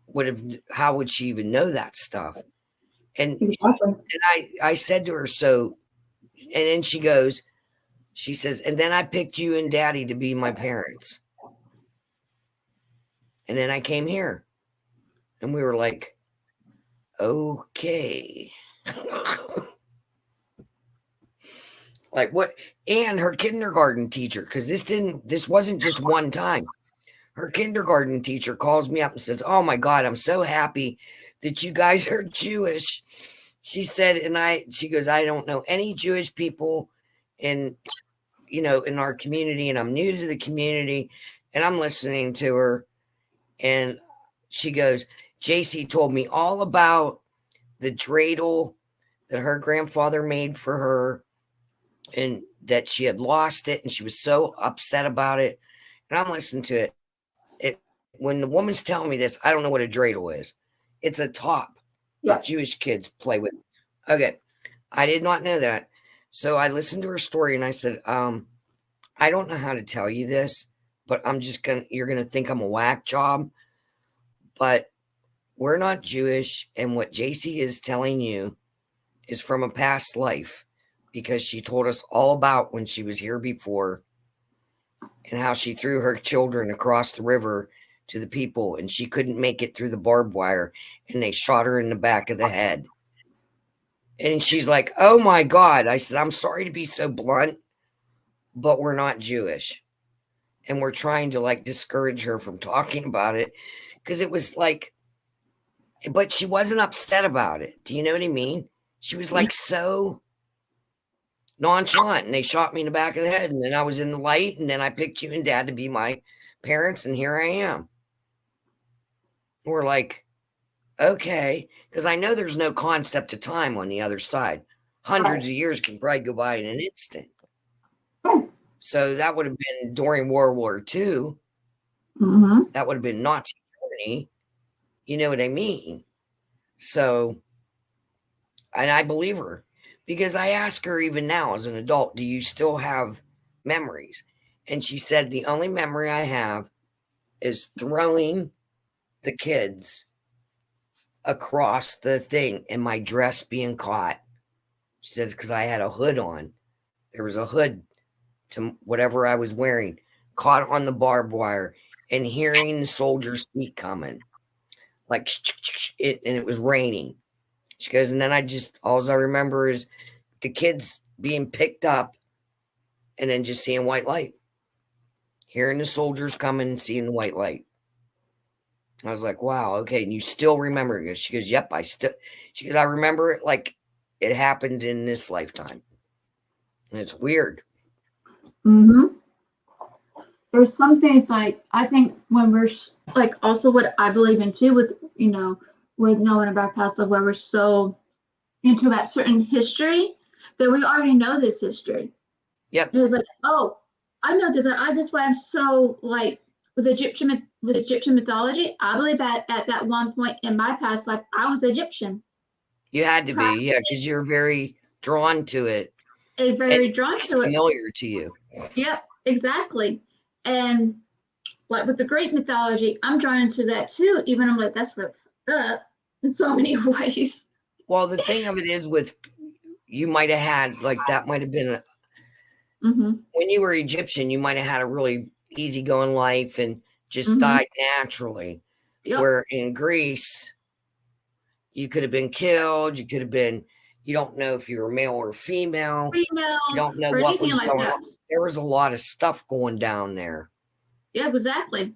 would have, how would she even know that stuff? And I said to her, so, and then she goes, she says, and then I picked you and Daddy to be my parents. And then I came here. And we were like, okay. Like what? And her kindergarten teacher, because this wasn't just one time. Her kindergarten teacher calls me up and says, oh my God, I'm so happy that you guys are Jewish. She said, she goes, I don't know any Jewish people in our community, and I'm new to the community, and I'm listening to her. And she goes, JC told me all about the dreidel that her grandfather made for her, and that she had lost it, and she was so upset about it. And I'm listening to it. When the woman's telling me this, I don't know what a dreidel is. It's a top that Jewish kids play with. Okay. I did not know that. So I listened to her story and I said, I don't know how to tell you this, but you're going to think I'm a whack job, but we're not Jewish. And what JC is telling you is from a past life, because she told us all about when she was here before and how she threw her children across the river to the people, and she couldn't make it through the barbed wire, and they shot her in the back of the head. And she's like, oh my God. I said, I'm sorry to be so blunt, but we're not Jewish. And we're trying to like discourage her from talking about it, because it was like, but she wasn't upset about it. Do you know what I mean? She was like so nonchalant, and they shot me in the back of the head, and then I was in the light, and then I picked you and Dad to be my parents, and here I am. We're like, okay, because I know there's no concept of time on the other side. Hundreds of years can probably go by in an instant. So that would have been during World War II. Mm-hmm. That would have been Nazi Germany. You know what I mean? So, and I believe her because I ask her even now as an adult, do you still have memories? And she said, the only memory I have is throwing the kids across the thing and my dress being caught. She says, because I had a hood on. There was a hood to whatever I was wearing, caught on the barbed wire and hearing the soldiers' speak coming. Like, and it was raining. She goes, and then all I remember is the kids being picked up and then just seeing white light. Hearing the soldiers coming and seeing the white light. I was like, wow, okay. And you still remember it? She goes, yep, she goes, I remember it like it happened in this lifetime. And it's weird. Mm-hmm. There's some things like, I think when we're like, also what I believe in too with, with knowing about past life, where we're so into that certain history that we already know this history. Yep. And it's like, oh, I know that. That's why I'm so like with Egyptian mythology. I believe that at that one point in my past life, I was Egyptian. You had to be, yeah, because you're very drawn to it. Drawn to it. Familiar to you. Yep, exactly. And like with the Greek mythology, I'm drawn into that too. Even I'm like, that's in so many ways. Well, the thing of it is, you might have had like that might have been when you were Egyptian, you might have had a really easygoing life and just died naturally. Yep. Where in Greece, you could have been killed. You could have been. You don't know if you were male or female. You don't know what was going on. There was a lot of stuff going down there. Yeah, exactly.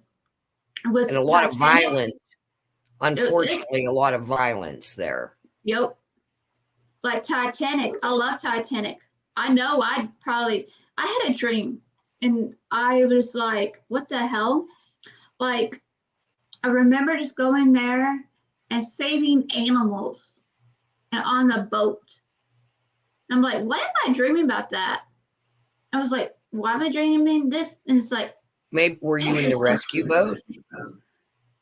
And a lot of violence. Unfortunately, a lot of violence there. Yep. Like Titanic. I love Titanic. I know I had a dream and I was like, what the hell? Like, I remember just going there and saving animals and on the boat. I'm like, why am I dreaming about that? I was like, why am I dreaming this? And it's like, maybe were you in the rescue boat?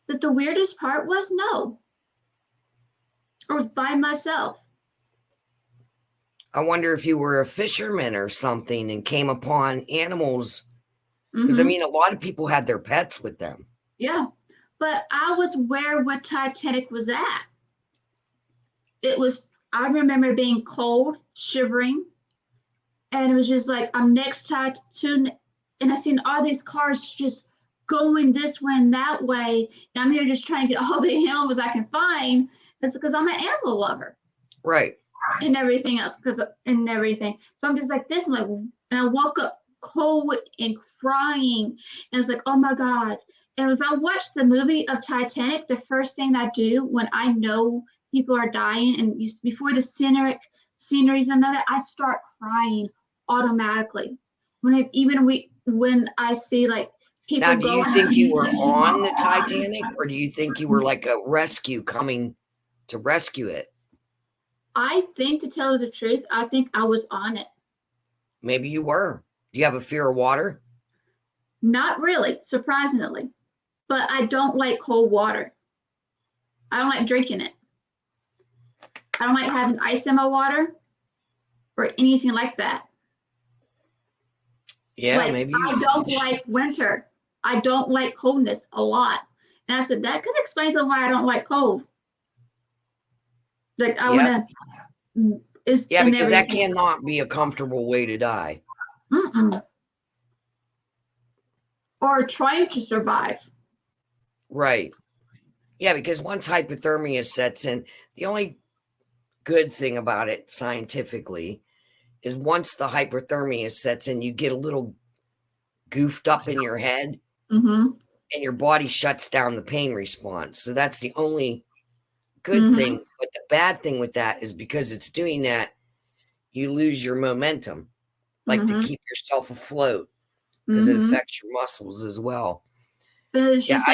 But the weirdest part was no. I was by myself. I wonder if you were a fisherman or something and came upon animals. Because, I mean, a lot of people had their pets with them. Yeah. But I was where Titanic was at. I remember being cold, shivering. And it was just like, I'm next to, and I seen all these cars just going this way and that way. And I'm here just trying to get all the animals I can find. It's because I'm an animal lover. Right. And everything else, and everything. So I'm just like this, and I woke up cold and crying. And it's like, oh my God. And if I watch the movie of Titanic, the first thing I do when I know people are dying and before the sceneries and that, I start crying automatically. When I see like people. Now, do you think you were on the Titanic, or do you think you were like a rescue coming to rescue it? I think, to tell you the truth, I think I was on it. Maybe you were. Do you have a fear of water? Not really, surprisingly. But I don't like cold water. I don't like drinking it. I don't like having ice in my water or anything like that. Yeah, like, maybe. I don't like winter. I don't like coldness a lot. And I said, that could explain why I don't like cold. Like, I want to. Yeah, because that cannot be a comfortable way to die. Or trying to survive. Right. Yeah, because once hypothermia sets in, the only good thing about it scientifically is once the hypothermia sets in, you get a little goofed up in your head and your body shuts down the pain response. So that's the only good thing. But the bad thing with that is because it's doing that, you lose your momentum, like to keep yourself afloat, because it affects your muscles as well. But it's just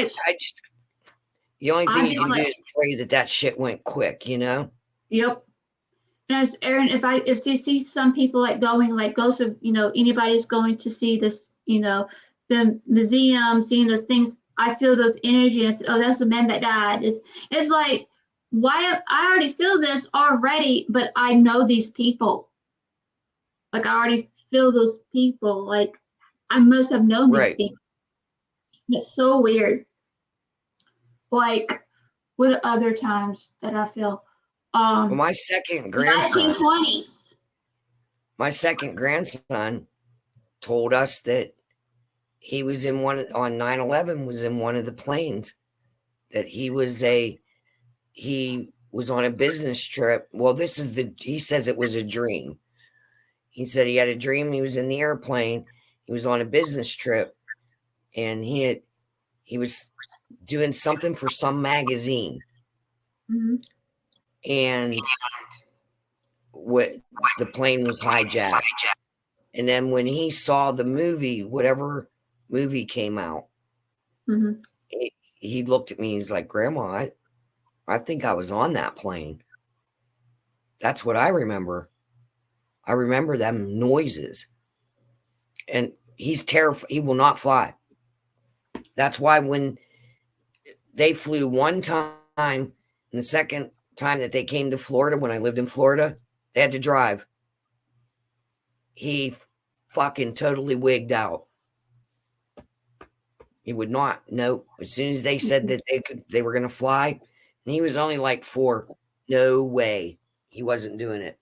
The only thing I'd you be can do like, is pray that shit went quick, you know? yep. And as Aaron, if you see some people like goes to, anybody's going to see this, the museum, seeing those things, I feel those energy and I said, oh, that's the man that died. It's like, why I already feel this already, but I know these people. Like I already feel those people. Like I must have known these Right. people. It's so weird. Like what other times that I feel? Well, my second grandson 1920s. told us that he was in on 9/11 was in one of the planes, that he was on a business trip. Well, he says it was a dream. He said he had a dream. He was in the airplane. He was on a business trip, and he was doing something for some magazine, Mhm. and the plane was hijacked. And then when he saw the movie, whatever movie came out, Mhm. he looked at me. He's like, "Grandma, I think I was on that plane. That's what I remember. I remember them noises." And he's terrified. He will not fly. That's why when they flew one time, and the second time that they came to Florida, when I lived in Florida, they had to drive. He fucking totally wigged out. He would not. No. As soon as they said that they were going to fly, and he was only like 4. No way. He wasn't doing it.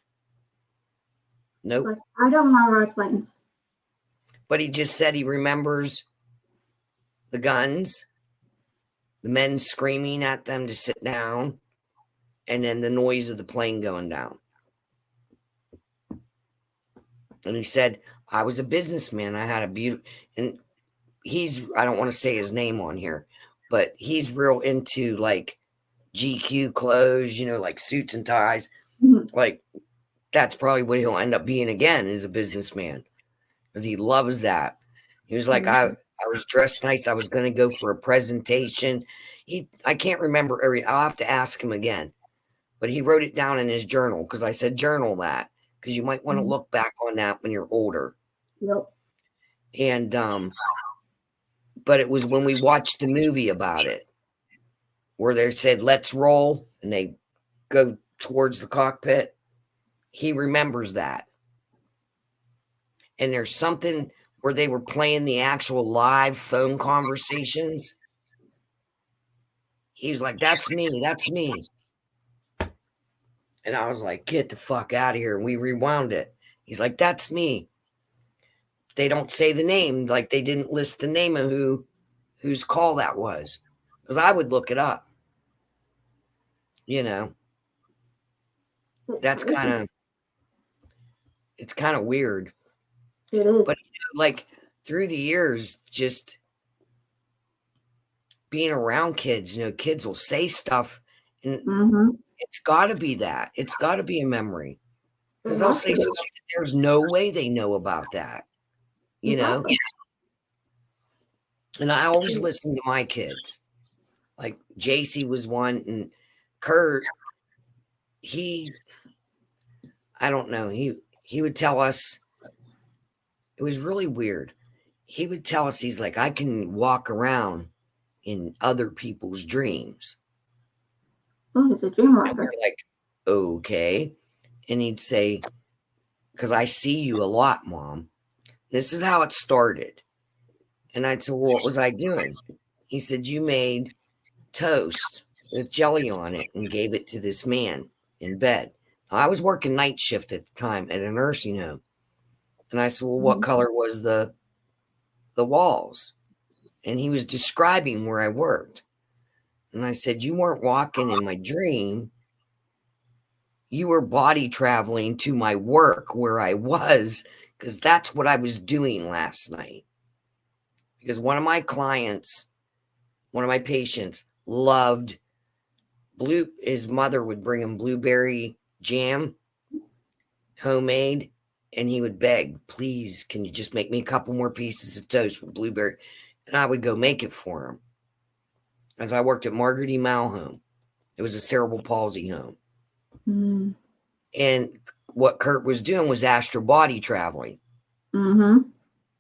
Nope. Like, I don't want to ride planes. But he just said he remembers the guns, the men screaming at them to sit down, and then the noise of the plane going down. And he said, I was a businessman. I had a beautiful, and I don't want to say his name on here, but he's real into like GQ clothes, like suits and ties. Mhm. Like that's probably what he'll end up being again, is a businessman, because he loves that. He was like, I was dressed nice. I was going to go for a presentation. I can't remember I'll have to ask him again, but he wrote it down in his journal, because I said, journal that, because you might want to look back on that when you're older. Yep. And, but it was when we watched the movie about it, where they said, let's roll, and they go towards the cockpit. He remembers that. And there's something where they were playing the actual live phone conversations. He was like, that's me. That's me. And I was like, get the fuck out of here. And we rewound it. He's like, that's me. They don't say the name. Like they didn't list the name of whose call that was. Because I would look it up. That's it's kind of weird. It is. But like through the years, just being around kids, kids will say stuff, and it's got to be that. It's got to be a memory, because they'll say stuff that there's no way they know about that, And I always listen to my kids. Like JC was one, and Kurt, I don't know, he would tell us, it was really weird. He would tell us, he's like, I can walk around in other people's dreams. Oh, he's a dream walker. Like, okay. And he'd say, because I see you a lot, Mom. This is how it started. And I'd say, well, what was I doing? He said, you made toast with jelly on it and gave it to this man in bed. Now, I was working night shift at the time at a nursing home. And I said, well, what color was the walls? And he was describing where I worked. And I said, you weren't walking in my dream. You were body traveling to my work where I was, because that's what I was doing last night. Because one of my patients loved his mother would bring him blueberry jam, homemade, and he would beg, please, can you just make me a couple more pieces of toast with blueberry? And I would go make it for him. as I worked at Margaret E. Mao home. It was a cerebral palsy home. Mm. And what Kurt was doing was astral body traveling, Mm-hmm.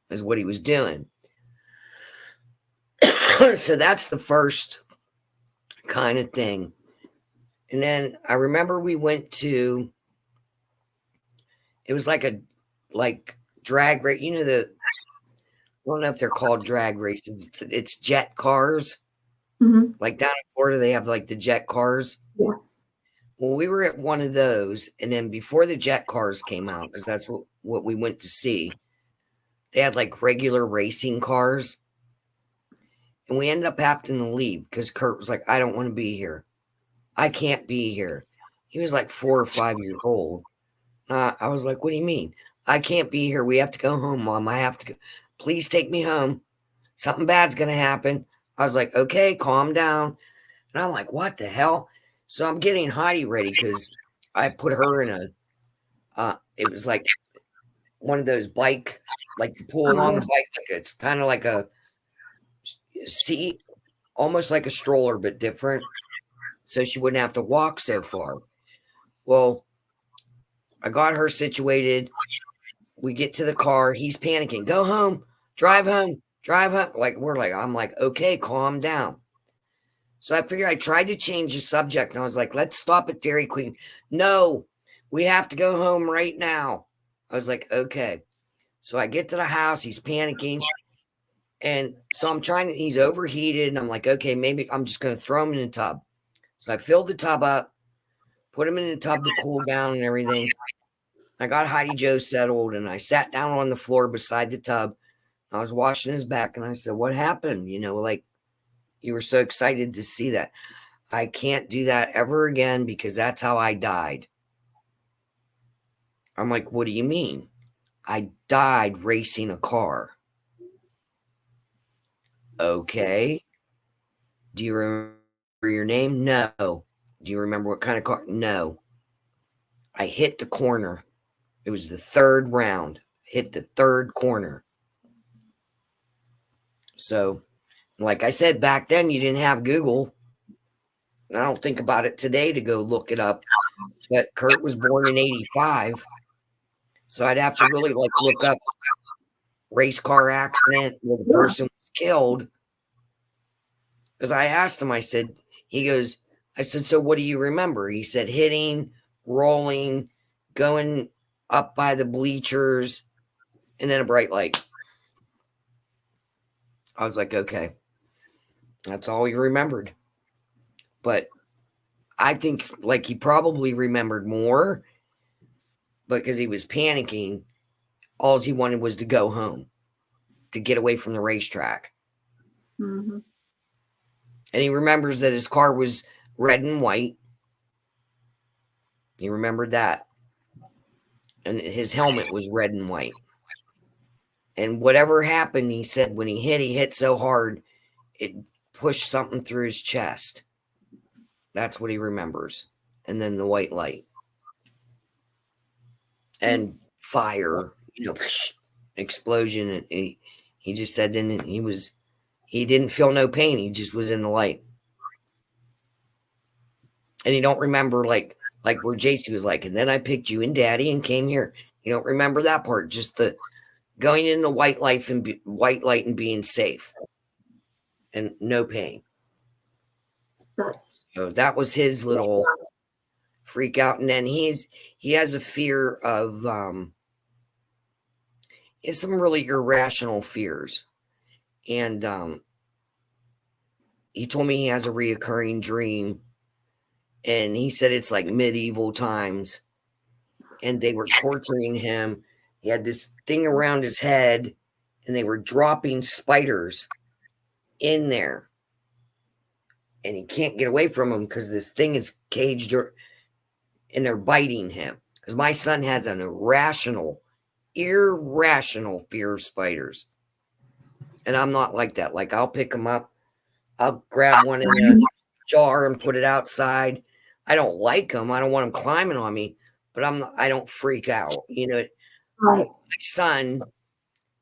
is what he was doing. So that's the first kind of thing. And then I remember we went to, it was like drag race, I don't know if they're called drag races. It's jet cars. Mm-hmm. Like down in Florida, they have like the jet cars. Yeah. Well, we were at one of those, and then before the jet cars came out, because that's what we went to see, they had like regular racing cars. And we ended up having to leave because Kurt was like, I don't want to be here. I can't be here. He was like 4 or 5 years old. I was like, what do you mean? I can't be here. We have to go home, Mom. I have to go. Please take me home. Something bad's going to happen. I was like, okay, calm down. And I'm like, what the hell? So I'm getting Heidi ready because I put her in it was like one of those bike, like you pull along the bike. Like it's kind of like a seat, almost like a stroller, but different. So she wouldn't have to walk so far. Well, I got her situated. We get to the car. He's panicking. Go home. Drive home. Drive home. I'm like, okay, calm down. So I figured I tried to change the subject. And I was like, let's stop at Dairy Queen. No, we have to go home right now. I was like, okay. So I get to the house. He's panicking. And so he's overheated. And I'm like, okay, maybe I'm just going to throw him in the tub. So I filled the tub up, put him in the tub to cool down and everything. I got Heidi Joe settled, and I sat down on the floor beside the tub. I was washing his back, and I said, what happened? Like you were so excited to see that. I can't do that ever again because that's how I died. I'm like, what do you mean? I died racing a car. Okay. Do you remember your name? No. Do you remember what kind of car? No. I hit the corner. It was the third round. Hit the third corner. So, like I said, back then you didn't have Google. I don't think about it today to go look it up. But Kurt was born in 85. So I'd have to really look up race car accident where the person was killed. Because I asked him, I said, so what do you remember? He said hitting, rolling, going up by the bleachers, and then a bright light. I was like, okay, that's all he remembered. But I think he probably remembered more, but because he was panicking, all he wanted was to go home, to get away from the racetrack. Mm-hmm. And he remembers that his car was red and white. He remembered that. And his helmet was red and white. And whatever happened, he said when he hit so hard, it pushed something through his chest. That's what he remembers. And then the white light. And fire, explosion. And he just said then he didn't feel no pain. He just was in the light. And he don't remember like where JC was like, and then I picked you and Daddy and came here. You don't remember that part, just the going in the white light and being safe and no pain. So that was his little freak out. And then he has a fear of he has some really irrational fears. And he told me he has a reoccurring dream. And he said it's like medieval times. And they were torturing him. He had this thing around his head. And they were dropping spiders in there. And he can't get away from them because this thing is caged. And they're biting him. Because my son has an irrational fear of spiders. And I'm not like that. Like, I'll pick them up. I'll grab one in a jar and put it outside. I don't like them. I don't want them climbing on me. But I don't freak out. Right. My son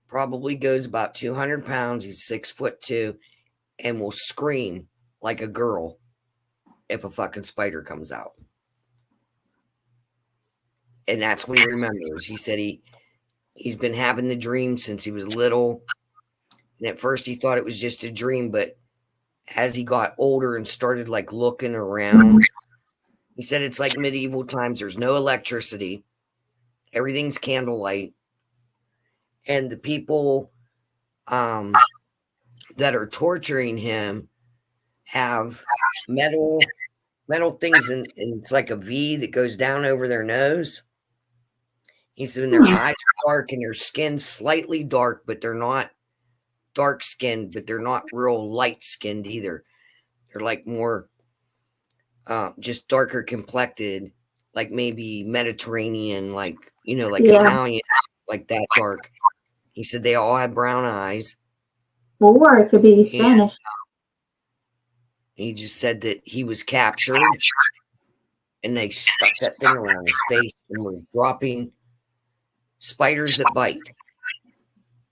probably goes about 200 pounds. He's 6'2" and will scream like a girl if a fucking spider comes out. And that's what he remembers. He said he's been having the dream since he was little. And at first he thought it was just a dream, but as he got older and started like looking around, he said it's like medieval times. There's no electricity. Everything's candlelight. And the people that are torturing him have metal things, and it's like a V that goes down over their nose. He said when their eyes are dark and their skin's slightly dark, but they're not dark skinned, but they're not real light skinned either. They're like more just darker complected, like maybe Mediterranean, like, you know, like Italian, like that dark. He said they all had brown eyes. Or it could be Spanish. He just said that he was captured and they stuck that thing around his face and were dropping spiders that bite.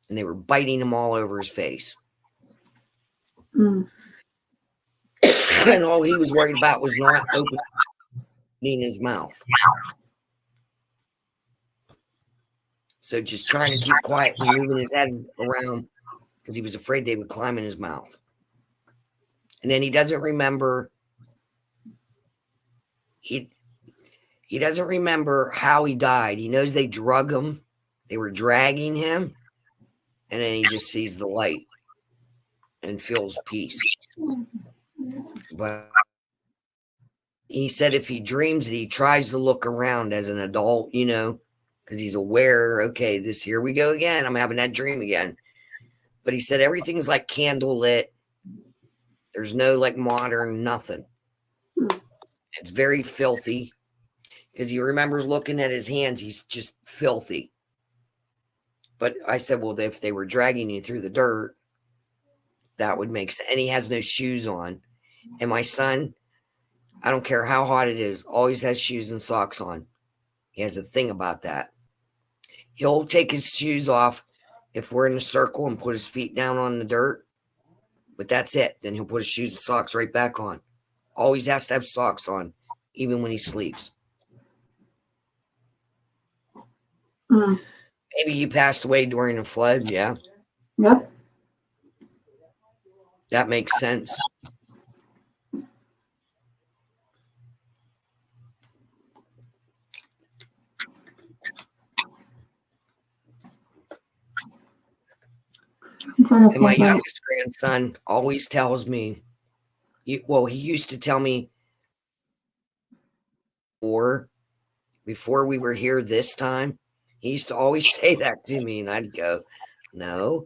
And they were biting him all over his face. Mm. And all he was worried about was not opening his mouth. So just trying to keep quiet and moving his head around because he was afraid they would climb in his mouth. And then he doesn't remember. He doesn't remember how he died. He knows they drug him. They were dragging him. And then he just sees the light and feels peace. But he said if he dreams it, he tries to look around as an adult, you know, because he's aware, okay, here we go again. I'm having that dream again. But he said everything's like candlelit. There's no like modern nothing. It's very filthy because he remembers looking at his hands. He's just filthy. But I said, well, if they were dragging you through the dirt, that would make sense. And he has no shoes on. And my son, I don't care how hot it is, always has shoes and socks on. He has a thing about that. He'll take his shoes off if we're in a circle and put his feet down on the dirt. But that's it. Then he'll put his shoes and socks right back on. Always has to have socks on, even when he sleeps. Mm. Maybe he passed away during the flood. Yeah, Yep. that makes sense. I'm trying to And my think. youngest grandson always tells me, he used to tell me before we were here this time, he used to always say that to me, and I'd go, no.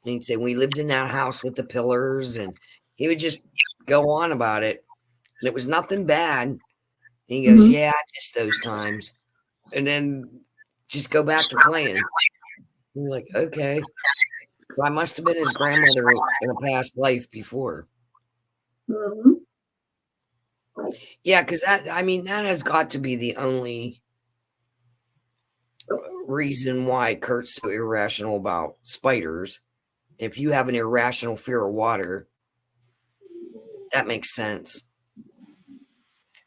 And he'd say, we lived in that house with the pillars, and he would just go on about it. And it was nothing bad. And he goes, yeah, I miss those times. And then just go back to playing. And you're like, okay. So I must have been his grandmother in a past life before. Mm-hmm. Yeah, because that has got to be the only reason why Kurt's so irrational about spiders. If you have an irrational fear of water, that makes sense.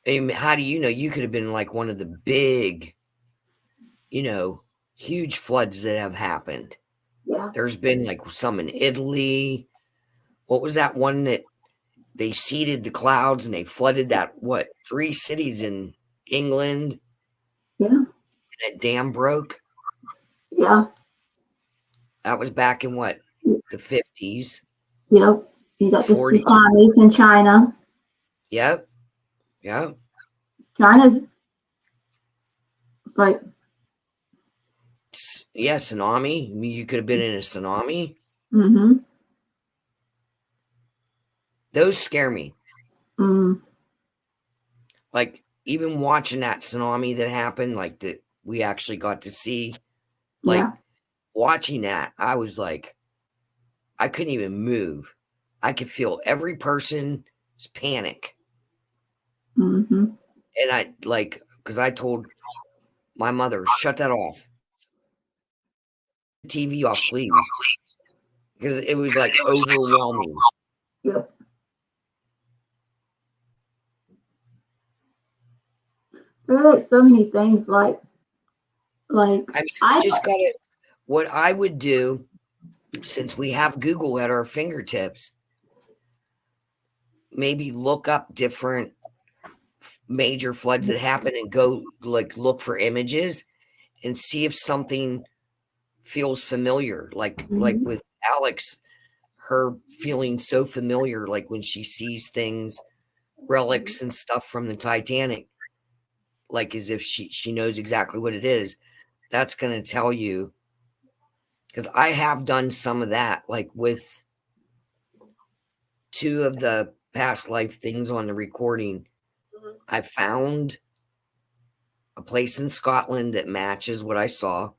I mean, how do you know? You could have been like one of the big, huge floods that have happened. Yeah. There's been like some in Italy. What was that one that they seeded the clouds and they flooded 3 cities in England? Yeah. And that dam broke. Yeah. That was back in the 50s. Yep. You got the 40s. tsunamis in China. Yep. China's like, yeah, tsunami. I mean, you could have been in a tsunami. mm-hmm. Those scare me. Mm. Like, even watching that tsunami that happened, like that we actually got to see, like watching that, I was like, I couldn't even move. I could feel every person's panic. Mm-hmm. And I because I told my mother, shut that off. TV off, please. Because it was like overwhelming. Yep. like so many things. Like I mean, you I just gotta. What I would do, since we have Google at our fingertips, maybe look up different major floods that happen and go like look for images and see if something feels familiar. Like Mhm. with Alex, her feeling so familiar, like when she sees things, relics and stuff from the Titanic, like as if she knows exactly what it is. That's gonna tell you, because I have done some of that, like with two of the past life things on the recording. I found a place in Scotland that matches what I saw.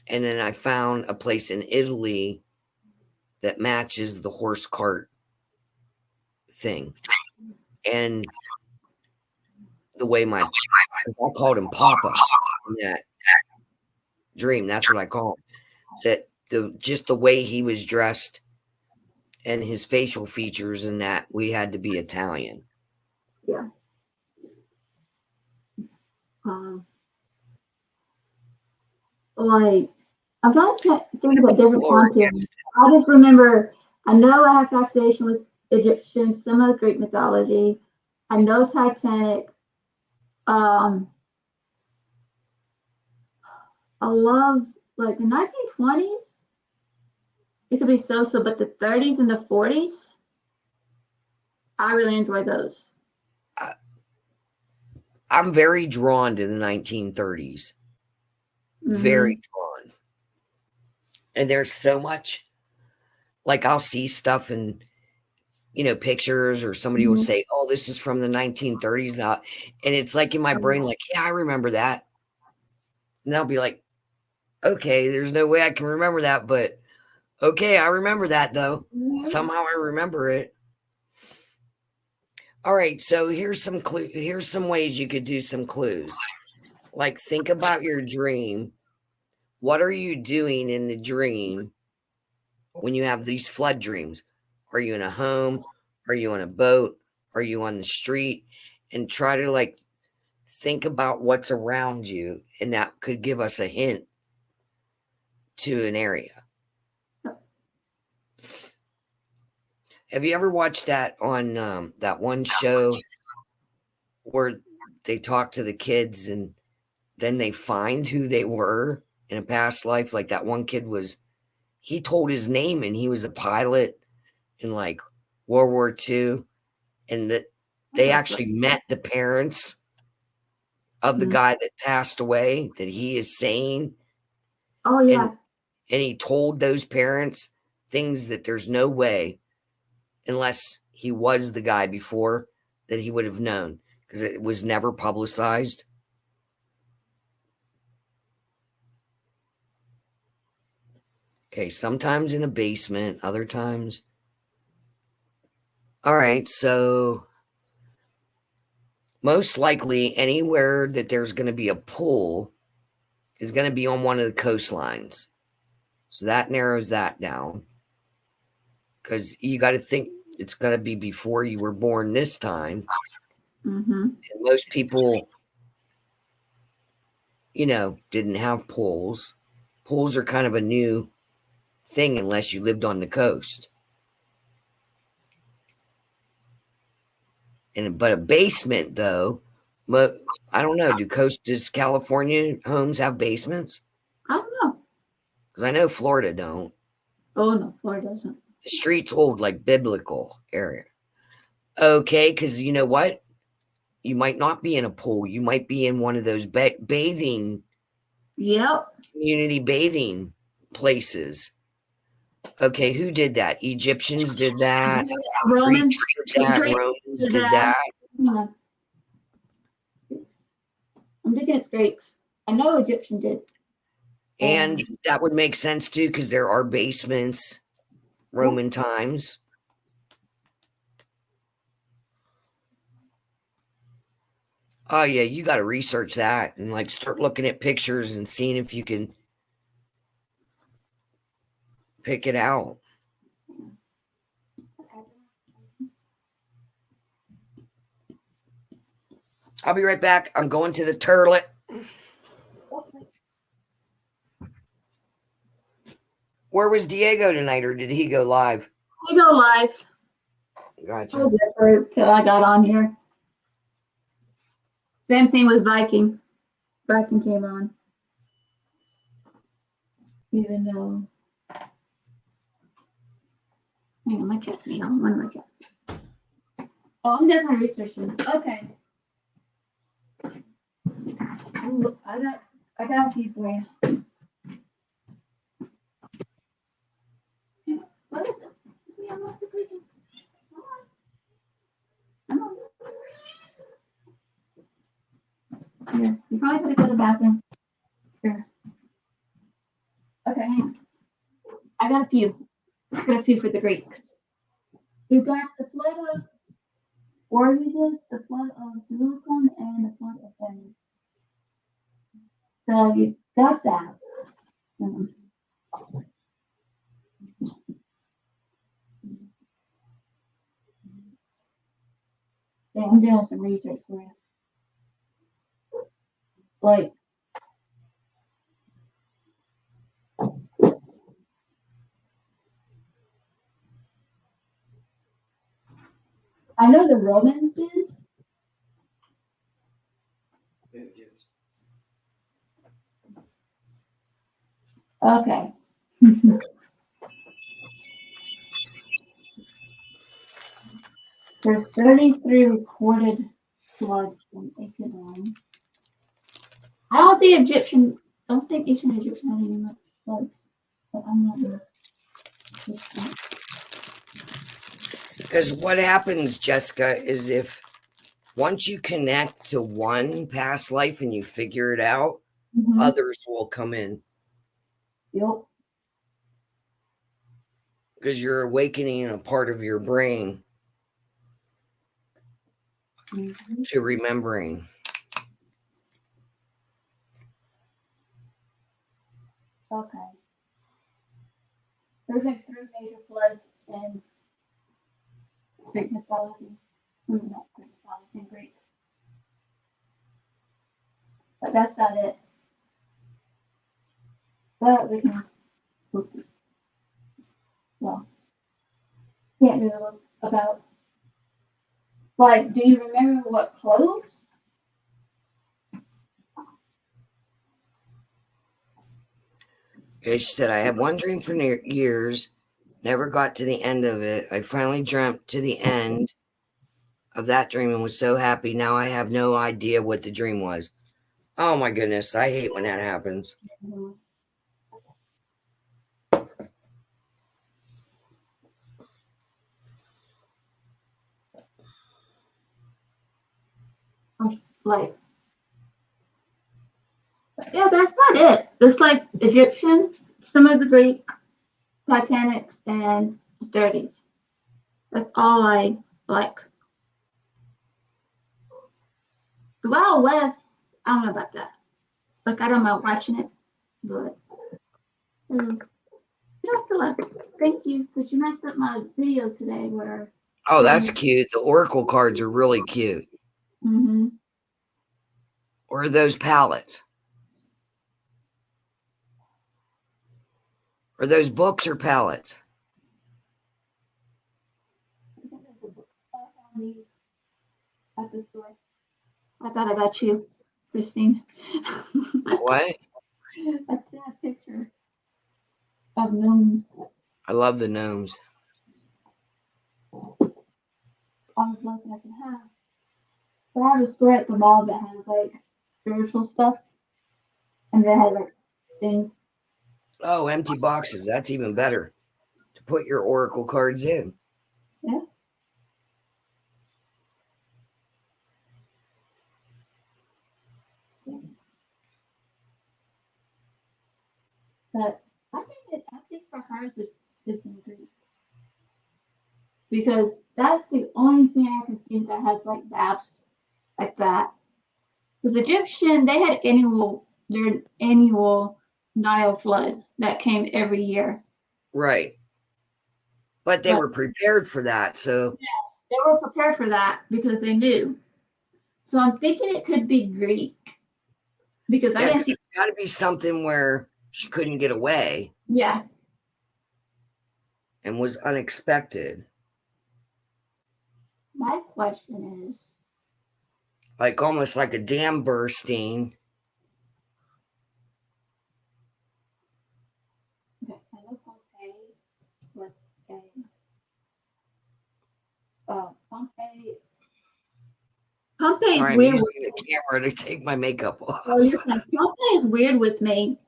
And then I found a place in Italy that matches the horse cart thing. And the way I called him Papa in that dream, that's what I call him. That just the way he was dressed and his facial features and that we had to be Italian. Yeah. Like I'm trying to think about different Or time periods. I just remember. I know I have fascination with Egyptian, some of the Greek mythology. I know Titanic. Um, I love like the 1920s. It could be so, but the 30s and the 40s, I really enjoy those. I'm very drawn to the 1930s. Very drawn. And there's so much, like I'll see stuff and pictures, or somebody will Mhm. say, "Oh, this is from the 1930s now," and it's like in my brain, like, "Yeah, I remember that," and I'll be like, "Okay, there's no way I can remember that, but okay, I remember that though. Somehow I remember it." All right, so here's some clue. Here's some ways you could do some clues. Like, think about your dream. What are you doing in the dream when you have these flood dreams? Are you in a home? Are you on a boat? Are you on the street? And try to like think about what's around you, and that could give us a hint to an area. Have you ever watched that on that one show where they talk to the kids and then they find who they were in a past life? Like that one kid he told his name and he was a pilot in like World War II, and that they actually met the parents of the guy that passed away that he is saying. Oh yeah. And he told those parents things that there's no way, unless he was the guy before, that he would have known, because it was never publicized. Okay, sometimes in a basement, other times. All right, so most likely anywhere that there's going to be a pool is going to be on one of the coastlines. So that narrows that down, because you got to think it's going to be before you were born this time. And most people, didn't have pools. Pools are kind of a new thing unless you lived on the coast. But a basement, though, I don't know. Does California homes have basements? I don't know. Because I know Florida don't. Oh no, Florida doesn't. The streets hold like biblical area. Okay, because you know what? You might not be in a pool. You might be in one of those bathing. Yep. Community bathing places. Okay, who did that? Egyptians did that. Romans Greeks did that. Romans did that. Yeah. I'm thinking it's Greeks. I know Egyptian did. And that would make sense too, because there are basements Roman times. Oh yeah, you got to research that and like start looking at pictures and seeing if you can pick it out. I'll be right back. I'm going to the toilet. Where was Diego tonight, or did he go live? I go live. I Gotcha. was there for till I got on here. Same thing with Viking. Viking came on. Even though. Hang on, my cat's meowing. One of my cats. Oh, I'm definitely researching. Okay. Ooh, I got a few for you. What is it? We unlock the prison. Come on. Come on. Here, you probably gotta go to the bathroom. Here. Okay, hang on. I got a few. I got a few for the Greeks. We got the flood of Orpheus, the flood of Jerusalem, and the flood of Venice. So you got that. Yeah, I'm doing some research for you. Like, I know the Romans did. Okay. There's 33 recorded floods in ancient Rome. I don't think ancient Egyptian had any much floods, but I'm not sure. Because what happens, Jessica, is if once you connect to one past life and you figure it out, others will come in. Yep. Because you're awakening a part of your brain to remembering. Okay. There's like 3 major floods in Greek mythology. Not Greek mythology, in Greek. But that's not it. But we can, well, can't really look about. Like, do you remember what clothes? Okay, she said, I had one dream for years, never got to the end of it. I finally dreamt to the end of that dream and was so happy. Now I have no idea what the dream was. Oh my goodness, I hate when that happens. Like, yeah, that's not it. It's like Egyptian, some of the Greek, Titanic, and the 30s. That's all I like. The Wild West, I don't know about that. Like, I don't mind watching it, but you don't have to laugh. Thank you, because you messed up my video today where. Oh, that's cute. The Oracle cards are really cute. Mm-hmm. Or those palettes. Or those books or palettes. At the store. I thought about you, Christine. What? I seen a picture of gnomes. I love the gnomes. I was looking at them. They have a store at the mall that has like spiritual stuff, and they have like things. Oh, empty boxes. That's even better. To put your Oracle cards in. Yeah. But I think for hers is in Greek. Because that's the only thing I can think that has like maps like that. Because Egyptian, they had their annual Nile flood that came every year. Right. But they were prepared for that. So they were prepared for that because they knew. So I'm thinking it could be Greek because I Yeah, didn't 'cause see. it's got to be something where she couldn't get away Yeah. and was unexpected. My question is, Like almost like a dam bursting. okay, I know Pompeii was a Pompeii is Sorry, I'm weird. using the camera to take my makeup off. Oh, you're fine. Pompeii is weird with me.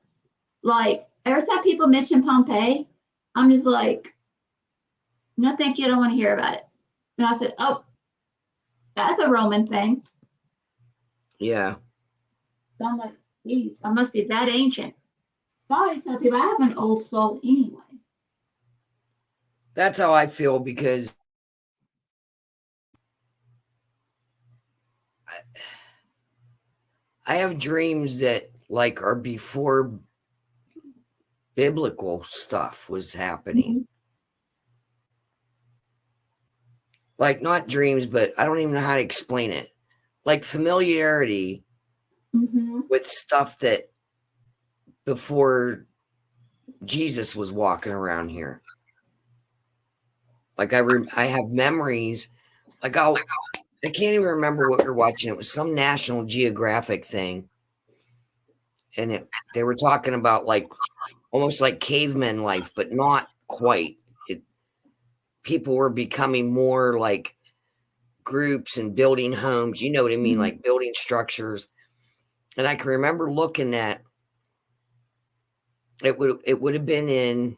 Like every time people mention Pompeii, I'm just like, no, thank you. I don't want to hear about it. And I said, oh, that's a Roman thing. Yeah. So I'm like, geez, I must be that ancient. So I always tell people I have an old soul anyway. That's how I feel because I have dreams that like are before biblical stuff was happening. Like not dreams, but I don't even know how to explain it. Like familiarity Mm-hmm. with stuff that before Jesus was walking around here. Like I have memories. Like I can't even remember what we were watching. It was some National Geographic thing, and they were talking about like almost like caveman life, but not quite. People were becoming more like groups and building homes. You know what I mean, like building structures. And I can remember looking at it. Would have been in.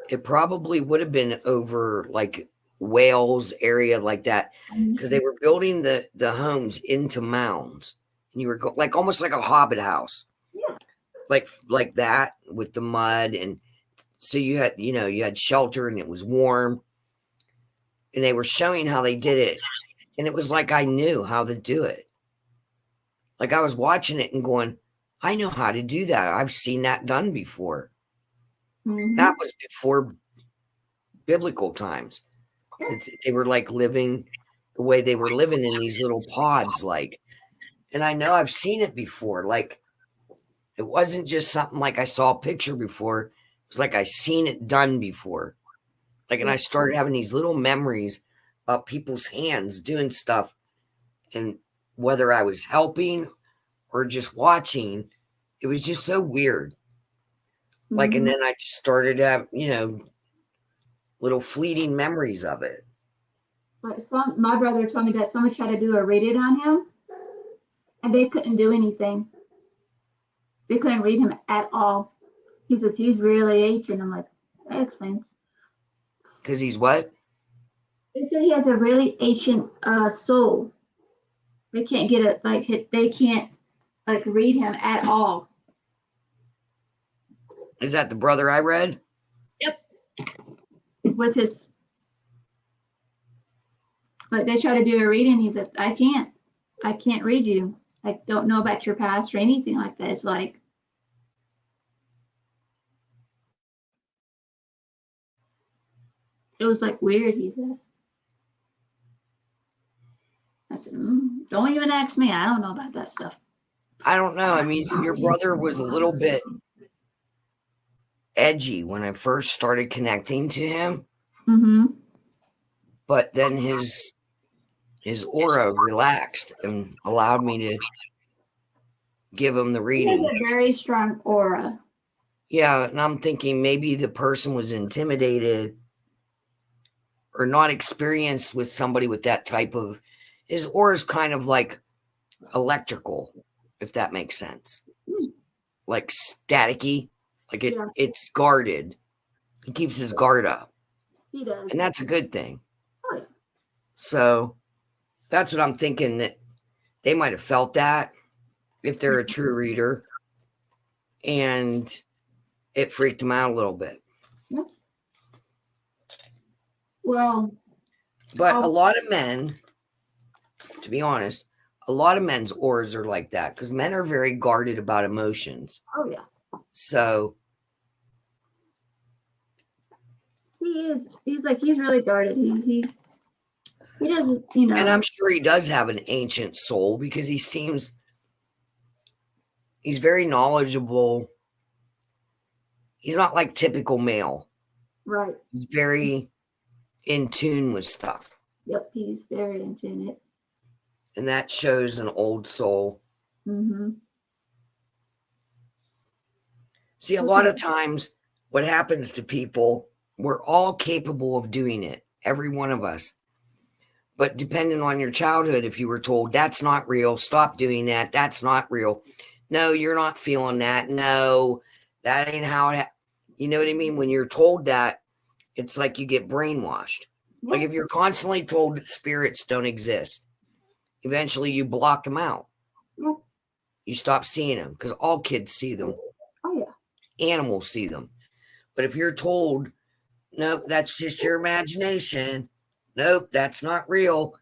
It probably would have been over like Wales area like that because they were building the homes into mounds, and you were like almost like a hobbit house, Yeah. like that with the mud, and so you had shelter and it was warm, and they were showing how they did it, and it was like I knew how to do it. Like I was watching it and going, I know how to do that. I've seen that done before. Mm-hmm. That was before biblical times. They were like living the way they were living in these little pods, like, and I know I've seen it before. Like, it wasn't just something like I saw a picture before. It was like I seen it done before. Like, and I started having these little memories about people's hands doing stuff, and whether I was helping or just watching, it was just so weird. Like, and then I just started to have, little fleeting memories of it. Like my brother told me that someone tried to do a read it on him, and they couldn't do anything. They couldn't read him at all. He says he's really ancient. I'm like, that explains. Because he's what? They said he has a really ancient soul. They can't get it like they can't like read him at all. Is that the brother I read? Yep. With his like they try to do a reading, he said, I can't read you. I don't know about your past or anything like that. It's like it was like weird, he said. I said, don't even ask me. I don't know about that stuff. I don't know. I mean, your brother was a little bit edgy when I first started connecting to him. Mm-hmm. But then his aura relaxed and allowed me to give him the He has reading. a very strong aura. Yeah, and I'm thinking maybe the person was intimidated or not experienced with somebody with that type of. His aura is kind of like electrical, if that makes sense. Like staticky, like it's guarded. He keeps his guard up. He does. And that's a good thing. Oh, yeah. So that's what I'm thinking, that they might have felt that if they're a true reader, and it freaked them out a little bit. Yeah. Well, but a lot of men, to be honest, a lot of men's auras are like that because men are very guarded about emotions. Oh yeah. So he is. He's really guarded. He He doesn't, you know. And I'm sure he does have an ancient soul because he's very knowledgeable. He's not like typical male. Right. He's very in tune with stuff. Yep, he's very into it. And that shows an old soul. Mm-hmm. See, a lot of times what happens to people, we're all capable of doing it, every one of us. But depending on your childhood, if you were told that's not real, stop doing that, that's not real. No, you're not feeling that. No, that ain't how it you know what I mean? When you're told that, it's like you get brainwashed. Yeah. Like if you're constantly told that spirits don't exist, eventually you block them out. Yeah. You stop seeing them because all kids see them. Oh, yeah. Animals see them. But if you're told, nope, that's just your imagination, nope, that's not real,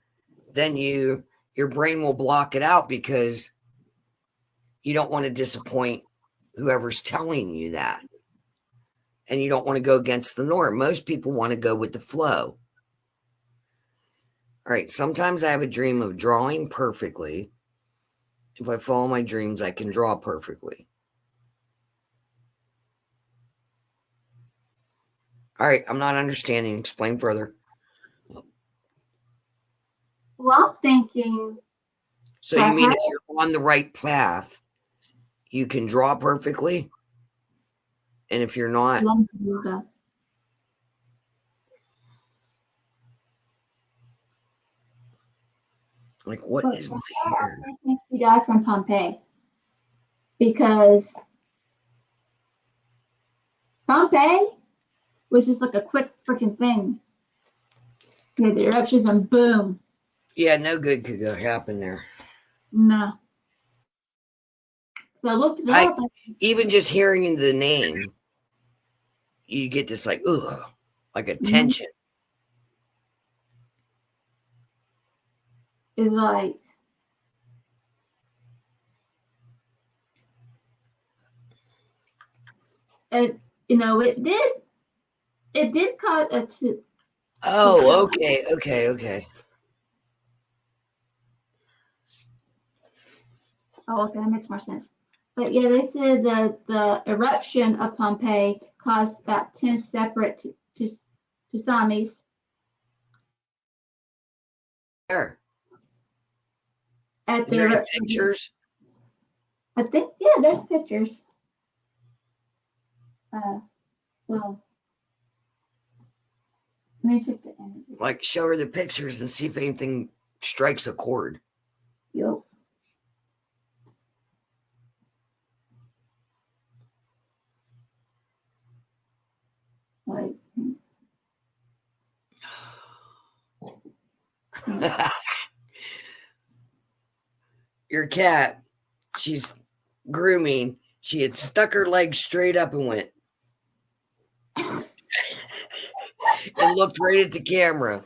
then your brain will block it out because you don't want to disappoint whoever's telling you that. And you don't want to go against the norm. Most people want to go with the flow. All right, sometimes I have a dream of drawing perfectly. If I follow my dreams, I can draw perfectly. All right, I'm not understanding. Explain further. Well, I'm thinking. So you mean if you're on the right path, you can draw perfectly? And if you're not, Yoga. like, what is my hair? He died from Pompeii because Pompeii was just like a quick freaking thing. You had the eruptions and boom. Yeah, no good could go happen there. No. So I looked it up. Even just hearing the name, you get this like, ugh, like a tension. Is like and you know it did cause a Oh, okay. Oh, okay, that makes more sense. But yeah, they said that the eruption of Pompeii caused about 10 separate tsunamis. There. At Is the there any eruption. pictures? I think, yeah, there's pictures. Well, let me check the images. Like, show her the pictures and see if anything strikes a chord. Yup. Like, Your cat, she's grooming. She had stuck her leg straight up and went and looked right at the camera.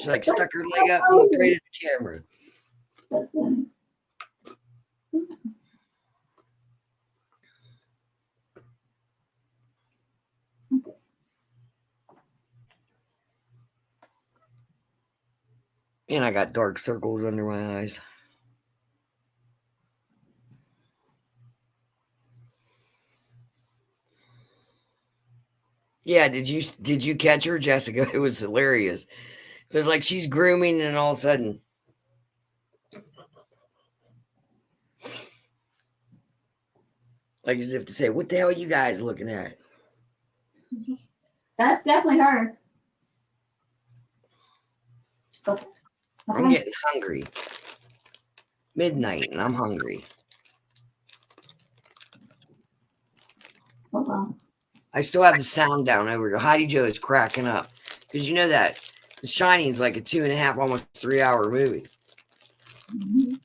She like stuck her leg up and looked right at the camera. that's funny. And I got dark circles under my eyes. Yeah, did you catch her, Jessica? It was hilarious. It was like she's grooming and all of a sudden. Like as if to say, what the hell are you guys looking at? That's definitely her. Okay. I'm getting hungry. Midnight and I'm hungry. Hold on. I still have the sound down over here. Heidi Joe is cracking up. Because you know that The Shining's like a 2.5, almost 3-hour movie. Mhm.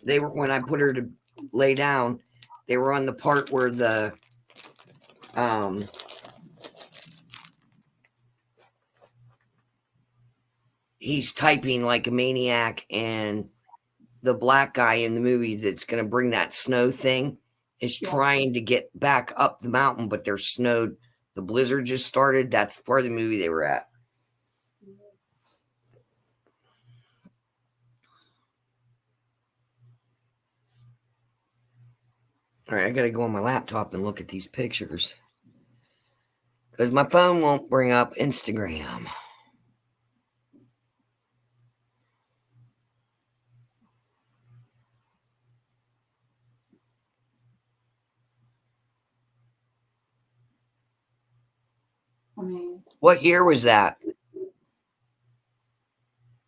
They were, when I put her to lay down, they were on the part where the he's typing like a maniac, and the black guy in the movie that's going to bring that snow thing is Yeah. trying to get back up the mountain, but they're snowed. The blizzard just started. That's part of the movie they were at. All right, I got to go on my laptop and look at these pictures because my phone won't bring up Instagram. I mean, What year was that?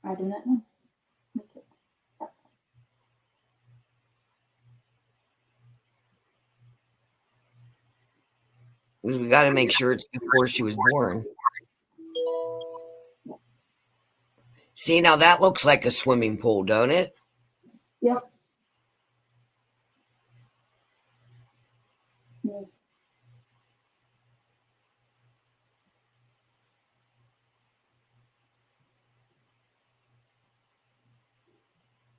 I do not know. We got to make sure it's before she was born. See, now that looks like a swimming pool, don't it? Yep. Yeah.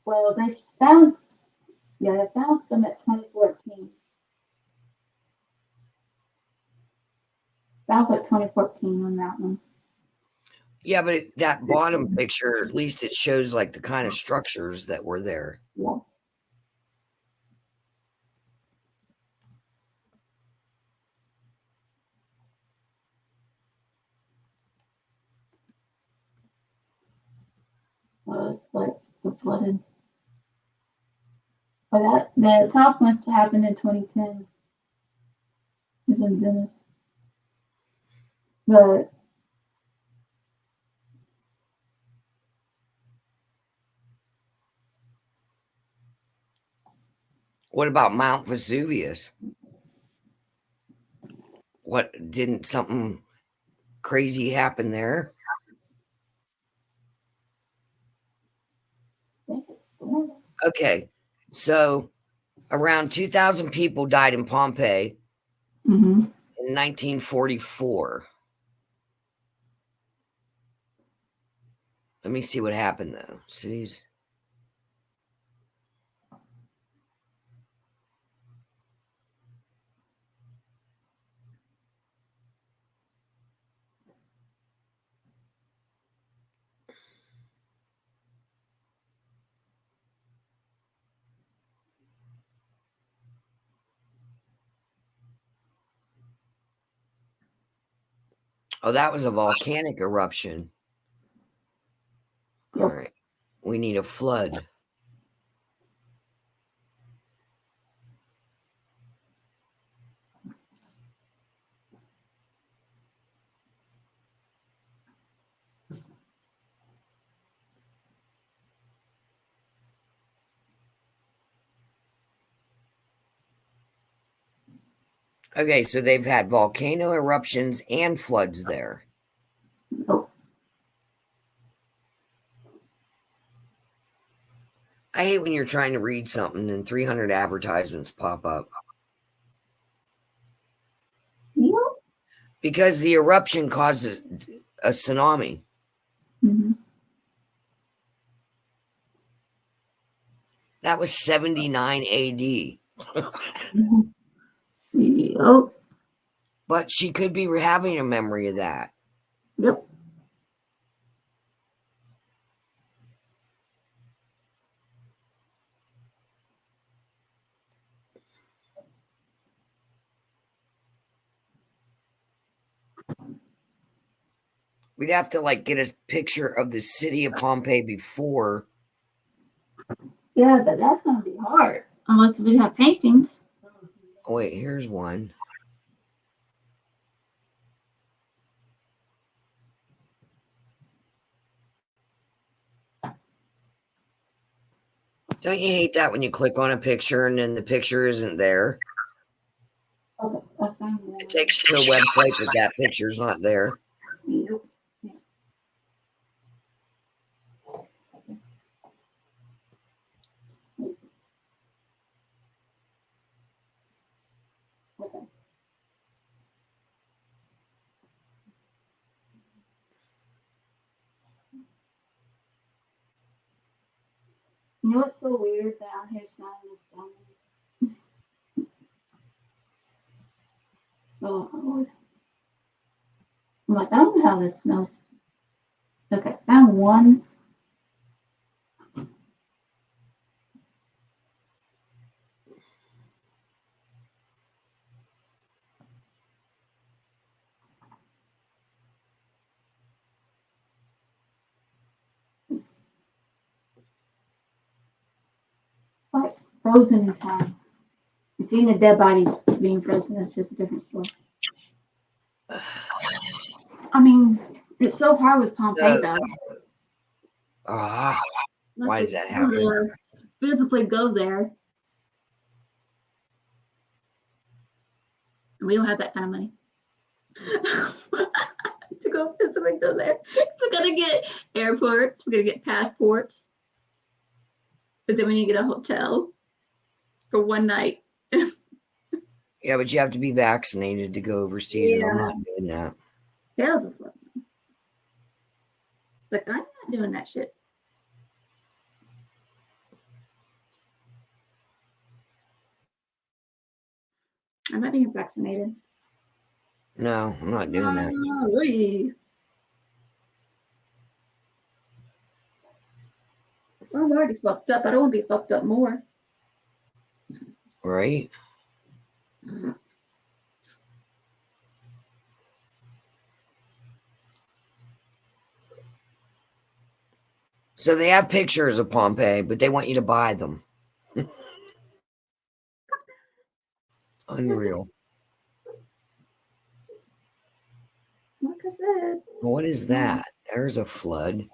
Well, they found some at 2014. That was like 2014 on that one. Yeah, but that bottom picture, at least it shows like the kind of structures that were there. Yeah. Well, it's like the flooding. But the top must have happened in 2010. It was in Venice. But What about Mount Vesuvius? What, didn't something crazy happen there? I think it's Florida. Okay, so around 2,000 people died in Pompeii Mm-hmm. in 1944. Let me see what happened though. Cities. Oh, that was a volcanic eruption. Yep. All right. We need a flood. Okay, so they've had volcano eruptions and floods there. Oh, I hate when you're trying to read something and 300 advertisements pop up yeah. because the eruption causes a tsunami. Mm-hmm. That was 79 AD. Yep. But she could be having a memory of that. Yep. We'd have to like get a picture of the city of Pompeii before. Yeah, but that's gonna be hard unless we have paintings. Oh, wait, here's one. Don't you hate that when you click on a picture and then the picture isn't there? Okay, I found one. It takes you to a website, but that picture's not there. Yep. Okay. You know what's so weird that out here smelling the stones? Oh, Lord. I'm like, I don't know how this smells. Okay, found one. Like frozen in time. You seen the dead bodies being frozen. That's just a different story. I mean, it's so hard with Pompeii, though. Why does that Go happen? there, physically go there. We don't have that kind of money to go physically go there. So we're gonna get airports. We're gonna get passports, but then we need to get a hotel for one night. Yeah, but you have to be vaccinated to go overseas, and I'm Yeah. not doing that. Hotels are fun. But I'm not doing that shit. I'm not being vaccinated. No, I'm not doing that. Golly. I'm already fucked up. I don't want to be fucked up more. Right? So they have pictures of Pompeii, but they want you to buy them. Unreal. Like I said. What is that? There's a flood.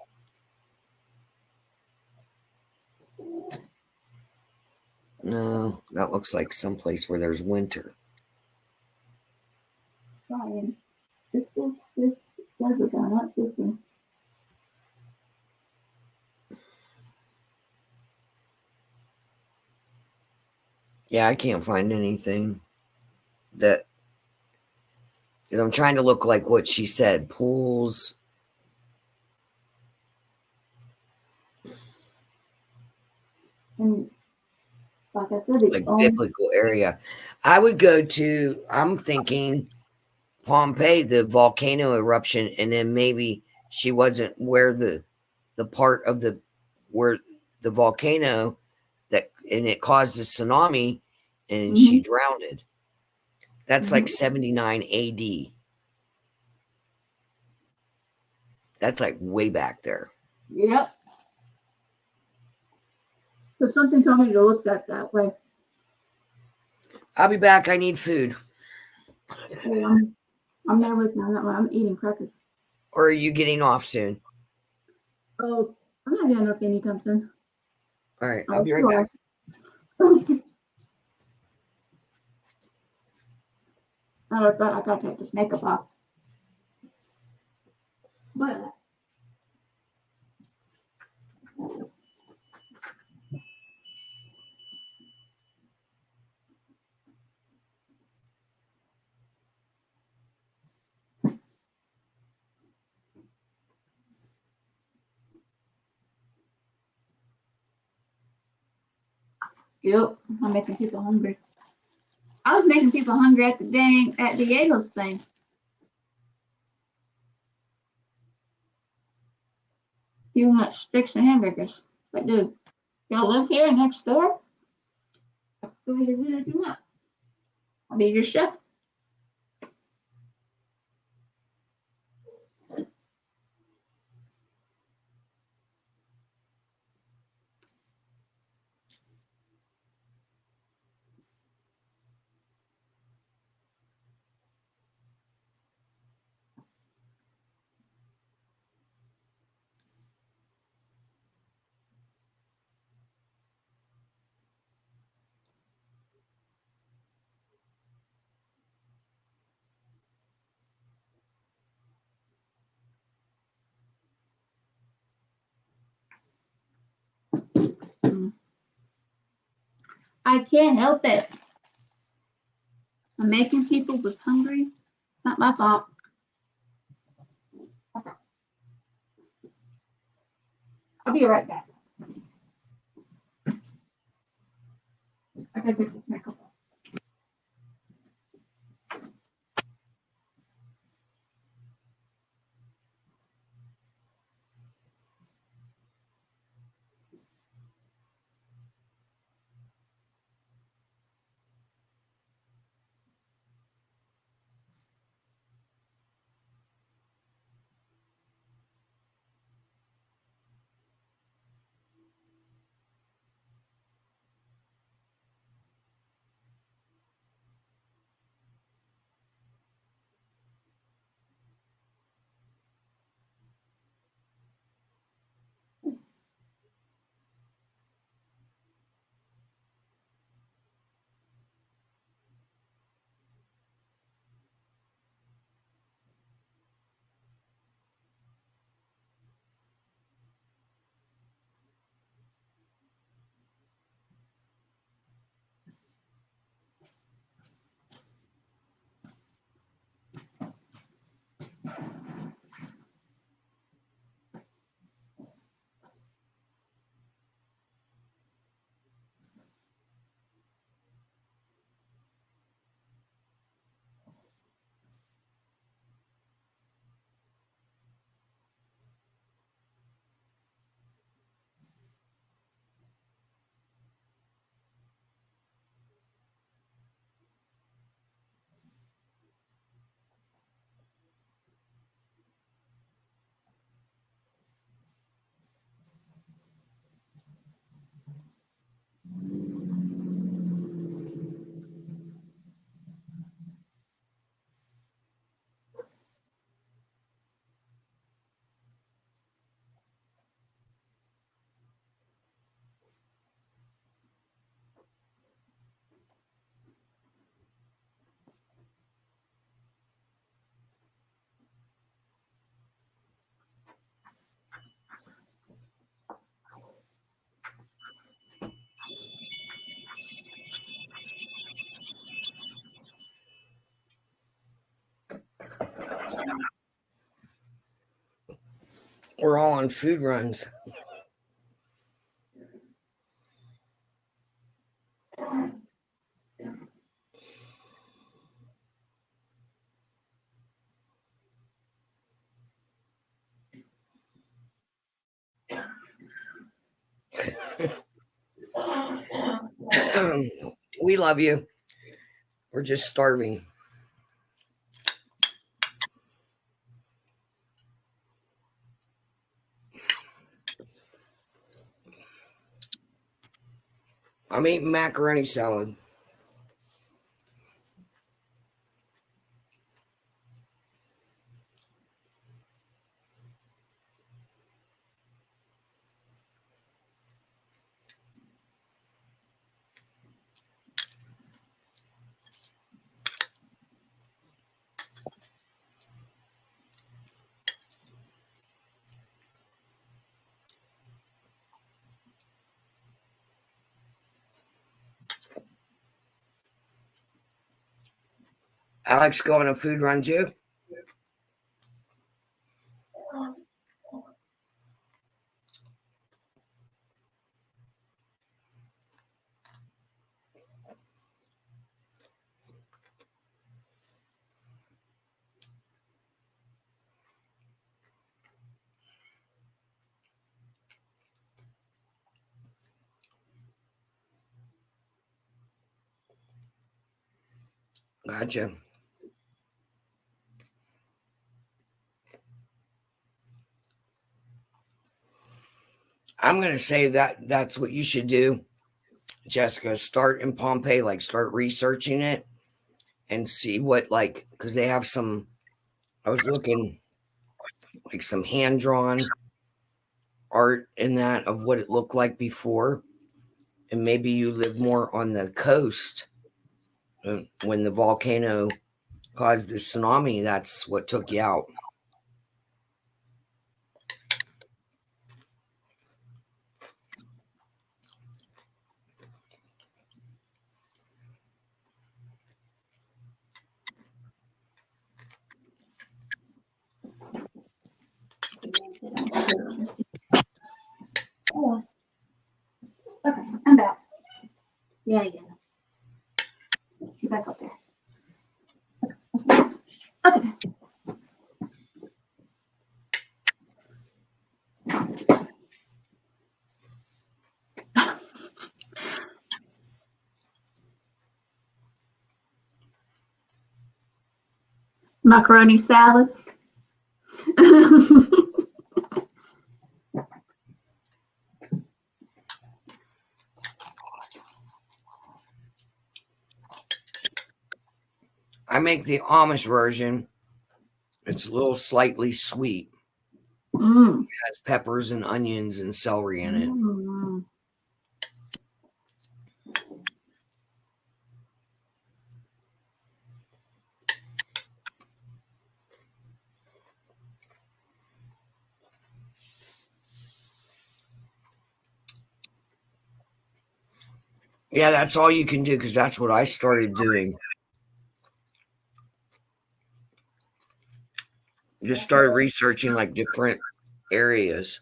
No, that looks like someplace where there's winter. Brian, this Jessica, not Sissy. Yeah, I can't find anything that. Because I'm trying to look like what she said. Pools. And like I said, it's Like biblical area. I would go to, I'm thinking Pompeii, the volcano eruption, and then maybe she wasn't where the part of the where the volcano that and it caused a tsunami and she drowned. That's like 79 AD. That's like way back there. Yep. So something told me to look at that way. I'll be back. I need food. Yeah, I'm there with you on that one. I'm eating crackers. Or are you getting off soon? Oh, I'm not getting up anytime soon. All right. I'll be right back. I gotta take this makeup off. But yep, I'm making people hungry. I was making people hungry at Diego's thing. You want sticks and hamburgers. But dude, y'all live here next door? Go ahead and do what you want. I'll be your chef. I can't help it. I'm making people look hungry. Not my fault. Okay. I'll be right back. I gotta take this makeup off. We're all on food runs. We love you. We're just starving. I'm eating macaroni salad. Alex, go on a food run too? Gotcha. I'm going to say that that's what you should do, Jessica. Start in Pompeii, like start researching it and see what, like, because they have some, I was looking like some hand drawn art in that of what it looked like before. And maybe you live more on the coast. When the volcano caused the tsunami, that's what took you out. Oh. Okay, I'm back. Yeah. Get back up there. Okay. Macaroni salad. I make the Amish version. It's a little slightly sweet. Mm. It has peppers and onions and celery in it. Mm. Yeah, that's all you can do because that's what I started doing. Just started researching like different areas.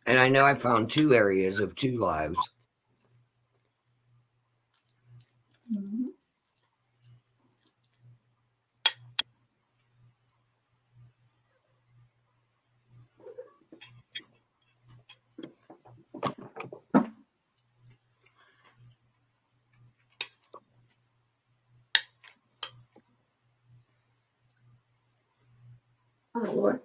And I know I found 2 areas of 2 lives. Mm. Oh Lord.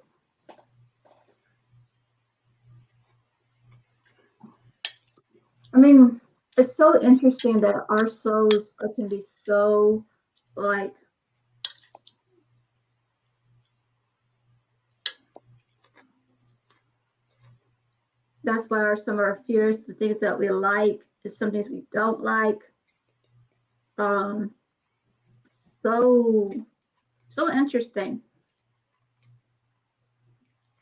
I mean, it's so interesting that our souls can be so like that's why some of our fears, the things that we like, is some things we don't like. So interesting.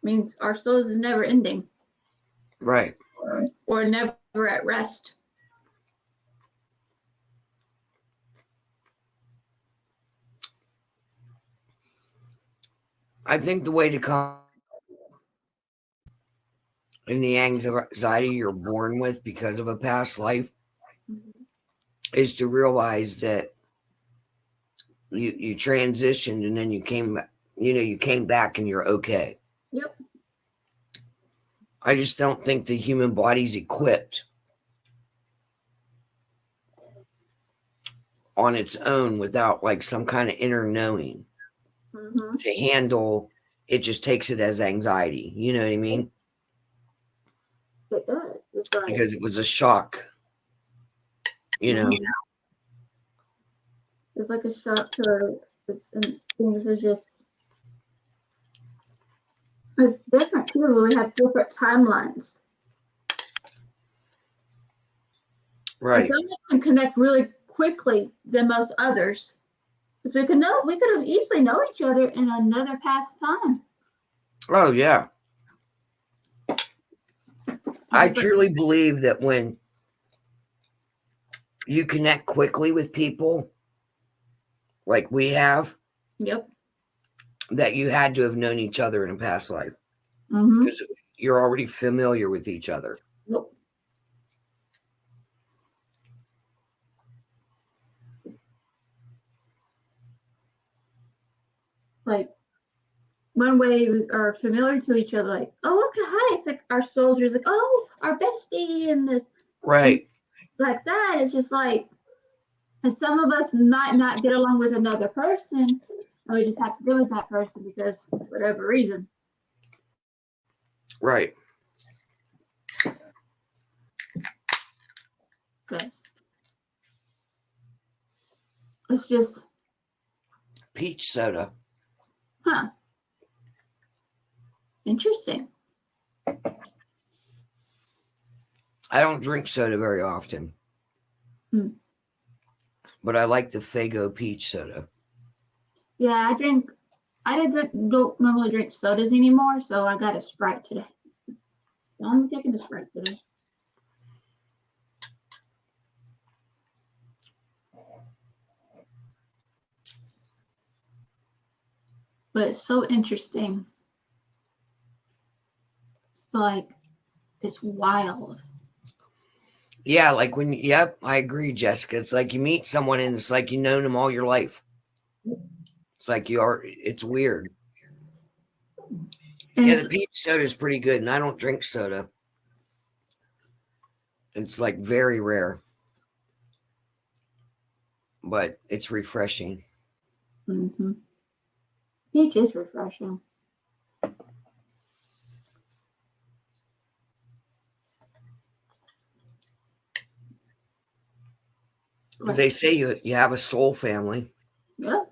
Means our souls is never ending. Right. Or never at rest. I think the way to come in the anxiety you're born with because of a past life is to realize that you transitioned and then you came back, you came back and you're okay. Yep. I just don't think the human body's equipped on its own without like some kind of inner knowing to handle it. Just takes it as anxiety. You know what I mean? It does. It's like, Because it was a shock. You know? it's like a shock to her. And things are just, it's different too. We have different timelines. Right. And some of us can connect really quickly than most others. Because we could have easily known each other in another past time. Oh, yeah. I It's like- truly believe that when you connect quickly with people like we have, Yep. that you had to have known each other in a past life Mm-hmm. because you're already familiar with each other. Yep. Like one way we are familiar to each other, like, oh, okay, hi. It's like our soldiers, like, oh, our bestie, and this, Right. like that. It's just like, and some of us might not get along with another person, and we just have to deal with that person because whatever reason. Right. Because it's just, Peach soda. huh? Interesting. I don't drink soda very often. Hmm. But I like the Faygo peach soda. Yeah, don't normally drink sodas anymore, so I got a Sprite today. I'm taking the Sprite today. But it's so interesting. It's like, it's wild. Yeah, like when, yep, I agree, Jessica. It's like you meet someone and it's like you've known them all your life. It's like it's weird. And Yeah, it's- the peach soda is pretty good, and I don't drink soda. It's like very rare, but it's refreshing. mhm. Peach is refreshing. Because they say you have a soul family. Yeah.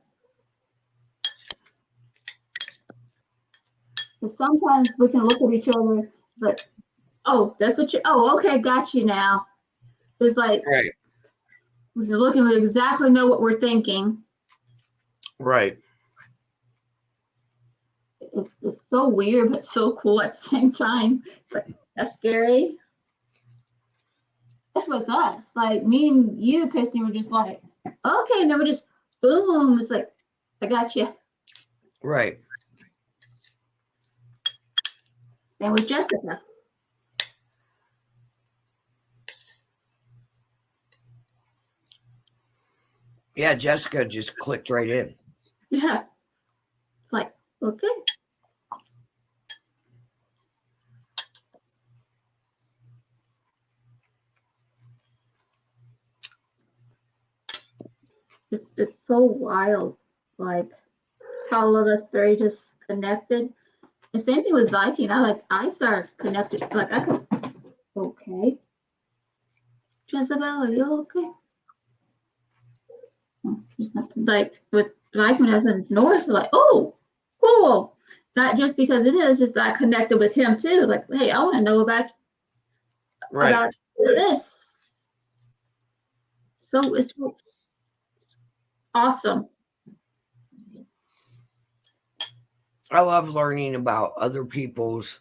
And sometimes we can look at each other, but oh, that's what you. Oh, okay, got you now. It's like Right. we're looking, we exactly know what we're thinking. Right. It's so weird, but so cool at the same time. But that's scary. That's with us. Like me and you, Christine, were just like, okay, and then we just boom. It's like, I got you. Right. And with Jessica. Yeah, Jessica just clicked right in. Yeah. It's like, okay. It's so wild, like how all of us three just connected. The same thing with Viking. I started connected. Like I could, okay. Jezebel, are you okay? There's nothing like with Viking as in it's Norse. Like, oh, cool. Not just because it is, just that I connected with him too. Like, hey, I want to know about Right. this. So it's so awesome. I love learning about other people's,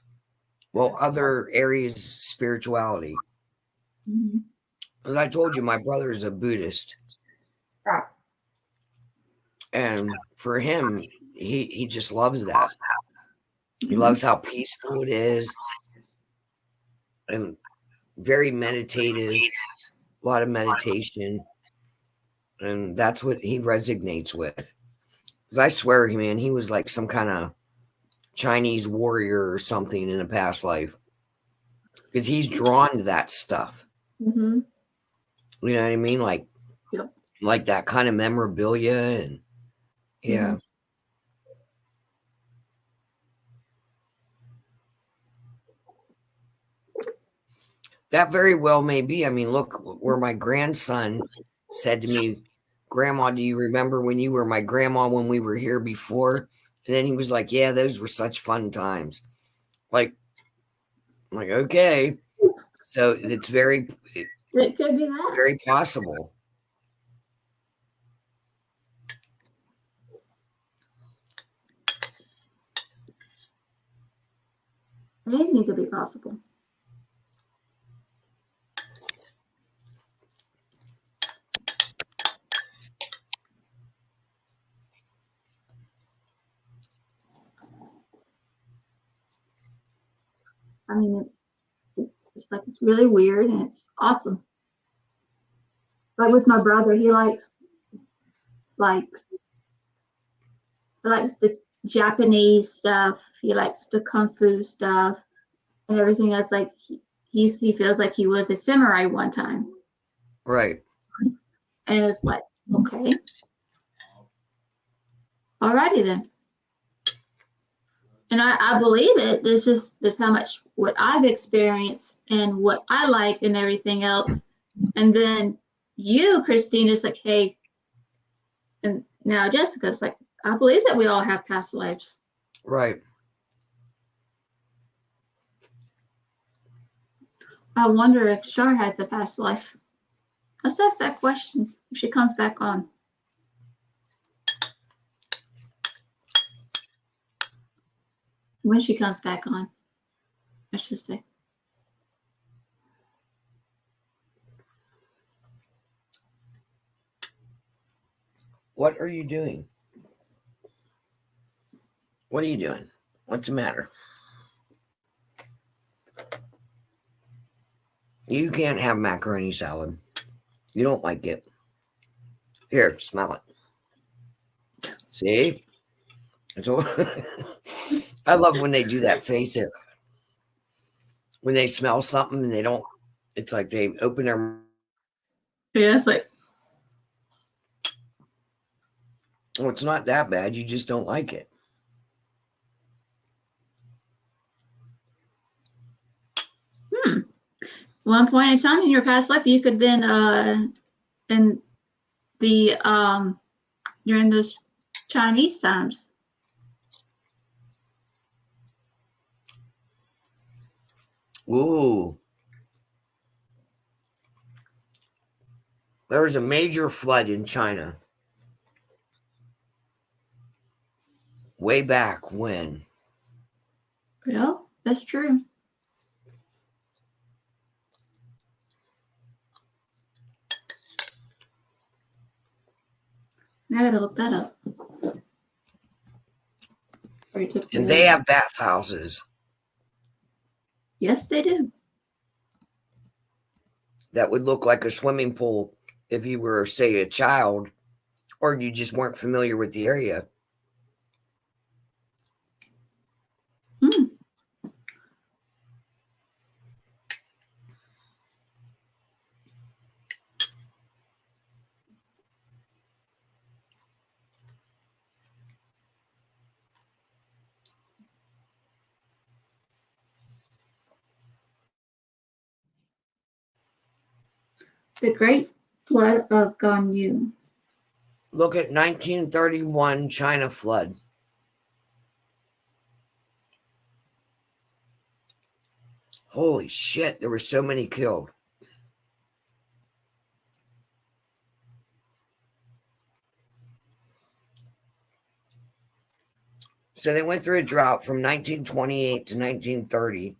other areas of spirituality. Mhm. As I told you, my brother is a Buddhist. Right. And for him, he just loves that. He loves how peaceful it is and very meditative, a lot of meditation. And that's what he resonates with. Because I swear, man, he was like some kind of Chinese warrior or something in a past life. Because he's drawn to that stuff. Mm-hmm. You know what I mean? Like, Yep. like that kind of memorabilia and yeah. Mhm. That very well may be. I mean, look where my grandson said to me, Grandma, do you remember when you were my grandma when we were here before? And then he was like, yeah, those were such fun times. Like, I'm like, okay. So it's very, It could be that. very possible. Anything could be possible. I mean, it's like it's really weird and it's awesome. Like with my brother, he likes the Japanese stuff. He likes the kung fu stuff and everything else. Like he feels like he was a samurai one time, Right. and it's like, okay, alrighty then. And I believe it. It's just this how much what I've experienced and what I like and everything else. And then you, Christine, is like, hey, and now Jessica's like, I believe that we all have past lives. Right. I wonder if Shar has a past life. Let's ask that question if she comes back on. When she comes back on, I should say. What are you doing? What are you doing? What's the matter? You can't have macaroni salad. You don't like it. Here, smell it. See? I love when they do that face there. When they smell something and they don't, it's like they open their. Yeah, it's like, Well, it's not that bad. You just don't like it. one point in time in your past life, you could have been in the during those Chinese times. Ooh. There was a major flood in China. Way back when. Yeah, that's true. I gotta look that up. And they have bathhouses. Yes, they do. That would look like a swimming pool if you were, say, a child or you just weren't familiar with the area. The Great Flood of Ganyu. Look at 1931 China flood. Holy shit, there were so many killed. So they went through a drought from 1928 to 1930.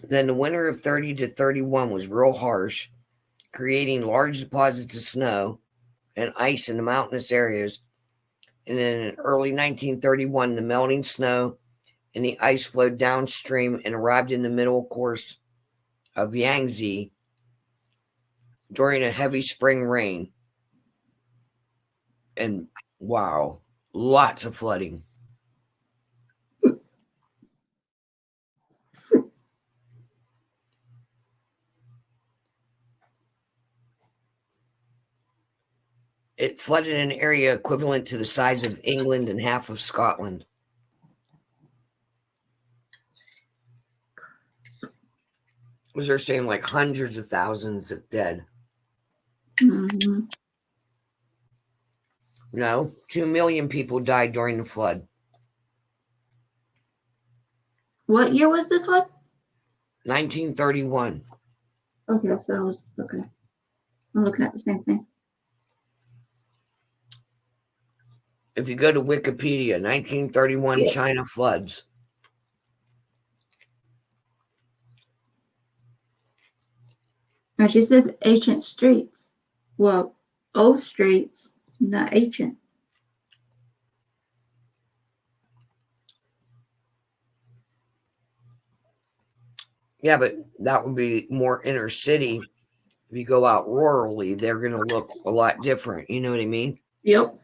Then the winter of 30 to 31 was real harsh, creating large deposits of snow and ice in the mountainous areas And then in early 1931, the melting snow and the ice flowed downstream and arrived in the middle course of Yangtze during a heavy spring rain. And wow, lots of flooding. It flooded an area equivalent to the size of England and half of Scotland. Was they're saying like hundreds of thousands of dead. Mm-hmm. No, 2 million people died during the flood. What year was this one? 1931. Okay, so I was okay. I'm looking at the same thing. If you go to Wikipedia, 1931 Yeah. China floods. And she says ancient streets. Well, old streets, not ancient. Yeah, but that would be more inner city. If you go out rurally, they're going to look a lot different. You know what I mean? Yep.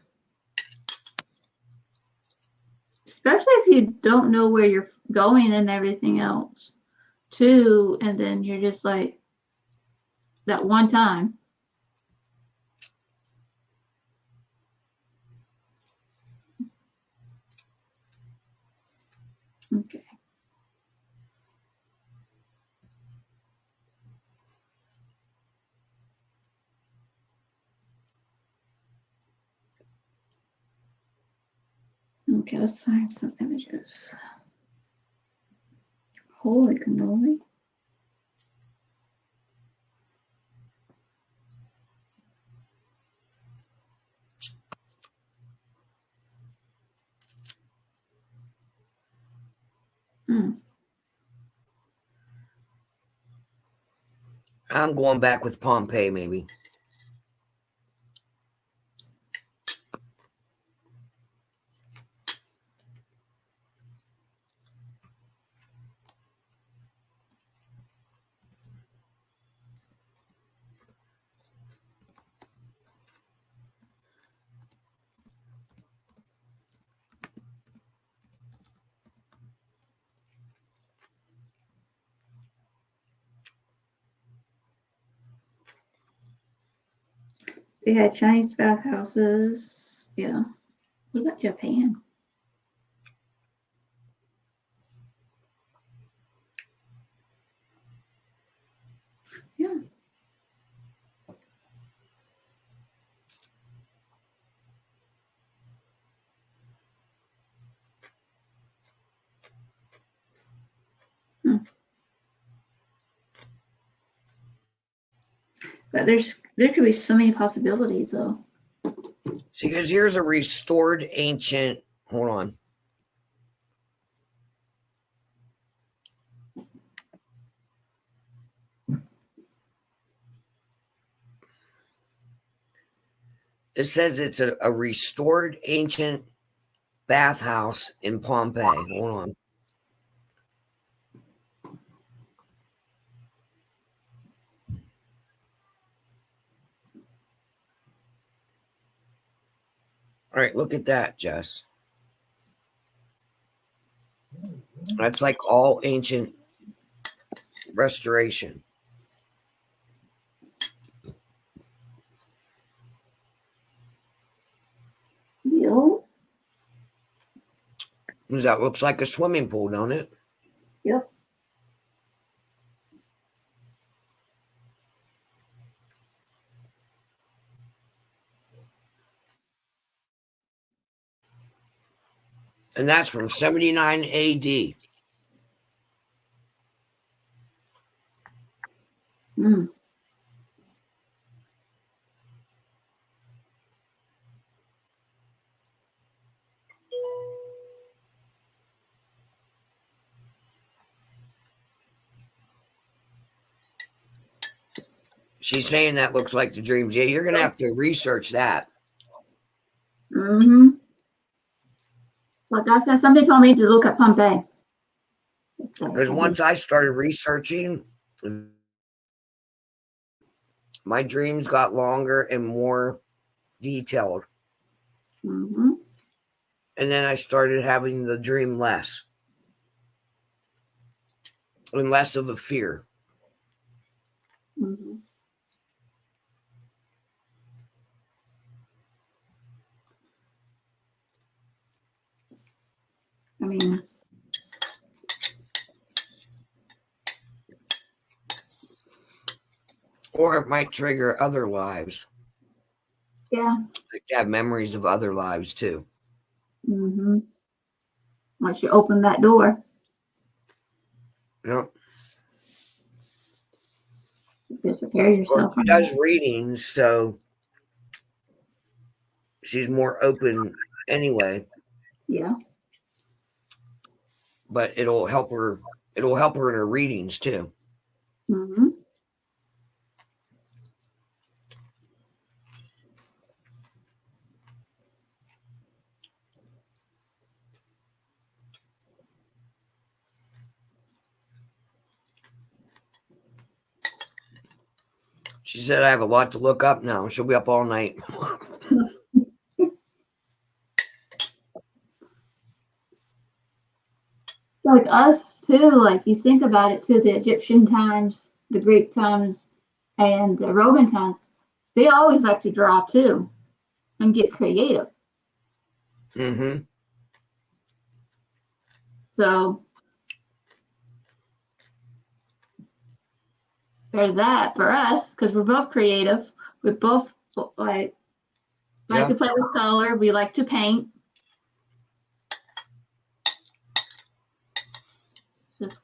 Especially if you don't know where you're going and everything else, too. And then you're just like, that one time. Okay. Okay, let's find some images. Holy cannoli. I'm going back with Pompeii, maybe. They had Chinese bathhouses. Yeah. What about Japan? Yeah. But there could be so many possibilities though. See, because here's a restored ancient. Hold on. It says it's a restored ancient bathhouse in Pompeii. Hold on. All right, look at that, Jess. That's like all ancient restoration. Yep. That looks like a swimming pool, don't it? Yep. And that's from 79 AD. Mm. She's saying that looks like the dreams. Yeah, you're going to have to research that. Mm-hmm. Like I said, somebody told me to look at Pompeii. Because once I started researching, my dreams got longer and more detailed. Mm-hmm. And then I started having the dream less and less of a fear. Mm-hmm. I mean, Or it might trigger other lives. yeah. Like to have memories of other lives too. Mm-hmm. Once you open that door, Yep. you prepare Or yourself. she does readings, so she's more open anyway. Yeah. But it'll help her. It'll help her in her readings too. Mm-hmm. She said I have a lot to look up now. She'll be up all night. Like us too, like you think about it too, the Egyptian times, the Greek times, and the Roman times, they always like to draw too and get creative. Mm-hmm. So there's that for us because we're both creative. We both like Yeah. to play with color. We like to paint. Just,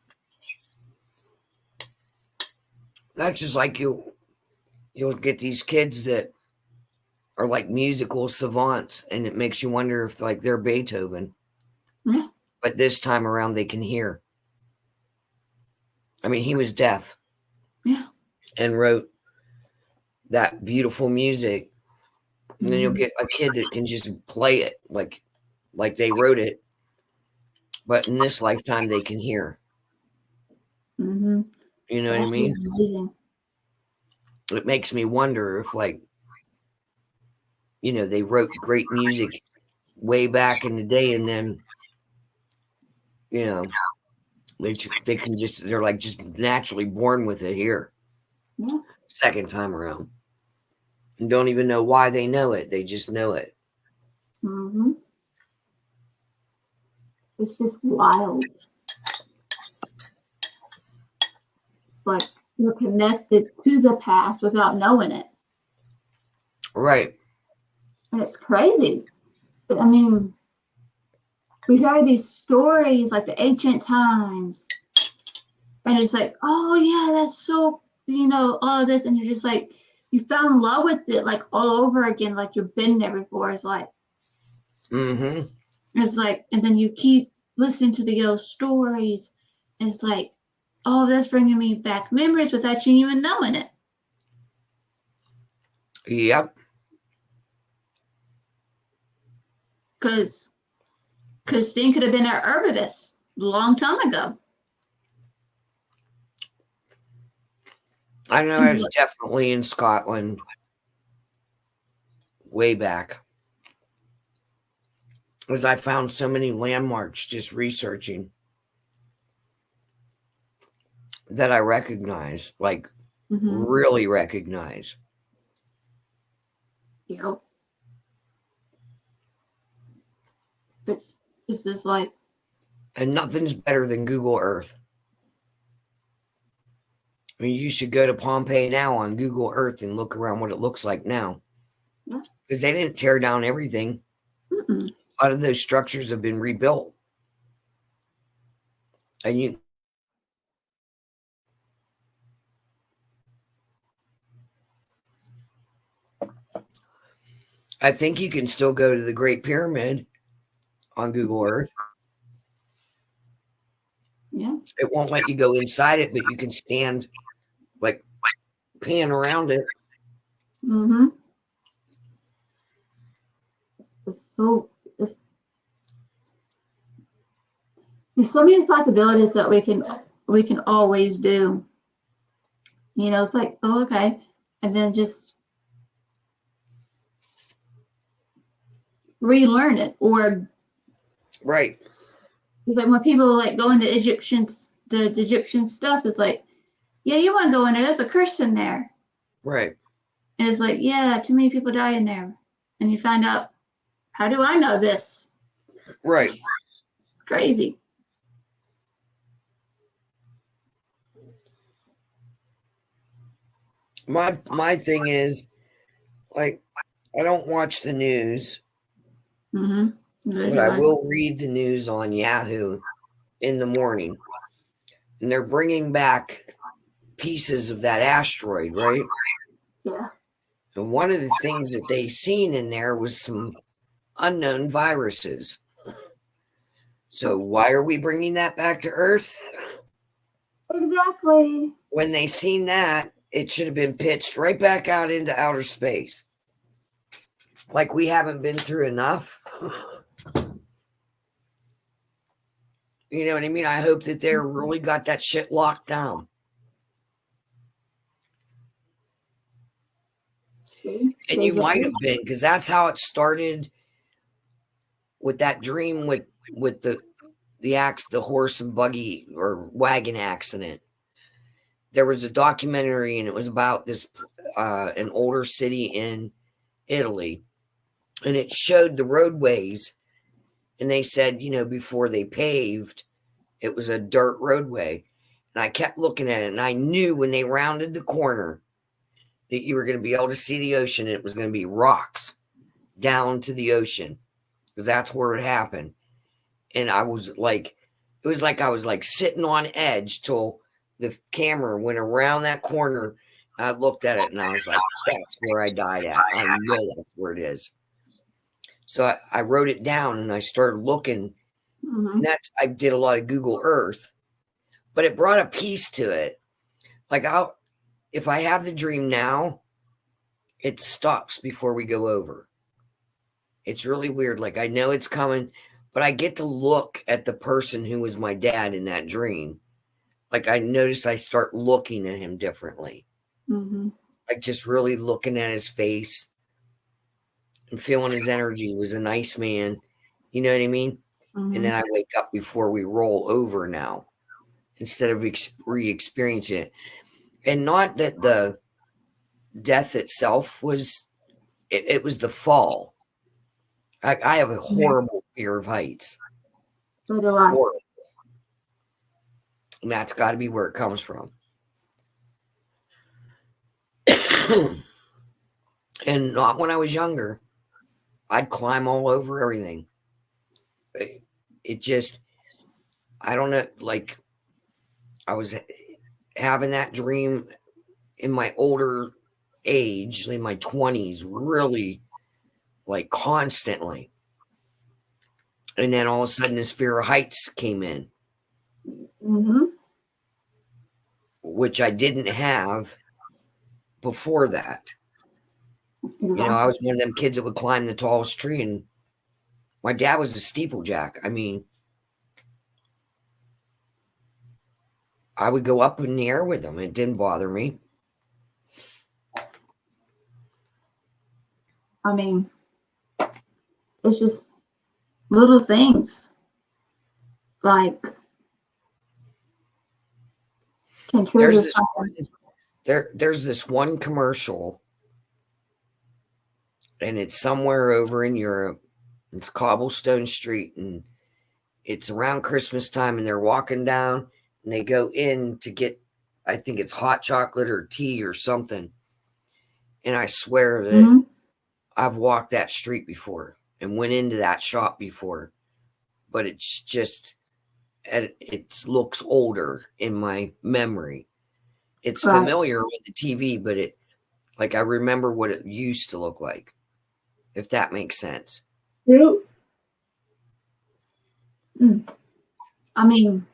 That's just like you'll get these kids that are like musical savants, and it makes you wonder if like they're Beethoven. yeah. But this time around they can hear. I mean, he was deaf. Yeah. And wrote that beautiful music. And then you'll Mhm. get a kid that can just play it like they wrote it. But in this lifetime they can hear. Mm-hmm. You know what I mean? Amazing. It makes me wonder if like, you know, they wrote great music way back in the day and then, you know, they can just, they're like just naturally born with it here. Yeah. Second time around. And don't even know why they know it. They just know it. Mm-hmm. It's just wild. It's like you're connected to the past without knowing it. Right. And it's crazy. I mean, we hear these stories like the ancient times. And it's like, oh yeah, that's so, all of this. And you're just like, you fell in love with it like all over again, like you've been there before. It's like, Mm-hmm. it's like, and then you keep listening to the old stories. And it's like, oh, that's bringing me back memories without you even knowing it. Yep. Because Christine could have been an herbalist a long time ago. I know I was definitely in Scotland way back. Because I found so many landmarks just researching that I recognize, like really recognize. Yep. It's just like. And nothing's better than Google Earth. I mean, you should go to Pompeii now on Google Earth and look around what it looks like now. Yeah. Because they didn't tear down everything. Mm-mm. A lot of those structures have been rebuilt. And I think you can still go to the Great Pyramid on Google Earth. Yeah. It won't let you go inside it, but you can stand, like, pan around it. Mm-hmm. There's so many possibilities that we can always do. You know, it's like, oh, okay, and then just relearn it. Or Right. it's like when people like go into the Egyptian stuff, it's like, yeah, you want to go in there, there's a curse in there. Right. And it's like, yeah, too many people die in there. And you find out, how do I know this? Right. It's crazy. My thing is, like, I don't watch the news, Mm-hmm. but I will read the news on Yahoo in the morning. And they're bringing back pieces of that asteroid, right? Yeah. And one of the things that they seen in there was some unknown viruses. So why are we bringing that back to Earth? Exactly. When they seen that, it should have been pitched right back out into outer space. Like we haven't been through enough. You know what I mean? I hope that they're really got that shit locked down. And you might have been, because that's how it started with that dream with the horse and buggy or wagon accident. There was a documentary, and it was about this an older city in Italy, and it showed the roadways, and they said, you know, before they paved, it was a dirt roadway. And I kept looking at it, and I knew when they rounded the corner that you were going to be able to see the ocean, and it was going to be rocks down to the ocean, because that's where it happened. And I was like, it was like I was like sitting on edge till the camera went around that corner. I looked at it and I was like, that's where I died at. I know that's where it is. So I wrote it down and I started looking. And I did a lot of Google Earth, but it brought a piece to it. Like if I have the dream now, it stops before we go over. It's really weird. Like I know it's coming, but I get to look at the person who was my dad in that dream. Like I notice I start looking at him differently. Like just really looking at his face and feeling his energy. He was a nice man. You know what I mean? And then I wake up before we roll over now, instead of re-experiencing it. And not that the death itself was, it was the fall. I have a horrible fear of heights. So do I. Horrible. And that's got to be where it comes from. And not when I was younger. I'd climb all over everything. It just, I don't know, like I was having that dream in my older age, in my 20s, really like constantly. And then all of a sudden this fear of heights came in, which I didn't have before that. You know, I was one of them kids that would climb the tallest tree, and my dad was a steeplejack. I mean, I would go up in the air with him. It didn't bother me. I mean, it's just little things like can trigger something. There's this one commercial, and it's somewhere over in Europe. It's Cobblestone Street, and it's around Christmas time, and they're walking down, and they go in to get, I think it's hot chocolate or tea or something. And I swear that I've walked that street before and went into that shop before, but it's just, it looks older in my memory. It's familiar with the TV, but it, like, I remember what it used to look like, if that makes sense. Yep. I mean,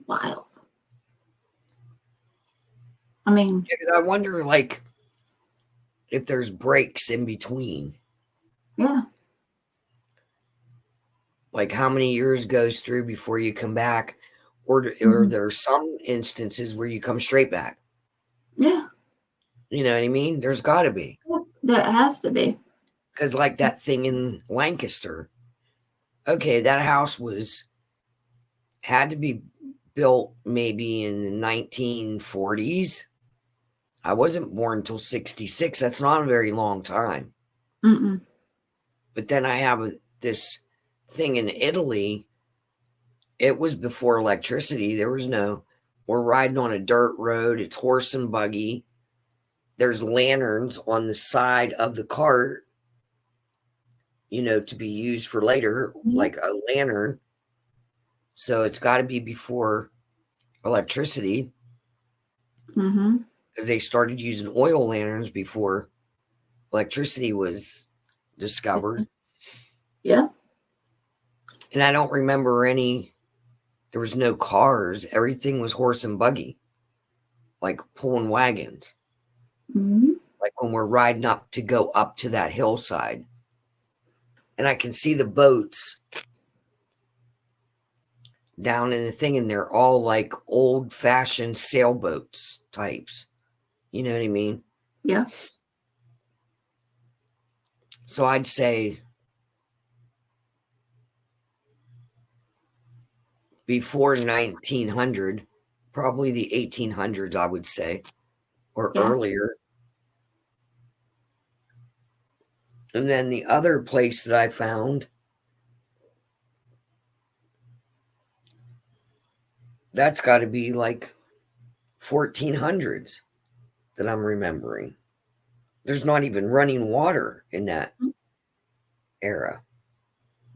wild. I mean, because I wonder, like, if there's breaks in between. Yeah. like how many years goes through before you come back, or Mhm. there are some instances where you come straight back. Yeah, You know what I mean? There's got to be, that has to be. because like that thing in Lancaster. Okay, that house had to be built maybe in the 1940s. I wasn't born until 66. That's not a very long time. Mm-mm. But then I have this thing in Italy. It was before electricity. We're riding on a dirt road. It's horse and buggy. There's lanterns on the side of the cart, to be used for later, like a lantern. So it's got to be before electricity, Mm-hmm. because they started using oil lanterns before electricity was discovered. Yeah. And I don't remember there was no cars. Everything was horse and buggy, like pulling wagons, Mm-hmm. like when we're riding up to go up to that hillside. And I can see the boats down in the thing, and they're all like old fashioned sailboats types. You know what I mean? Yeah. So I'd say before 1900, probably the 1800s, I would say, or Yeah. earlier. And then the other place that I found, that's got to be like 1400s that I'm remembering. There's not even running water in that era,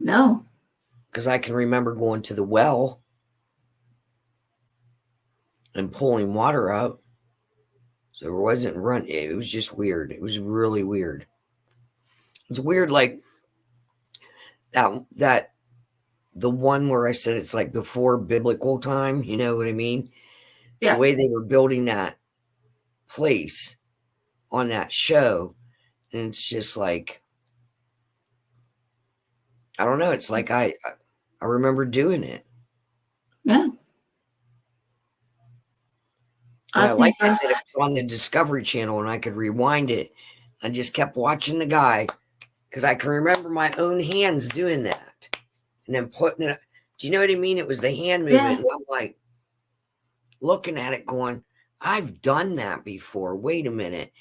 No. because I can remember going to the well and pulling water out. So it wasn't run. It was just weird. It was really weird. It's weird, like that the one where I said it's like before biblical time. You know what I mean? Yeah. The way they were building that place on that show, and it's just like, I don't know. It's like I remember doing it. Yeah. And I think liked it there's that it was on the Discovery Channel and I could rewind it. I just kept watching the guy, because I can remember my own hands doing that and then putting it. Do you know what I mean? It was the hand movement. Yeah. And I'm like looking at it going, I've done that before. Wait a minute.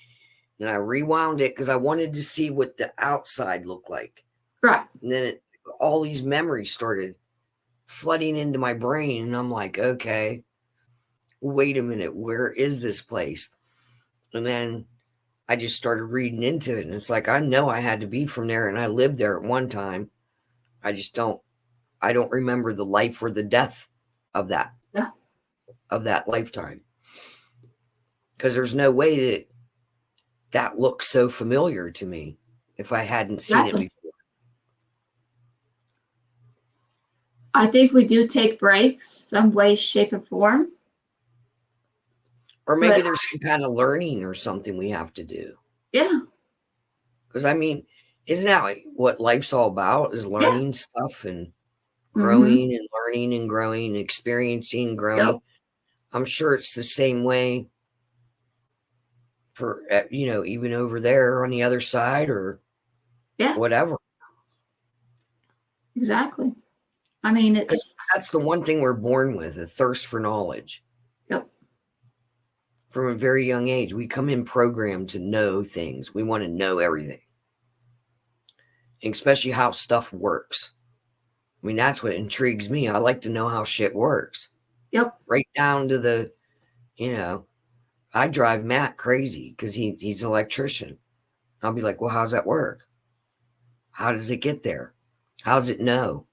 And I rewound it because I wanted to see what the outside looked like. right. And then all these memories started flooding into my brain. And I'm like, okay, wait a minute. Where is this place? And then I just started reading into it. And it's like, I know I had to be from there. And I lived there at one time. I don't remember the life or the death of that. Yeah. Of that lifetime. Because there's no way that looks so familiar to me if I hadn't seen Exactly. it before. I think we do take breaks some way, shape, or form. Or maybe But- there's some kind of learning or something we have to do. Yeah. Because I mean, isn't that what life's all about? Is learning stuff and Mm-hmm. growing and learning and growing, experiencing, growing. Yep. I'm sure it's the same way for, even over there on the other side or Yeah. whatever. Exactly. I mean, it's That's the one thing we're born with, a thirst for knowledge. Yep. From a very young age, we come in programmed to know things. We want to know everything, especially how stuff works. I mean, that's what intrigues me. I like to know how shit works. Yep. Right down to the, I drive Matt crazy because he's an electrician. I'll be like, well, how's that work? How does it get there? How does it know?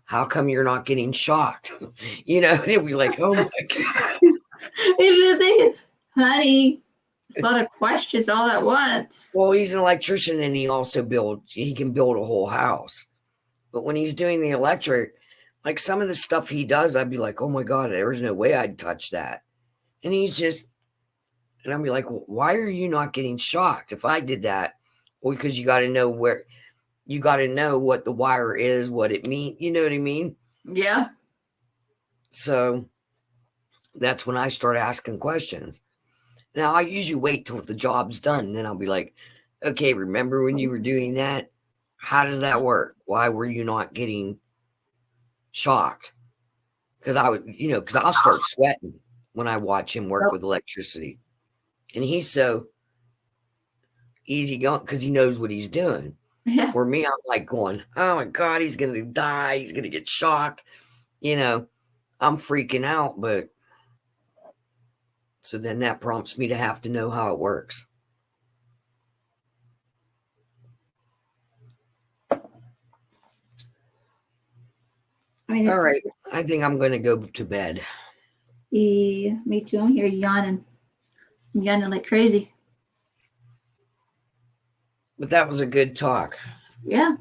How come you're not getting shocked? And he'll be like, oh my God. Honey, it's a lot of questions all at once. Well, he's an electrician and he can build a whole house. But when he's doing the electric, like some of the stuff he does, I'd be like, oh my God, there's no way I'd touch that. And and I'd be like, well, why are you not getting shocked if I did that? Well, because you got to know where you got to know what the wire is, what it means. You know what I mean? Yeah. So that's when I start asking questions. Now I usually wait till the job's done, and then I'll be like, okay, remember when you were doing that? How does that work? Why were you not getting shocked? Because I would, because I'll start sweating when I watch him work with electricity. And he's so easy going because he knows what he's doing. Yeah. Where me, I'm like going, oh my God, he's going to die. He's going to get shocked. I'm freaking out. But so then that prompts me to have to know how it works. I mean, All right. I think I'm going to go to bed. Yeah, me too. I'm here yawning. I'm yawning like crazy. But that was a good talk. Yeah.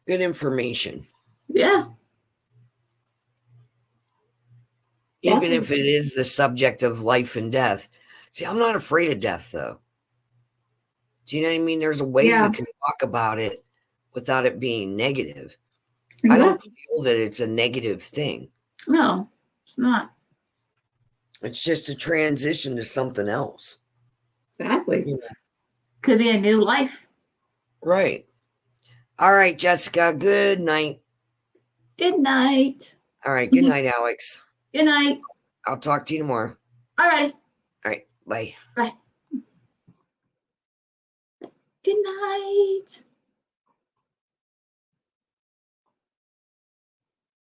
Good information. Yeah. Even if it is the subject of life and death. See, I'm not afraid of death, though. Do you know what I mean? There's a way we can talk about it without it being negative. I don't feel that it's a negative thing. No, it's not. It's just a transition to something else. Exactly. Yeah. Could be a new life. Right. All right, Jessica. Good night. Good night. All right. Good night, Alex. Good night. I'll talk to you tomorrow. All right. All right. Bye. Bye. Good night.